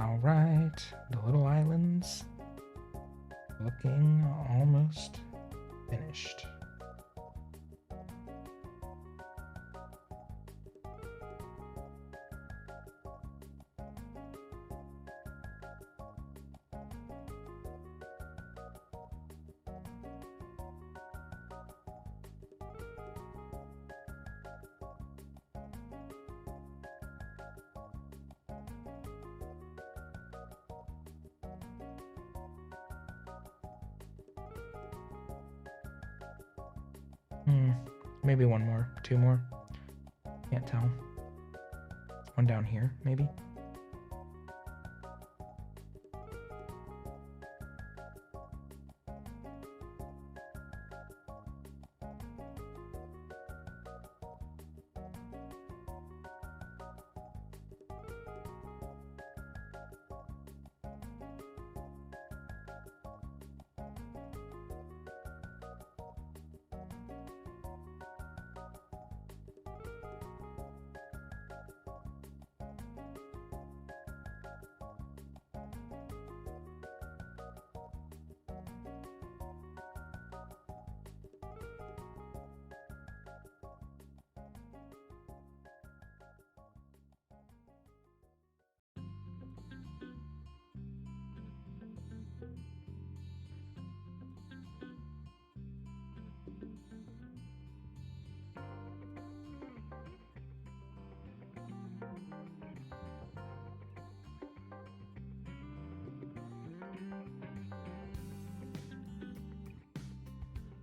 All right, the little islands looking almost finished. Maybe one more, two more. Can't tell. One down here, maybe.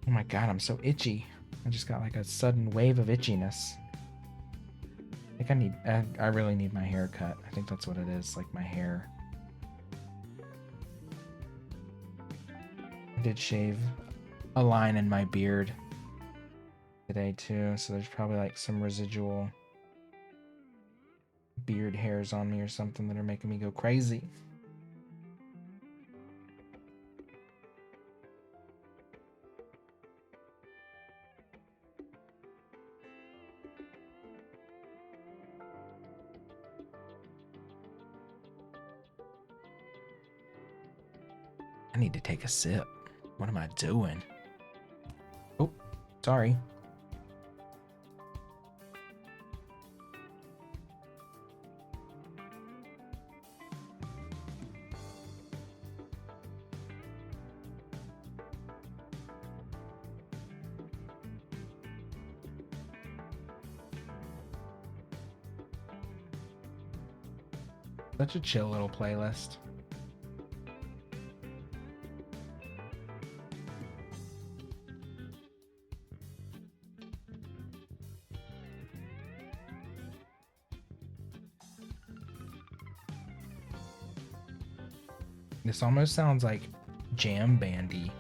Oh my god, I'm so itchy. I just got like a sudden wave of itchiness. I think I really need my hair cut. I think that's what it is, like my hair. I did shave a line in my beard today too, so there's probably like some residual beard hairs on me or something that are making me go crazy. I need to take a sip. What am I doing? Oh, sorry. Such a chill little playlist. This almost sounds like jam bandy.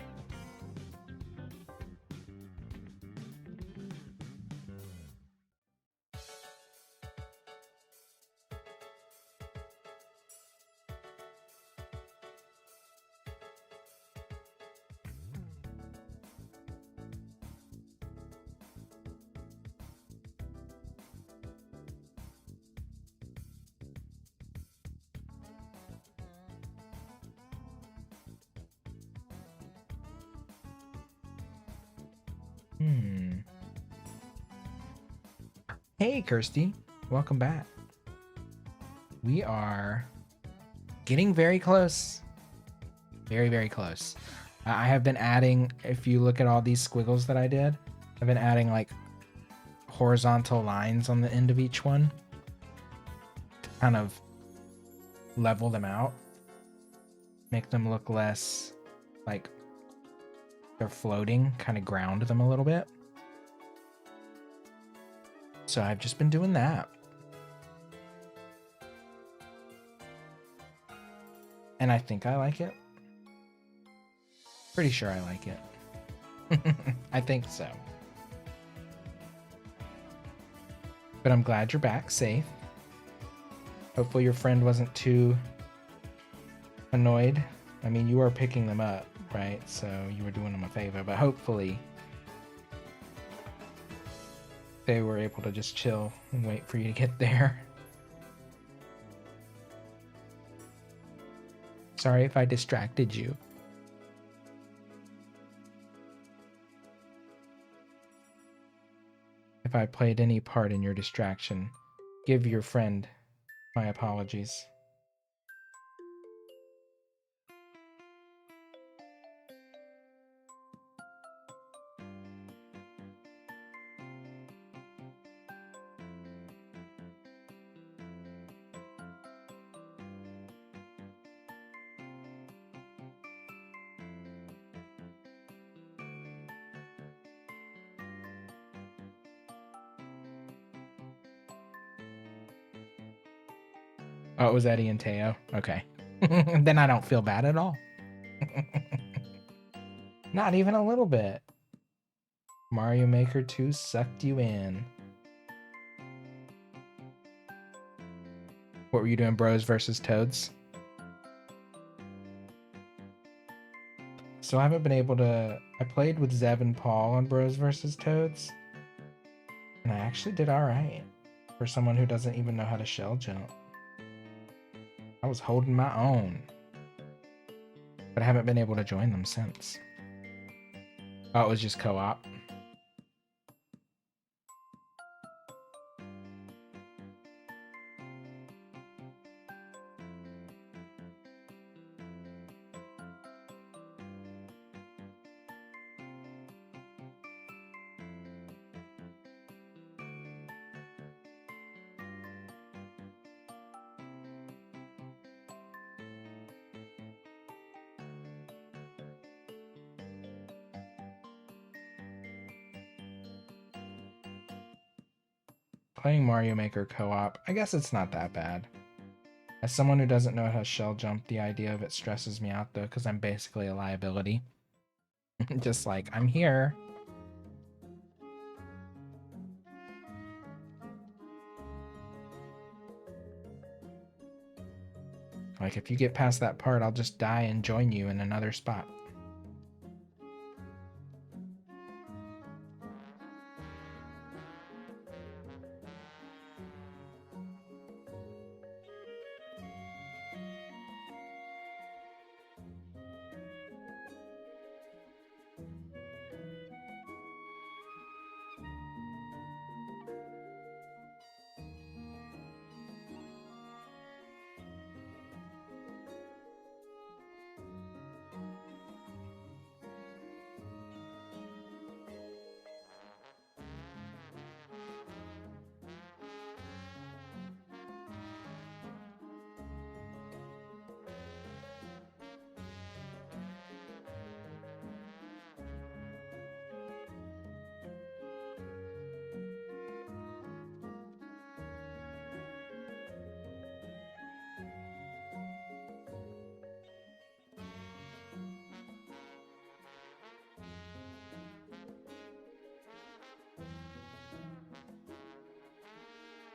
Hey, Kirsty. Welcome back. We are getting very close. Very, very close. I have been adding, if you look at all these squiggles that I did, I've been adding like horizontal lines on the end of each one to kind of level them out. Make them look less like they're floating, kind of ground them a little bit. So I've just been doing that. And I think I like it. Pretty sure I like it. I think so. But I'm glad you're back safe. Hopefully your friend wasn't too annoyed. I mean, you were picking them up, right? So you were doing them a favor, but hopefully they were able to just chill and wait for you to get there. Sorry if I distracted you. If I played any part in your distraction, give your friend my apologies. Oh, it was Eddie and Teo? Okay. Then I don't feel bad at all. Not even a little bit. Mario Maker 2 sucked you in. What were you doing, Bros versus Toads? So I haven't been able to... I played with Zeb and Paul on Bros versus Toads. And I actually did alright. For someone who doesn't even know how to shell jump. I was holding my own. But I haven't been able to join them since. Oh, it was just co-op. Playing Mario Maker co-op, I guess it's not that bad. As someone who doesn't know how to shell jump, the idea of it stresses me out though, because I'm basically a liability. Just like, I'm here. Like, if you get past that part, I'll just die and join you in another spot.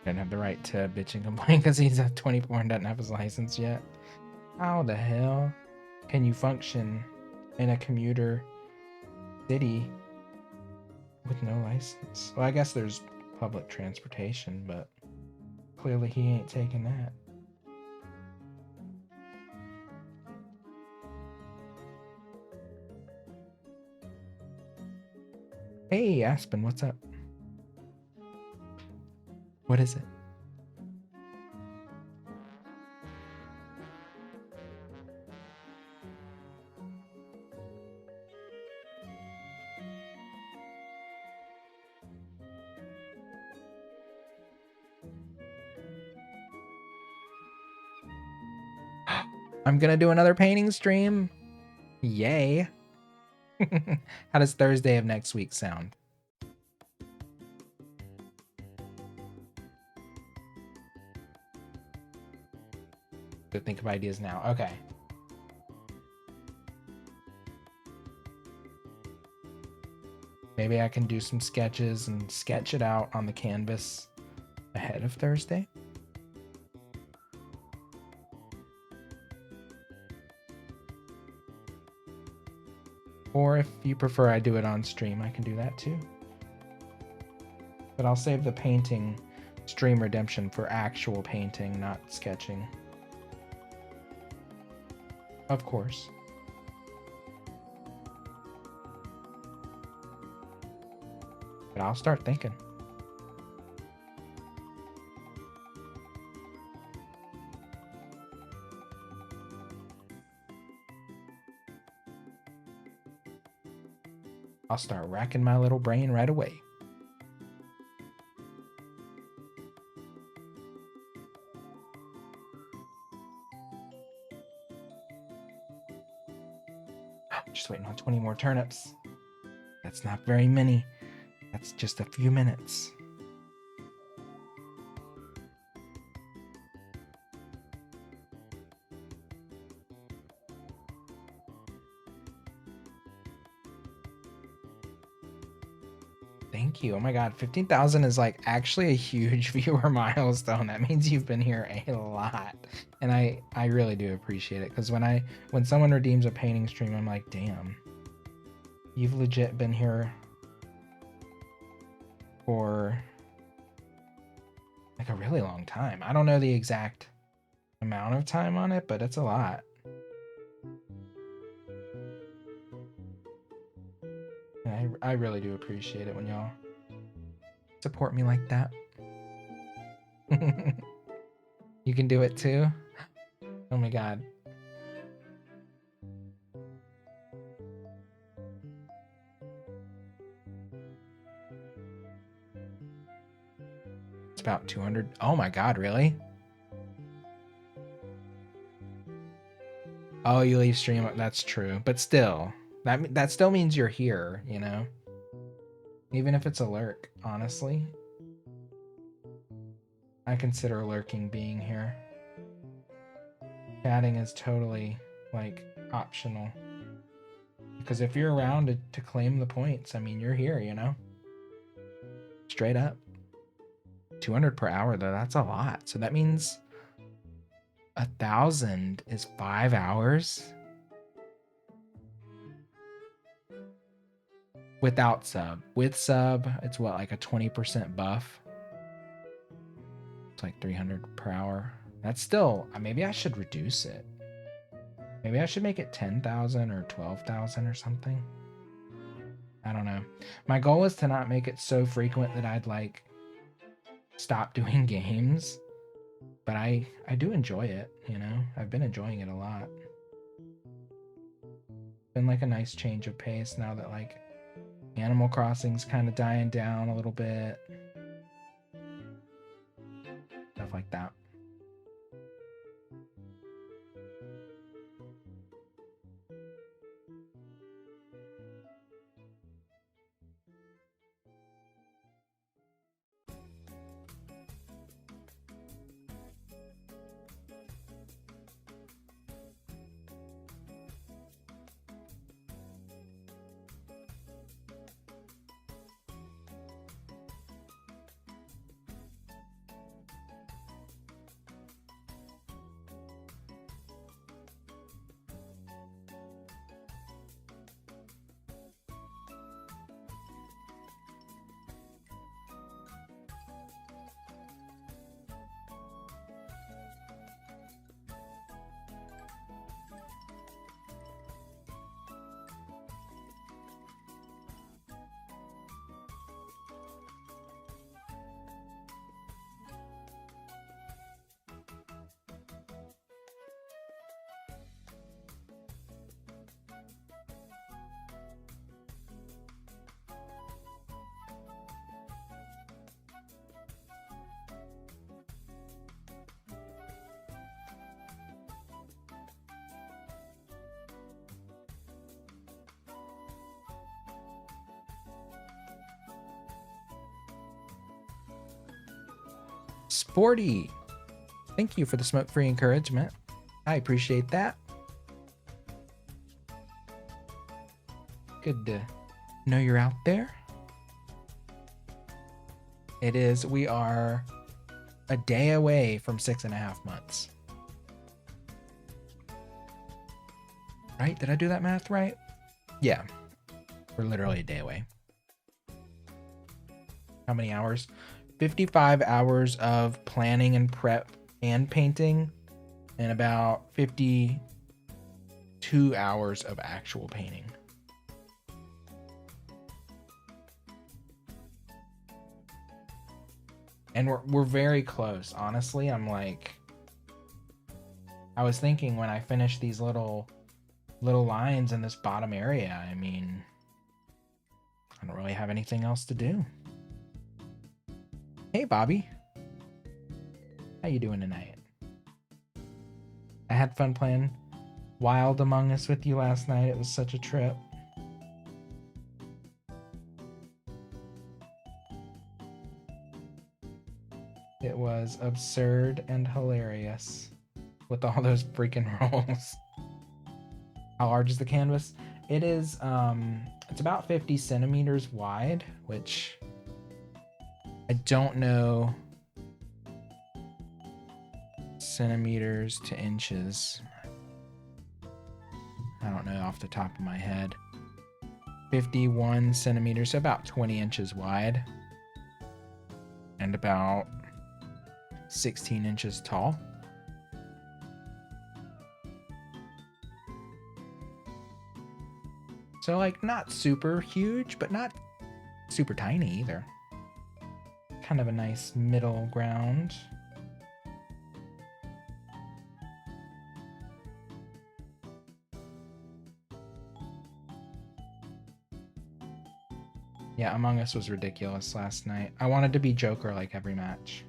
Didn't have the right to bitch and complain because he's at 24 and doesn't have his license yet. How the hell can you function in a commuter city with no license? Well, I guess there's public transportation, but clearly he ain't taking that. Hey, Aspen, what's up? What is it? I'm gonna do another painting stream. Yay. How does Thursday of next week sound? To think of ideas now. Okay. Maybe I can do some sketches and sketch it out on the canvas ahead of Thursday. Or if you prefer I do it on stream, I can do that too. But I'll save the painting stream redemption for actual painting, not sketching. Of course. But I'll start thinking. I'll start racking my little brain right away. Just waiting on 20 more turnips. That's not very many. That's just a few minutes. Thank you. Oh my God, 15,000 is like actually a huge viewer milestone. That means you've been here a lot, and I really do appreciate it, because when someone redeems a painting stream, I'm like, damn, you've legit been here for like a really long time. I don't know the exact amount of time on it, but it's a lot. I really do appreciate it when y'all support me like that. You can do it too? Oh my God. It's about 200. Oh my God, really? Oh, you leave stream. That's true. But still, that still means you're here, you know? Even if it's a lurk, honestly. I consider lurking being here. Chatting is totally, like, optional. Because if you're around to claim the points, I mean, you're here, you know? Straight up. 200 per hour, though, that's a lot. So that means 1,000 is 5 hours? Without sub. With sub, it's what, like a 20% buff? It's like 300 per hour. That's still, maybe I should reduce it. Maybe I should make it 10,000 or 12,000 or something. I don't know. My goal is to not make it so frequent that I'd like stop doing games. But I do enjoy it, you know? I've been enjoying it a lot. Been like a nice change of pace now that like Animal Crossing's kind of dying down a little bit. Stuff like that. Sporty, thank you for the smoke-free encouragement. I appreciate that. Good to know you're out there. It is. We are a day away from 6.5 months. Right? Did I do that math right? Yeah. We're literally a day away. How many hours? 55 hours of planning and prep and painting, and about 50 2 hours of actual painting. And we're very close. Honestly, I'm like, I was thinking when I finish these little lines in this bottom area, I mean, I don't really have anything else to do. Hey, Bobby. How you doing tonight? I had fun playing Wild Among Us with you last night. It was such a trip. It was absurd and hilarious with all those freaking rolls. How large is the canvas? It is, it's about 50 centimeters wide, which I don't know centimeters to inches. I don't know off the top of my head. 51 centimeters, so about 20 inches wide. And about 16 inches tall. So like not super huge, but not super tiny either. Kind of a nice middle ground. Yeah, Among Us was ridiculous last night. I wanted to be Joker like every match.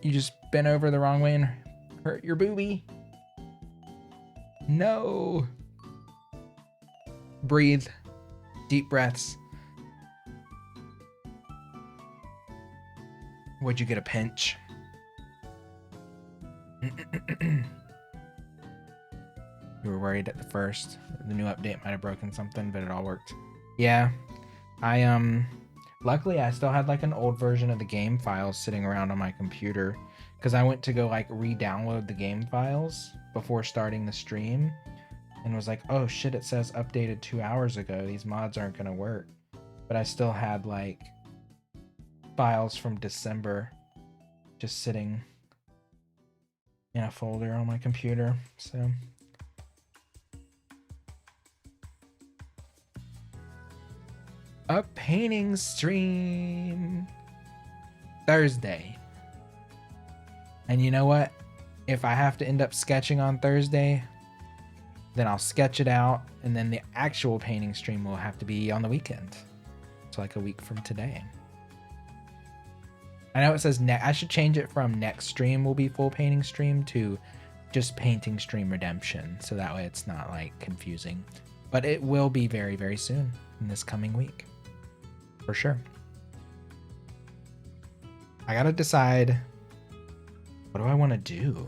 You just bent over the wrong way and hurt your boobie. No. Breathe. Deep breaths. Would you get a pinch? You were worried at the first. The new update might have broken something, but it all worked. Yeah. Luckily I still had like an old version of the game files sitting around on my computer because I went to go like re-download the game files before starting the stream and was like, oh shit, it says updated 2 hours ago. These mods aren't gonna work. But I still had like files from December just sitting in a folder on my computer. So a painting stream Thursday. And you know what? If I have to end up sketching on Thursday, then I'll sketch it out, and then the actual painting stream will have to be on the weekend. So like a week from today. I know it says I should change it from next stream will be full painting stream to just painting stream redemption. So that way it's not like confusing. But it will be very, very soon in this coming week. For sure. I gotta decide, what do I want to do?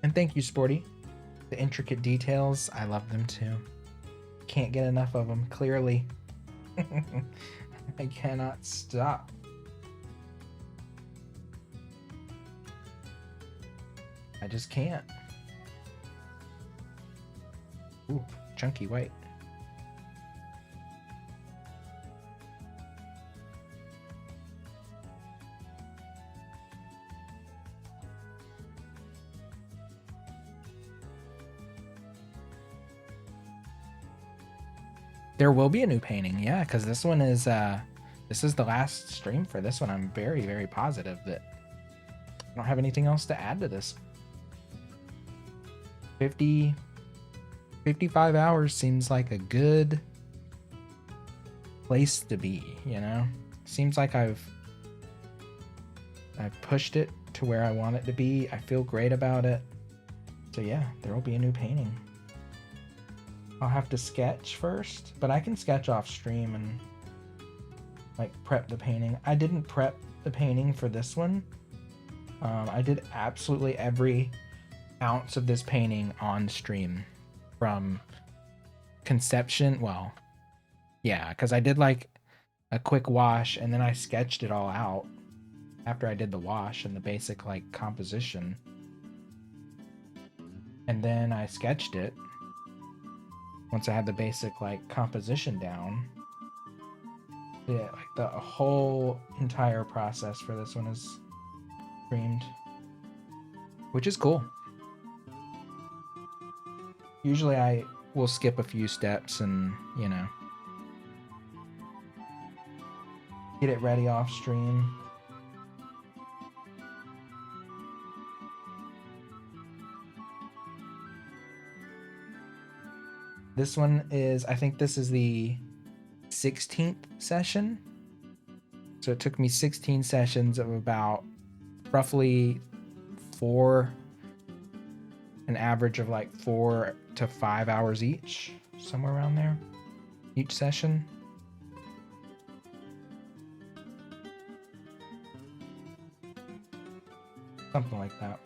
And thank you, Sporty. The intricate details, I love them too. Can't get enough of them, clearly. I cannot stop. I just can't. Ooh, chunky white. There will be a new painting, yeah, because this one is this is the last stream for this one. I'm very, very positive that I don't have anything else to add to this. 55 hours seems like a good place to be, you know? Seems like I've pushed it to where I want it to be. I feel great about it. So yeah, there will be a new painting. I'll have to sketch first, but I can sketch off stream and like prep the painting. I didn't prep the painting for this one. I did absolutely every ounce of this painting on stream from conception. Well, yeah, because I did like a quick wash and then I sketched it all out. after I did the wash and the basic like composition. And then I sketched it. Once I had the basic like composition down. Yeah, like the whole entire process for this one is streamed, which is cool. Usually I will skip a few steps and, you know, get it ready off stream. This one is, I think this is the 16th session. So it took me 16 sessions of about roughly an average of like 4 to 5 hours each, somewhere around there, each session. Something like that.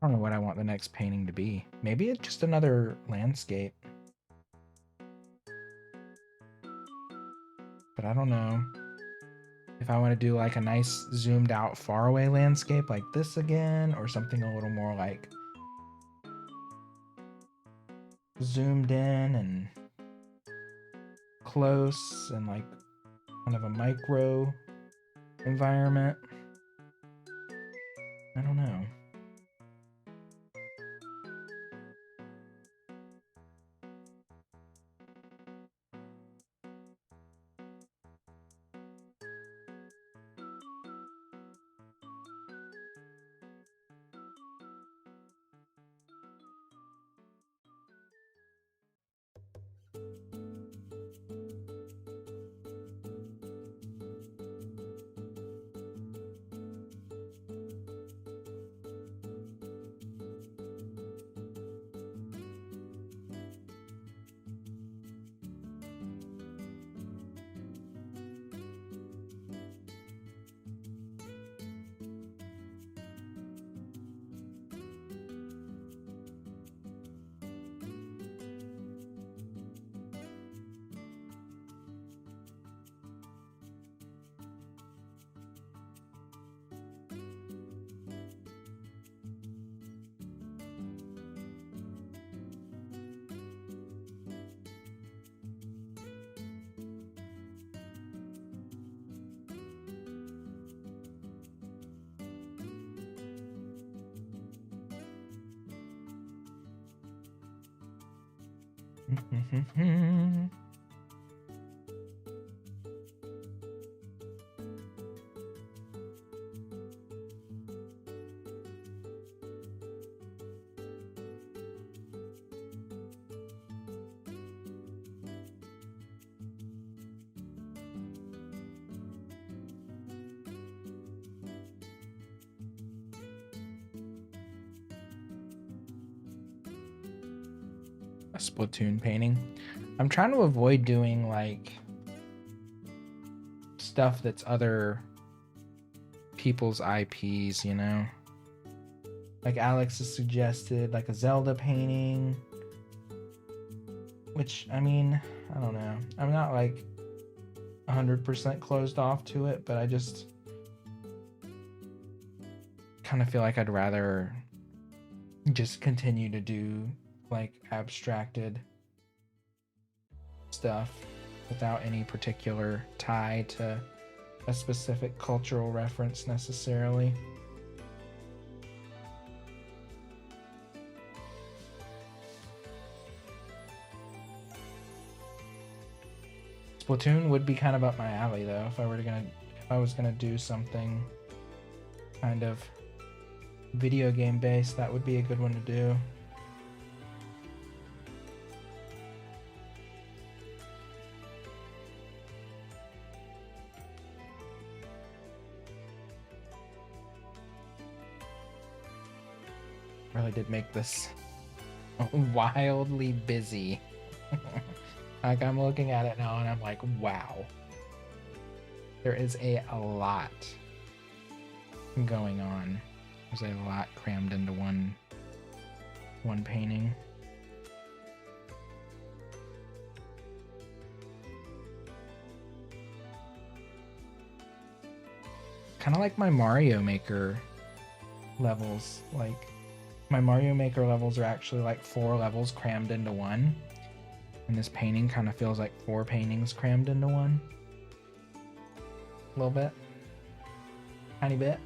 I don't know what I want the next painting to be. Maybe it's just another landscape. But I don't know if I want to do like a nice zoomed out faraway landscape like this again, or something a little more like zoomed in and close and like kind of a micro environment. I don't know. A Splatoon painting. I'm trying to avoid doing like stuff that's other people's IPs, you know? Like Alex has suggested like a Zelda painting, which, I mean, I don't know. I'm not like 100% closed off to it, but I just kind of feel like I'd rather just continue to do like abstracted stuff. without any particular tie to a specific cultural reference necessarily. Splatoon would be kind of up my alley though if I was gonna do something kind of video game based. That would be a good one to do. Really did make this wildly busy. Like, I'm looking at it now and I'm like, wow. There is a lot going on. There's a lot crammed into one painting. Kind of like my Mario Maker levels. Like, my Mario Maker levels are actually like 4 levels crammed into one. And this painting kind of feels like 4 paintings crammed into one. A little bit. Tiny bit.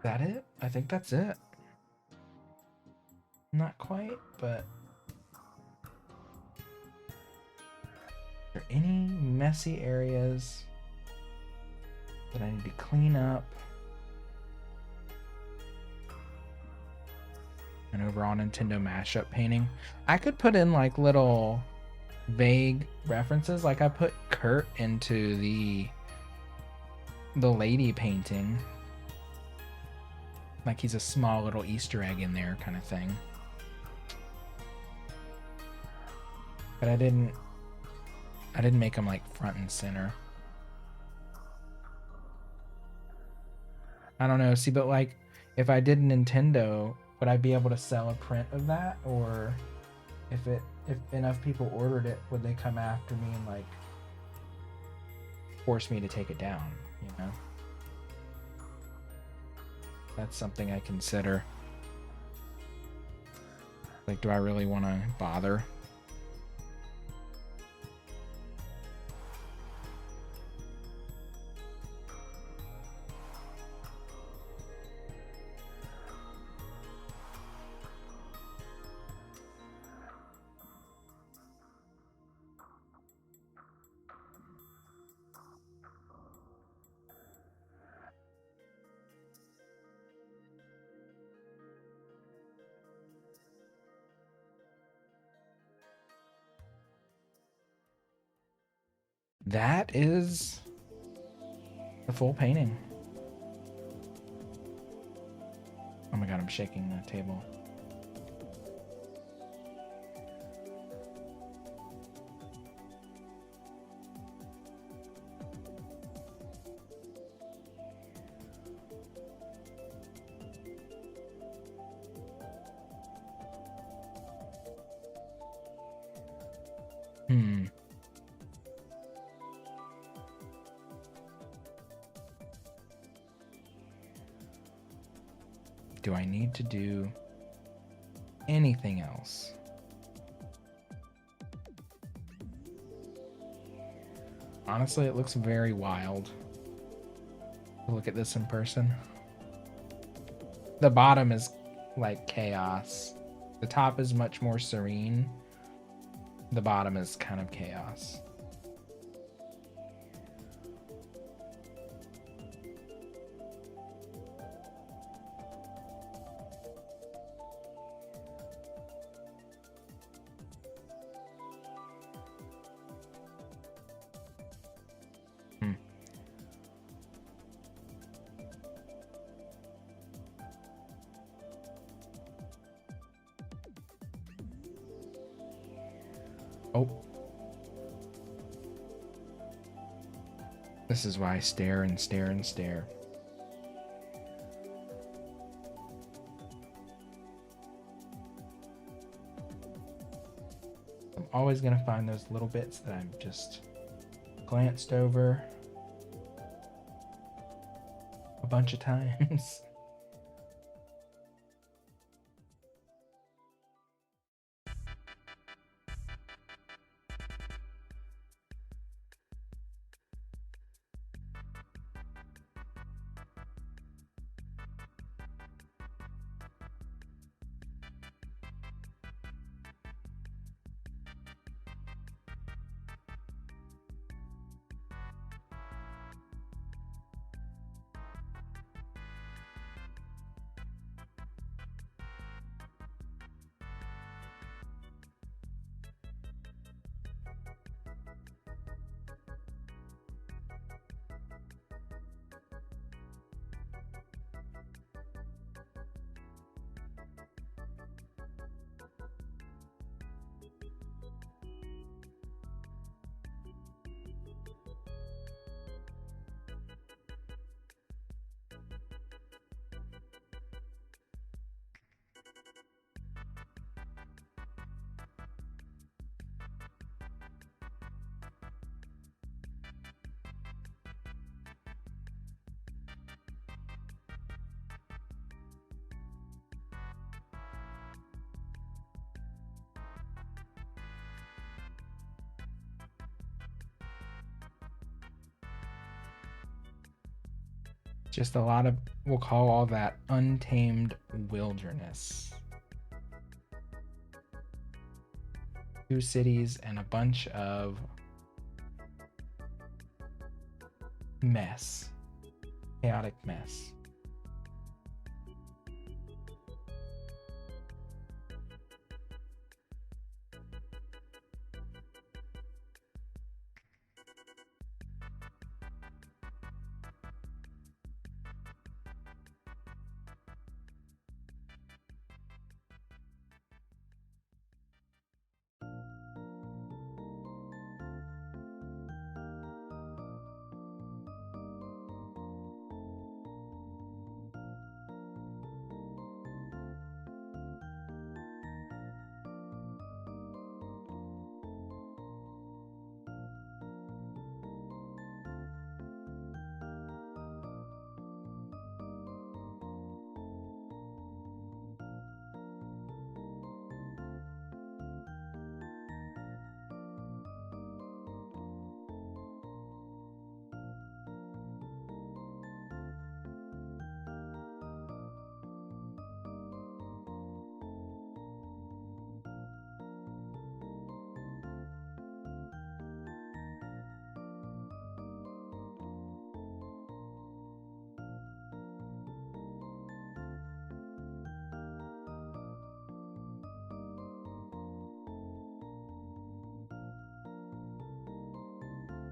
Is that it? I think that's it. Not quite, but... Are there any messy areas that I need to clean up? And overall Nintendo mashup painting. I could put in like little vague references. Like I put Kurt into the lady painting. Like he's a small little Easter egg in there kind of thing. But I didn't make him like front and center. I don't know. See, but like if I did Nintendo, would I be able to sell a print of that? Or if enough people ordered it, would they come after me and like force me to take it down, you know? That's something I consider. Like, do I really want to bother? that is the full painting. Oh my god, I'm shaking the table. Do I need to do anything else? Honestly, it looks very wild. Look at this in person. The bottom is like chaos. The top is much more serene. The bottom is kind of chaos. Oh. This is why I stare and stare and stare. I'm always going to find those little bits that I've just glanced over a bunch of times. Just a lot of, we'll call all that untamed wilderness. 2 cities and a bunch of mess. Chaotic mess.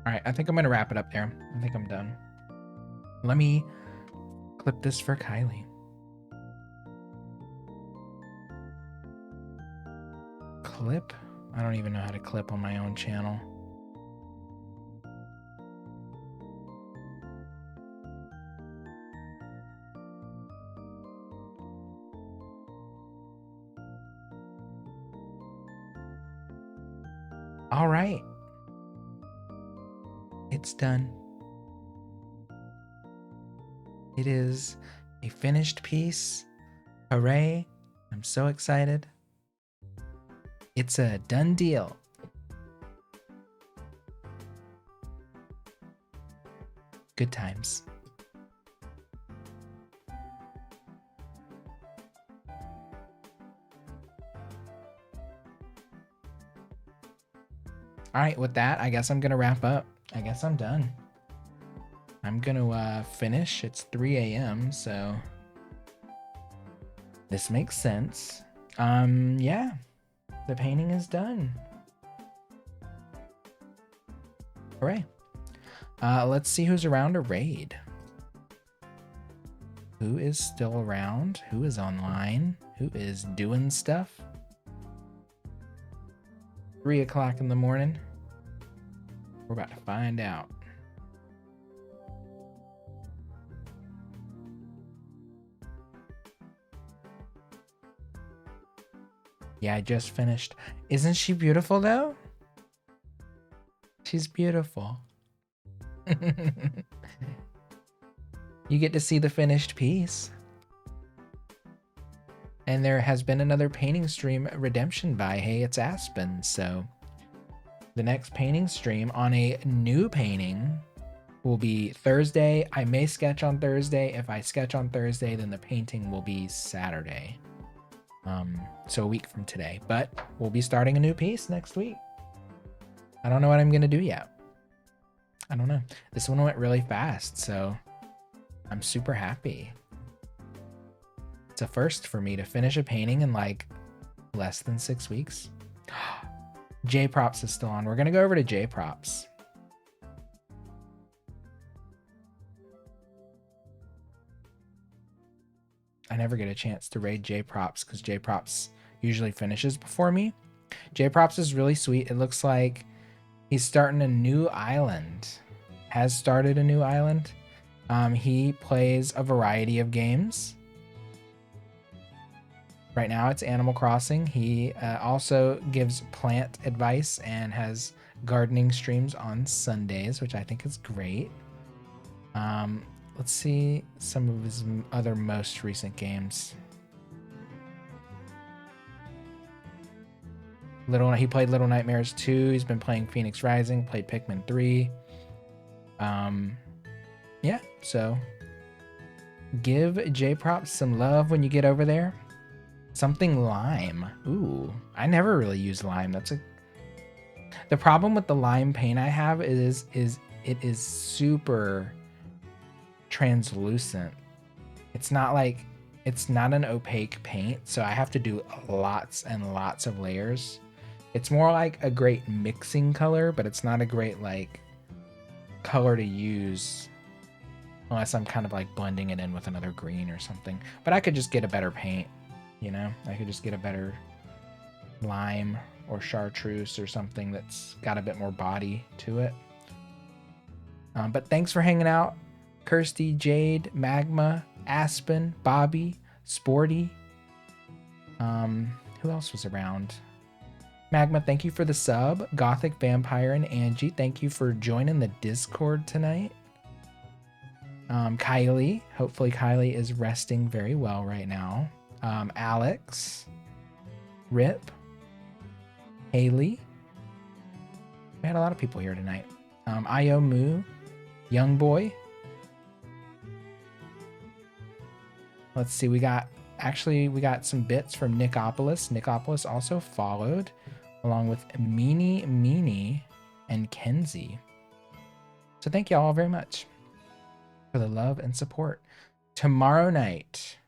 All right, I think I'm gonna wrap it up there. I think I'm done. Let me clip this for Kylie. Clip? I don't even know how to clip on my own channel. All right. It's done. It is a finished piece. Hooray. I'm so excited. It's a done deal. Good times. All right, with that, I guess I'm gonna wrap up. I guess I'm done. I'm gonna finish. It's 3 a.m., so this makes sense. Yeah, the painting is done. Hooray. Let's see who's around to raid. Who is still around? Who is online? Who is doing stuff? 3 o'clock in the morning. We're about to find out. Yeah, I just finished. Isn't she beautiful though? She's beautiful. You get to see the finished piece. And there has been another painting stream redemption by Hey It's Aspen. So the next painting stream on a new painting will be Thursday. I may sketch on Thursday. If I sketch on Thursday, then the painting will be Saturday. So a week from today, but we'll be starting a new piece next week. I don't know what I'm gonna do yet. I don't know. This one went really fast, so I'm super happy. It's a first for me to finish a painting in like less than 6 weeks. J Props is still on. We're gonna go over to J Props. I never get a chance to raid J Props because J Props usually finishes before me. J Props is really sweet. It looks like he's starting a new island. Has started a new island. He plays a variety of games. Right now it's Animal Crossing. He also gives plant advice and has gardening streams on Sundays, which I think is great. Let's see some of his other most recent games. He played Little Nightmares 2. He's been playing Phoenix Rising, played Pikmin 3. Yeah, so give J-Props some love when you get over there. Something lime. Ooh, I never really use lime. The problem with the lime paint I have is it is super translucent. It's not an opaque paint, so I have to do lots and lots of layers. It's more like a great mixing color, but it's not a great like color to use unless I'm kind of like blending it in with another green or something. But I could just get a better paint, you know? I could just get a better lime or chartreuse or something that's got a bit more body to it. But thanks for hanging out. Kirsty, Jade, Magma, Aspen, Bobby, Sporty. Who else was around? Magma, thank you for the sub. Gothic Vampire and Angie, thank you for joining the Discord tonight. Kylie, hopefully Kylie is resting very well right now. Alex, Rip, Haley. We had a lot of people here tonight. Io Moo, Young Boy. Let's see, we got some bits from Nickopolis. Nickopolis also followed, along with Meanie and Kenzie. So thank you all very much for the love and support. Tomorrow night,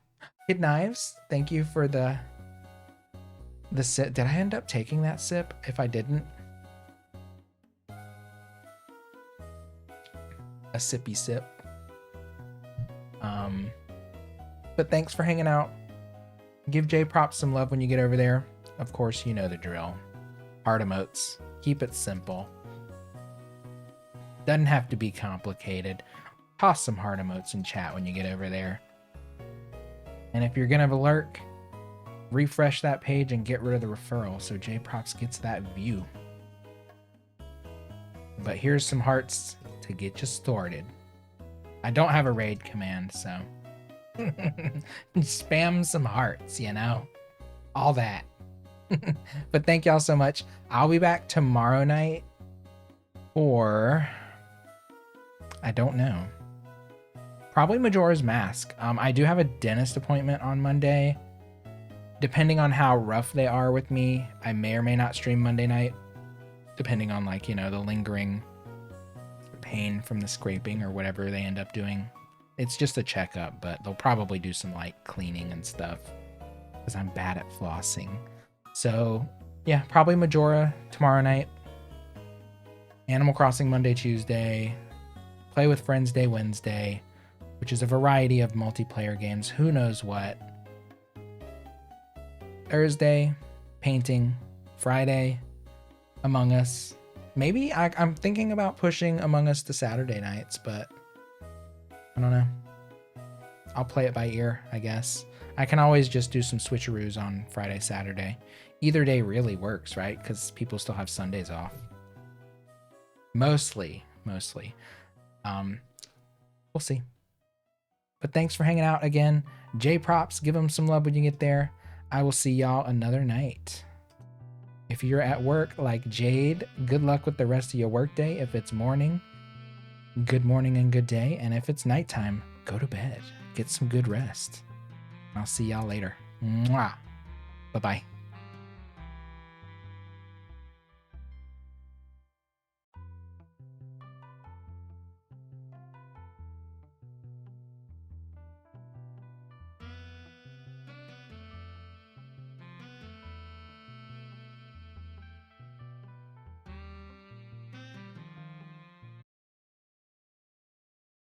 Kid Knives, thank you for the sip. Did I end up taking that sip? If I didn't, a sippy sip. But thanks for hanging out. Give J Props some love when you get over there. Of course, you know the drill. Heart emotes. Keep it simple. Doesn't have to be complicated. Toss some heart emotes in chat when you get over there. And if you're gonna lurk, refresh that page and get rid of the referral so J Props gets that view. But here's some hearts to get you started. I don't have a raid command, so spam some hearts, you know? All that. But thank y'all so much. I'll be back tomorrow night, or I don't know. Probably Majora's Mask. I do have a dentist appointment on Monday. Depending on how rough they are with me, I may or may not stream Monday night. Depending on, like, you know, the lingering pain from the scraping or whatever they end up doing. It's just a checkup, but they'll probably do some light cleaning and stuff because I'm bad at flossing. So yeah, probably Majora tomorrow night. Animal Crossing Monday, Tuesday. Play with Friends Day Wednesday, which is a variety of multiplayer games. Who knows what. Thursday, painting. Friday, Among Us. Maybe I'm thinking about pushing Among Us to Saturday nights, but I don't know. I'll play it by ear, I guess. I can always just do some switcheroos on Friday, Saturday. Either day really works, right? Because people still have Sundays off. Mostly. We'll see. But thanks for hanging out again. J Props, give them some love when you get there. I will see y'all another night. If you're at work like Jade, good luck with the rest of your workday. If it's morning, good morning and good day. And if it's nighttime, go to bed. Get some good rest. I'll see y'all later. Mwah. Bye-bye.